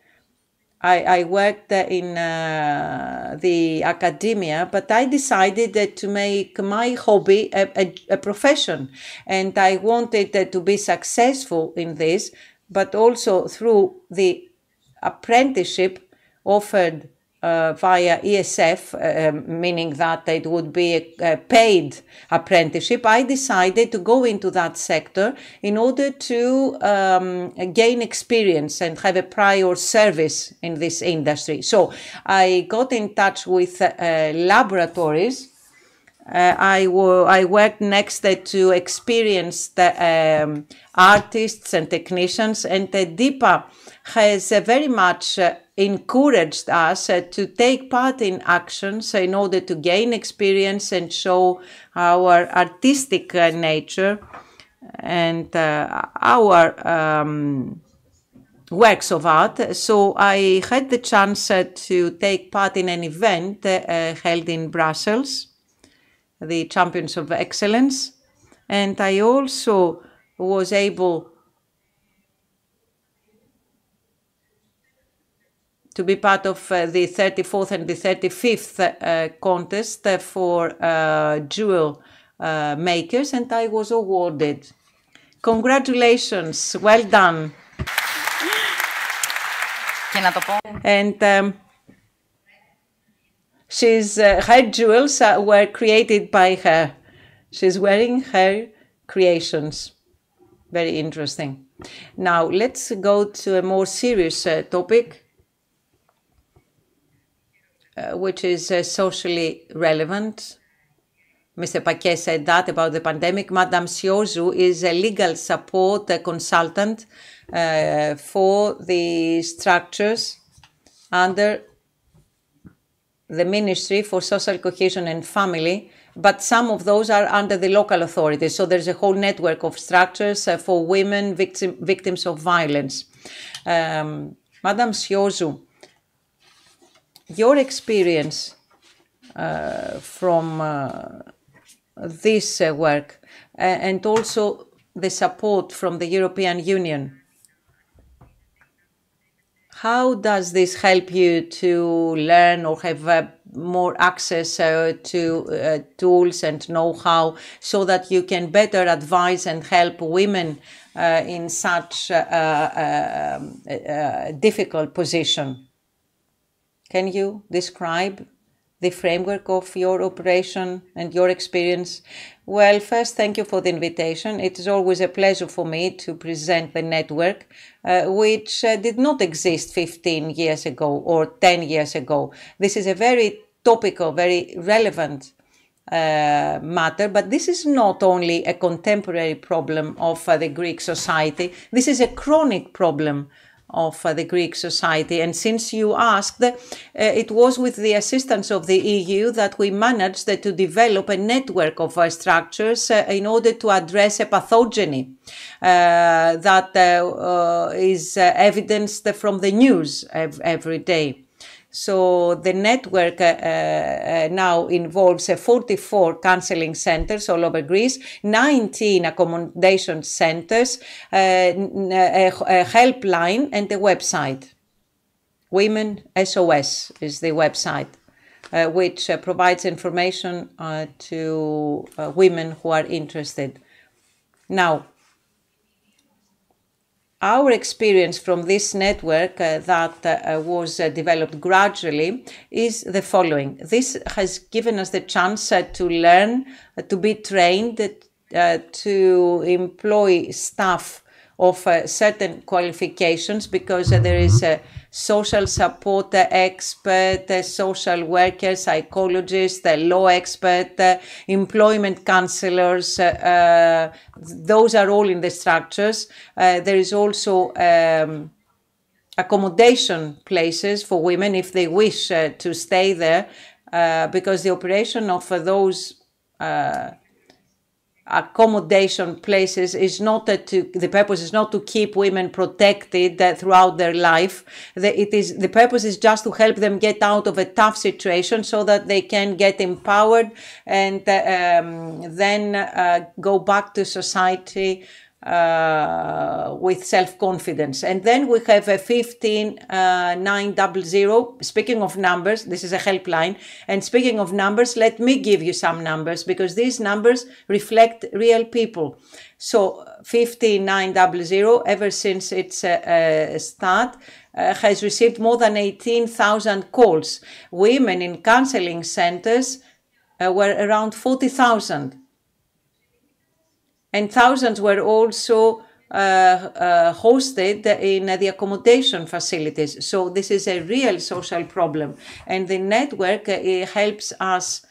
I worked in the academia, but I decided to make my hobby a profession. And I wanted to be successful in this, but also through the apprenticeship offered via ESF, meaning that it would be a paid apprenticeship, I decided to go into that sector in order to gain experience and have a prior service in this industry. So I got in touch with laboratories. I worked next to experienced artists and technicians, and DIPA has very much encouraged us to take part in actions in order to gain experience and show our artistic nature and our works of art. So I had the chance to take part in an event held in Brussels, the Champions of Excellence, and I also was able to be part of the 34th and the 35th contest for jewel makers, and I was awarded. Congratulations, well done. And her jewels were created by her. She's wearing her creations. Very interesting. Now let's go to a more serious topic, which is socially relevant. Mr. Paquet said that about the pandemic. Madame Siozu is a legal support consultant for the structures under the Ministry for Social Cohesion and Family, but some of those are under the local authorities. So there's a whole network of structures for women victims of violence. Madame Siozu, your experience from this work and also the support from the European Union. How does this help you to learn or have more access to tools and know-how so that you can better advise and help women in such a difficult position? Can you describe the framework of your operation and your experience? Well, first, thank you for the invitation. It is always a pleasure for me to present the network, which did not exist 15 years ago or 10 years ago. This is a very topical, very relevant matter, but this is not only a contemporary problem of the Greek society. This is a chronic problem of the Greek society. And since you asked, it was with the assistance of the EU that we managed to develop a network of structures in order to address a pathogeny that is evidenced from the news every day. So the network now involves 44 counseling centers all over Greece, 19 accommodation centers, a helpline and a website. Women SOS is the website, which provides information to women who are interested. Now, our experience from this network that was developed gradually is the following. This has given us the chance to learn, to be trained, to employ staff of certain qualifications, because there is a social support expert, social worker, psychologist, law expert, employment counselors. Those are all in the structures. There is also accommodation places for women if they wish to stay there, because the operation of those accommodation places is not the purpose is not to keep women protected throughout their life. The purpose is just to help them get out of a tough situation so that they can get empowered and then go back to society with self-confidence. And then we have a 15900. Speaking of numbers, this is a helpline. And speaking of numbers, let me give you some numbers, because these numbers reflect real people. So 15900, ever since its start, has received more than 18,000 calls. Women in counseling centers were around 40,000. And thousands were also hosted in the accommodation facilities. So this is a real social problem. And the network helps us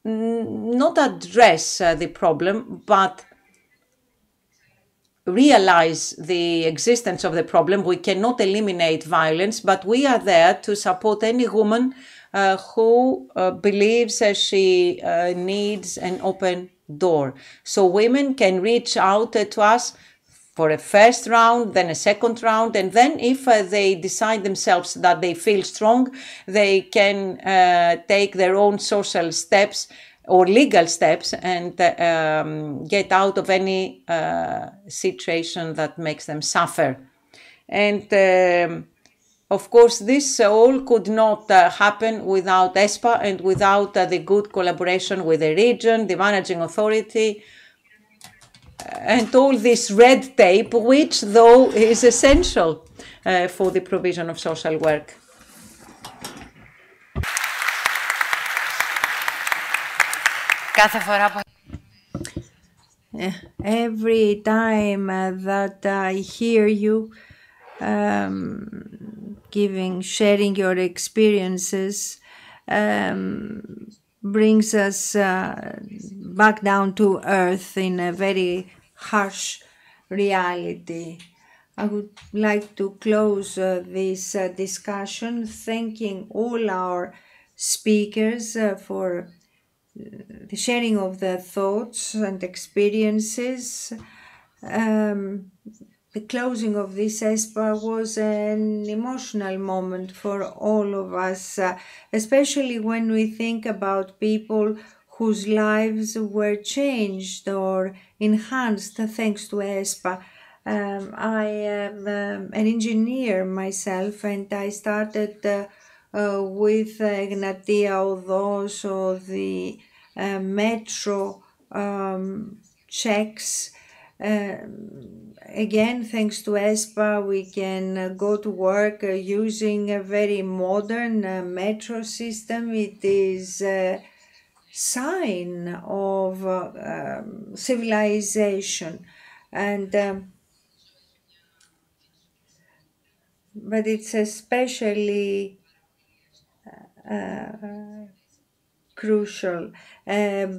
not address the problem, but realize the existence of the problem. We cannot eliminate violence, but we are there to support any woman who believes she needs an open door. So women can reach out to us for a first round, then a second round, and then if they decide themselves that they feel strong, they can take their own social steps or legal steps and get out of any situation that makes them suffer. And of course, this all could not happen without ESPA and without the good collaboration with the region, the managing authority, and all this red tape, which, though, is essential for the provision of social work. Every time that I hear you sharing your experiences, brings us back down to earth in a very harsh reality. I would like to close this discussion thanking all our speakers for the sharing of their thoughts and experiences. the closing of this ESPA was an emotional moment for all of us, especially when we think about people whose lives were changed or enhanced thanks to ESPA. I am an engineer myself, and I started with Egnatia Odos or the metro checks. Again, thanks to ESPA, we can go to work using a very modern metro system. It is a sign of civilization, and but it's especially crucial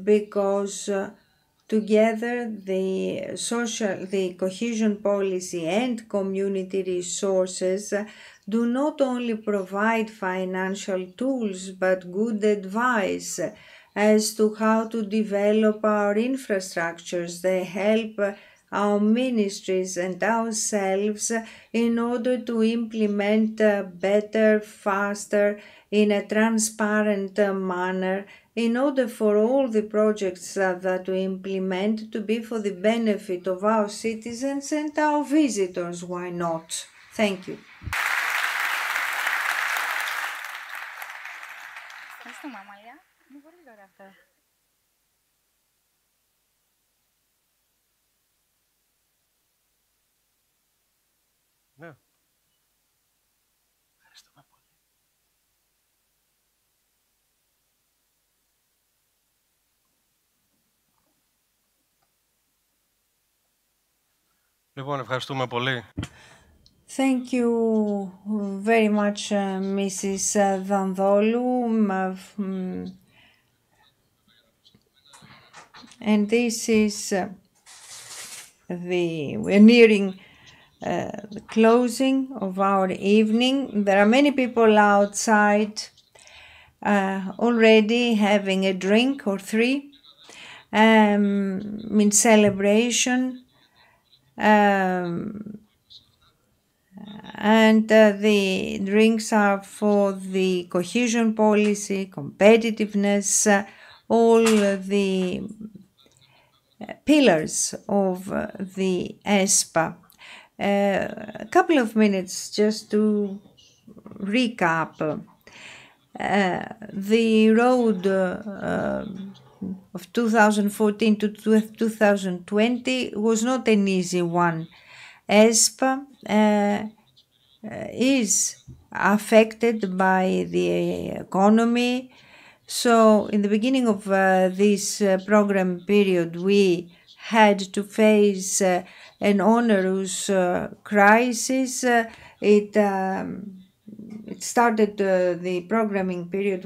because together the cohesion policy and community resources do not only provide financial tools but good advice as to how to develop our infrastructures. They help our ministries and ourselves in order to implement better, faster, in a transparent manner, in order for all the projects that we implement to be for the benefit of our citizens and our visitors. Why not? Thank you. Ναι. Λοιπόν, ευχαριστούμε πολύ. Thank you very much, Mrs. Dandolu. And this is we're nearing the closing of our evening. There are many people outside already having a drink or three in celebration. And the drinks are for the cohesion policy, competitiveness, all the pillars of the ESPA. A couple of minutes just to recap. The road of 2014 to 2020 was not an easy one. ESPA is affected by the economy. So in the beginning of this program period, we had to face an onerous crisis. It started the programming period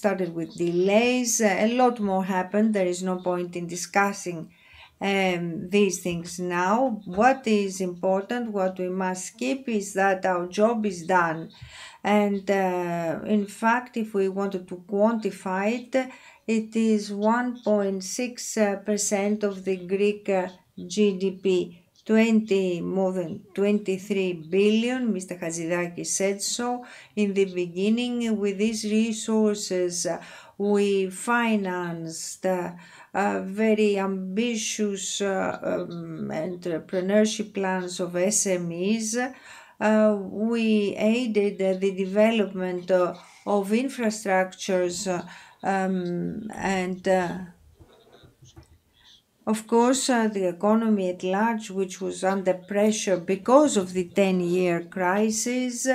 started with delays. A lot more happened. There is no point in discussing these things now. What is important, what we must keep, is that our job is done. And in fact, if we wanted to quantify it, it is 1.6% of the Greek GDP. More than 23 billion, Mr. Hatzidakis said so in the beginning. With these resources, we financed very ambitious entrepreneurship plans of SMEs. We aided the development of infrastructures and of course, the economy at large, which was under pressure because of the 10-year crisis,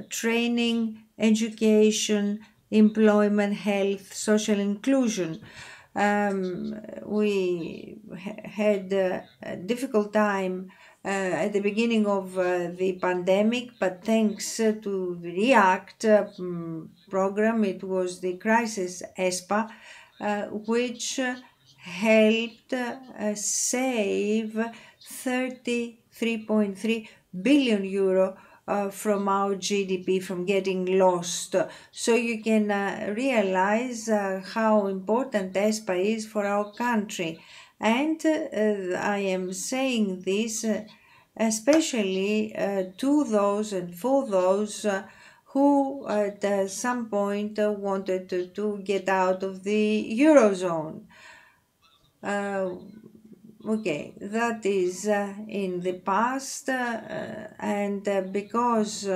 training, education, employment, health, social inclusion. We had a difficult time at the beginning of the pandemic, but thanks to the REACT program, it was the crisis ESPA, which helped save 33.3 billion euro from our GDP from getting lost. So you can realize how important ESPA is for our country. And I am saying this especially to those and for those who at some point wanted to get out of the Eurozone. Okay, that is in the past, and because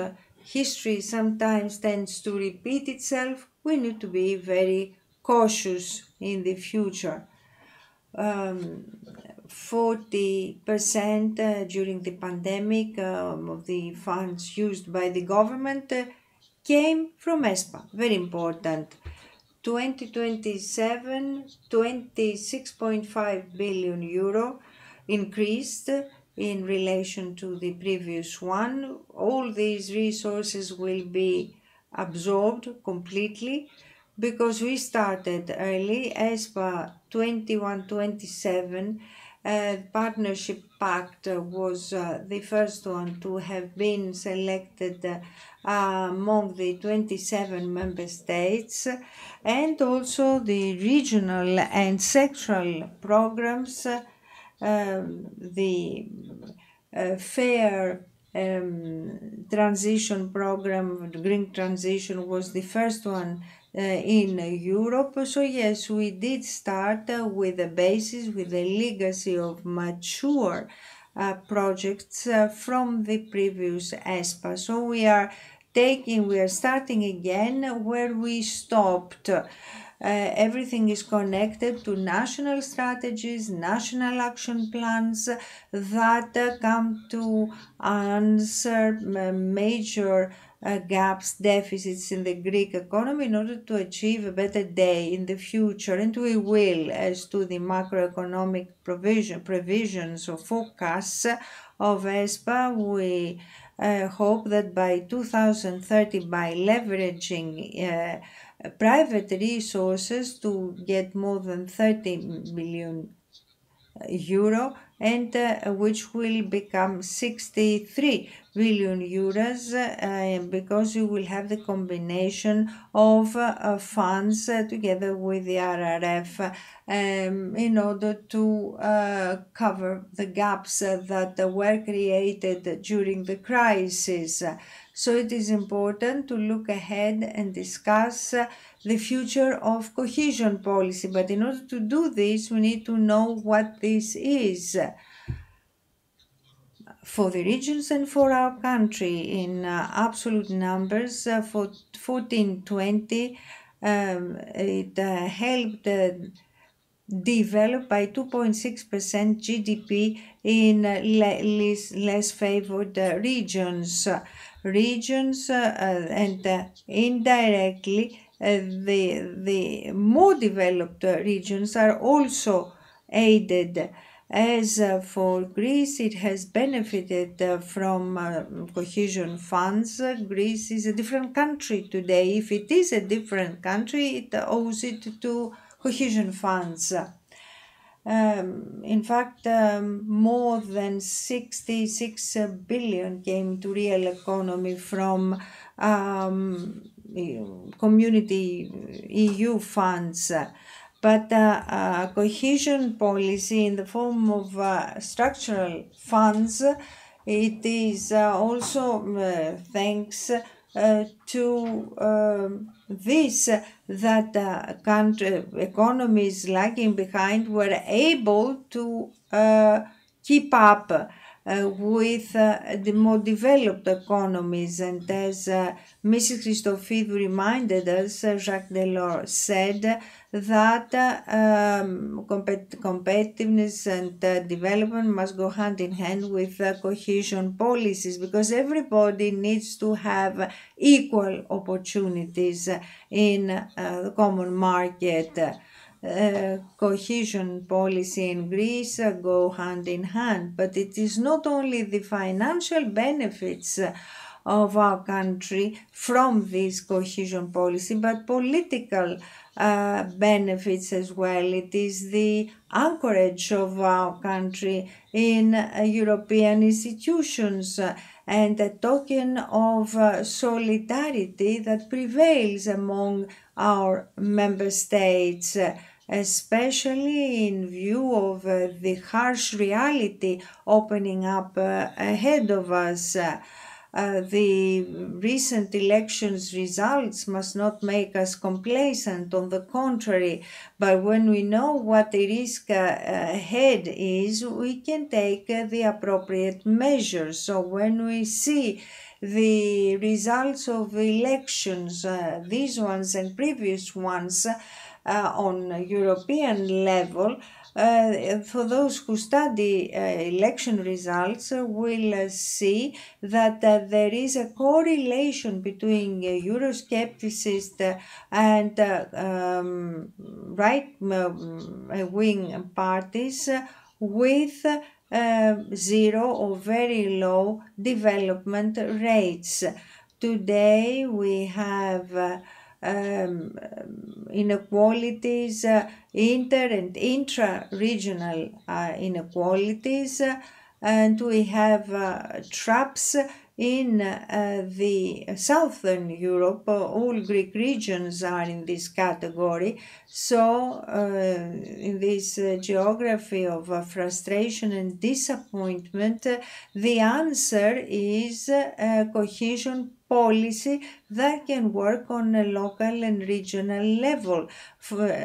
history sometimes tends to repeat itself, we need to be very cautious in the future. 40% during the pandemic of the funds used by the government came from ESPA, very important. 2027, 26.5 billion euro increased in relation to the previous one. All these resources will be absorbed completely because we started early. ESPA 21-27 Partnership Pact was the first one to have been selected among the 27 member states, and also the regional and sectoral programs, the fair transition program, green transition was the first one in Europe. So yes, we did start with a basis, with a legacy of mature projects from the previous ESPA. So we are starting again where we stopped. Everything is connected to national strategies, national action plans that come to answer major gaps, deficits in the Greek economy in order to achieve a better day in the future. And we will, as to the macroeconomic provisions or forecasts of ESPA, we hope that by 2030, by leveraging private resources to get more than 30 billion euro, and which will become 63 billion euros because you will have the combination of funds together with the RRF in order to cover the gaps that were created during the crisis. So it is important to look ahead and discuss the future of cohesion policy. But in order to do this, we need to know what this is for the regions and for our country. In absolute numbers, for 14-20, it helped develop by 2.6% GDP in less favored regions. And indirectly, the more developed regions are also aided. As for Greece, it has benefited from cohesion funds. Greece is a different country today. If it is a different country, it owes it to cohesion funds. In fact, more than 66 billion came to real economy from community EU funds. But cohesion policy in the form of structural funds, it is also thanks to this that economies lagging behind were able to keep up with the more developed economies. And as Mrs. Christophidou reminded us, Jacques Delors said that competitiveness and development must go hand in hand with cohesion policies, because everybody needs to have equal opportunities in the common market. Cohesion policy in Greece go hand in hand, but it is not only the financial benefits of our country from this cohesion policy, but political benefits as well. It is the anchorage of our country in European institutions and a token of solidarity that prevails among our member states. especially in view of the harsh reality opening up ahead of us. The recent elections results must not make us complacent, on the contrary, but when we know what the risk ahead is, we can take the appropriate measures. So when we see the results of elections, these ones and previous ones, on European level, for those who study election results will see that there is a correlation between Euroscepticist and right-wing parties with zero or very low development rates. Today we have inequalities, inter and intra-regional inequalities, and we have traps in the southern Europe. All Greek regions are in this category. So in this geography of frustration and disappointment, the answer is cohesion policy that can work on a local and regional level,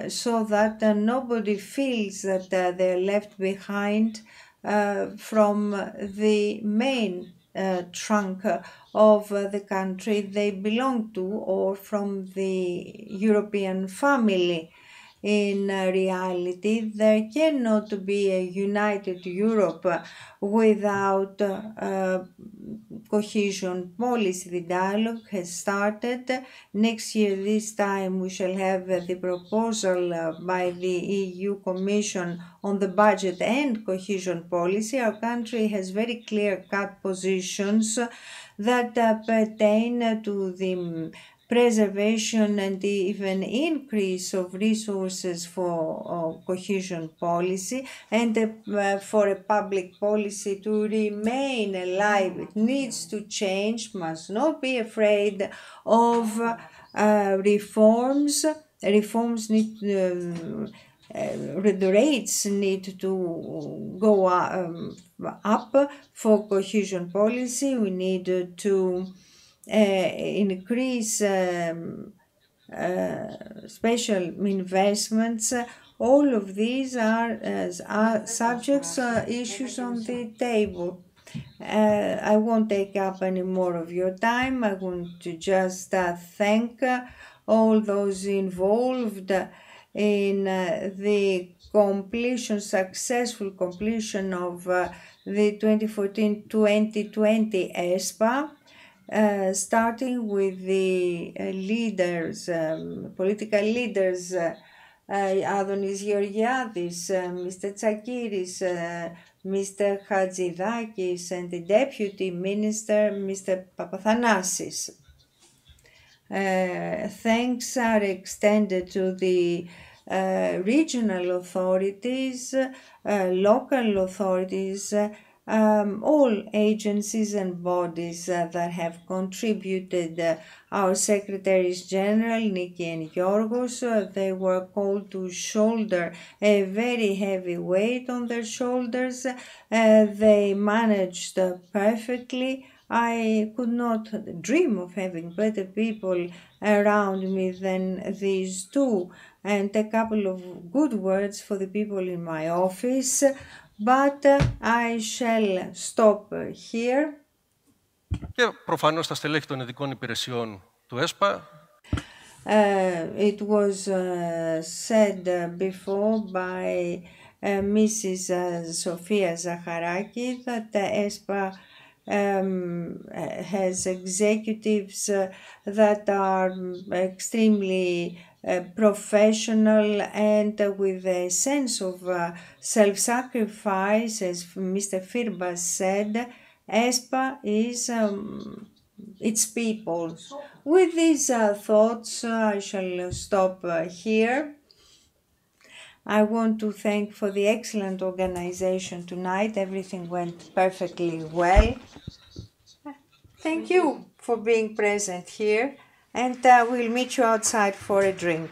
so that nobody feels that they're left behind from the main trunk of the country they belong to, or from the European family. In reality, there cannot be a united Europe without cohesion policy. The dialogue has started. Next year, this time, we shall have the proposal by the EU Commission on the budget and cohesion policy. Our country has very clear-cut positions that pertain to the preservation and even increase of resources for cohesion policy, and for a public policy to remain alive. It needs to change, must not be afraid of reforms. Reforms need the rates need to go up for cohesion policy. We need to increase special investments. All of these are subjects, issues on the table. I won't take up any more of your time. I want to just thank all those involved in the successful completion of the 2014-2020 ESPA. Starting with the leaders, political leaders, Adonis Georgiadis, Mr. Tsakiris, Mr. Hatzidakis, and the Deputy Minister, Mr. Papathanasis. Thanks are extended to the regional authorities, local authorities, all agencies and bodies that have contributed. Our Secretaries General, Niki and Yorgos, they were called to shoulder a very heavy weight on their shoulders. They managed perfectly. I could not dream of having better people around me than these two, and a couple of good words for the people in my office. But I shall stop here. Και προφανώς τα στελέχη των ειδικών υπηρεσιών του ΕΣΠΑ. It was said before by Mrs. Sofia Zacharaki that the ESPA has executives that are extremely professional and with a sense of self-sacrifice. As Mr. Firbas said, ESPA is its people. With these thoughts, I shall stop here. I want to thank for the excellent organization tonight. Everything went perfectly well. Thank you for being present here, and we'll meet you outside for a drink.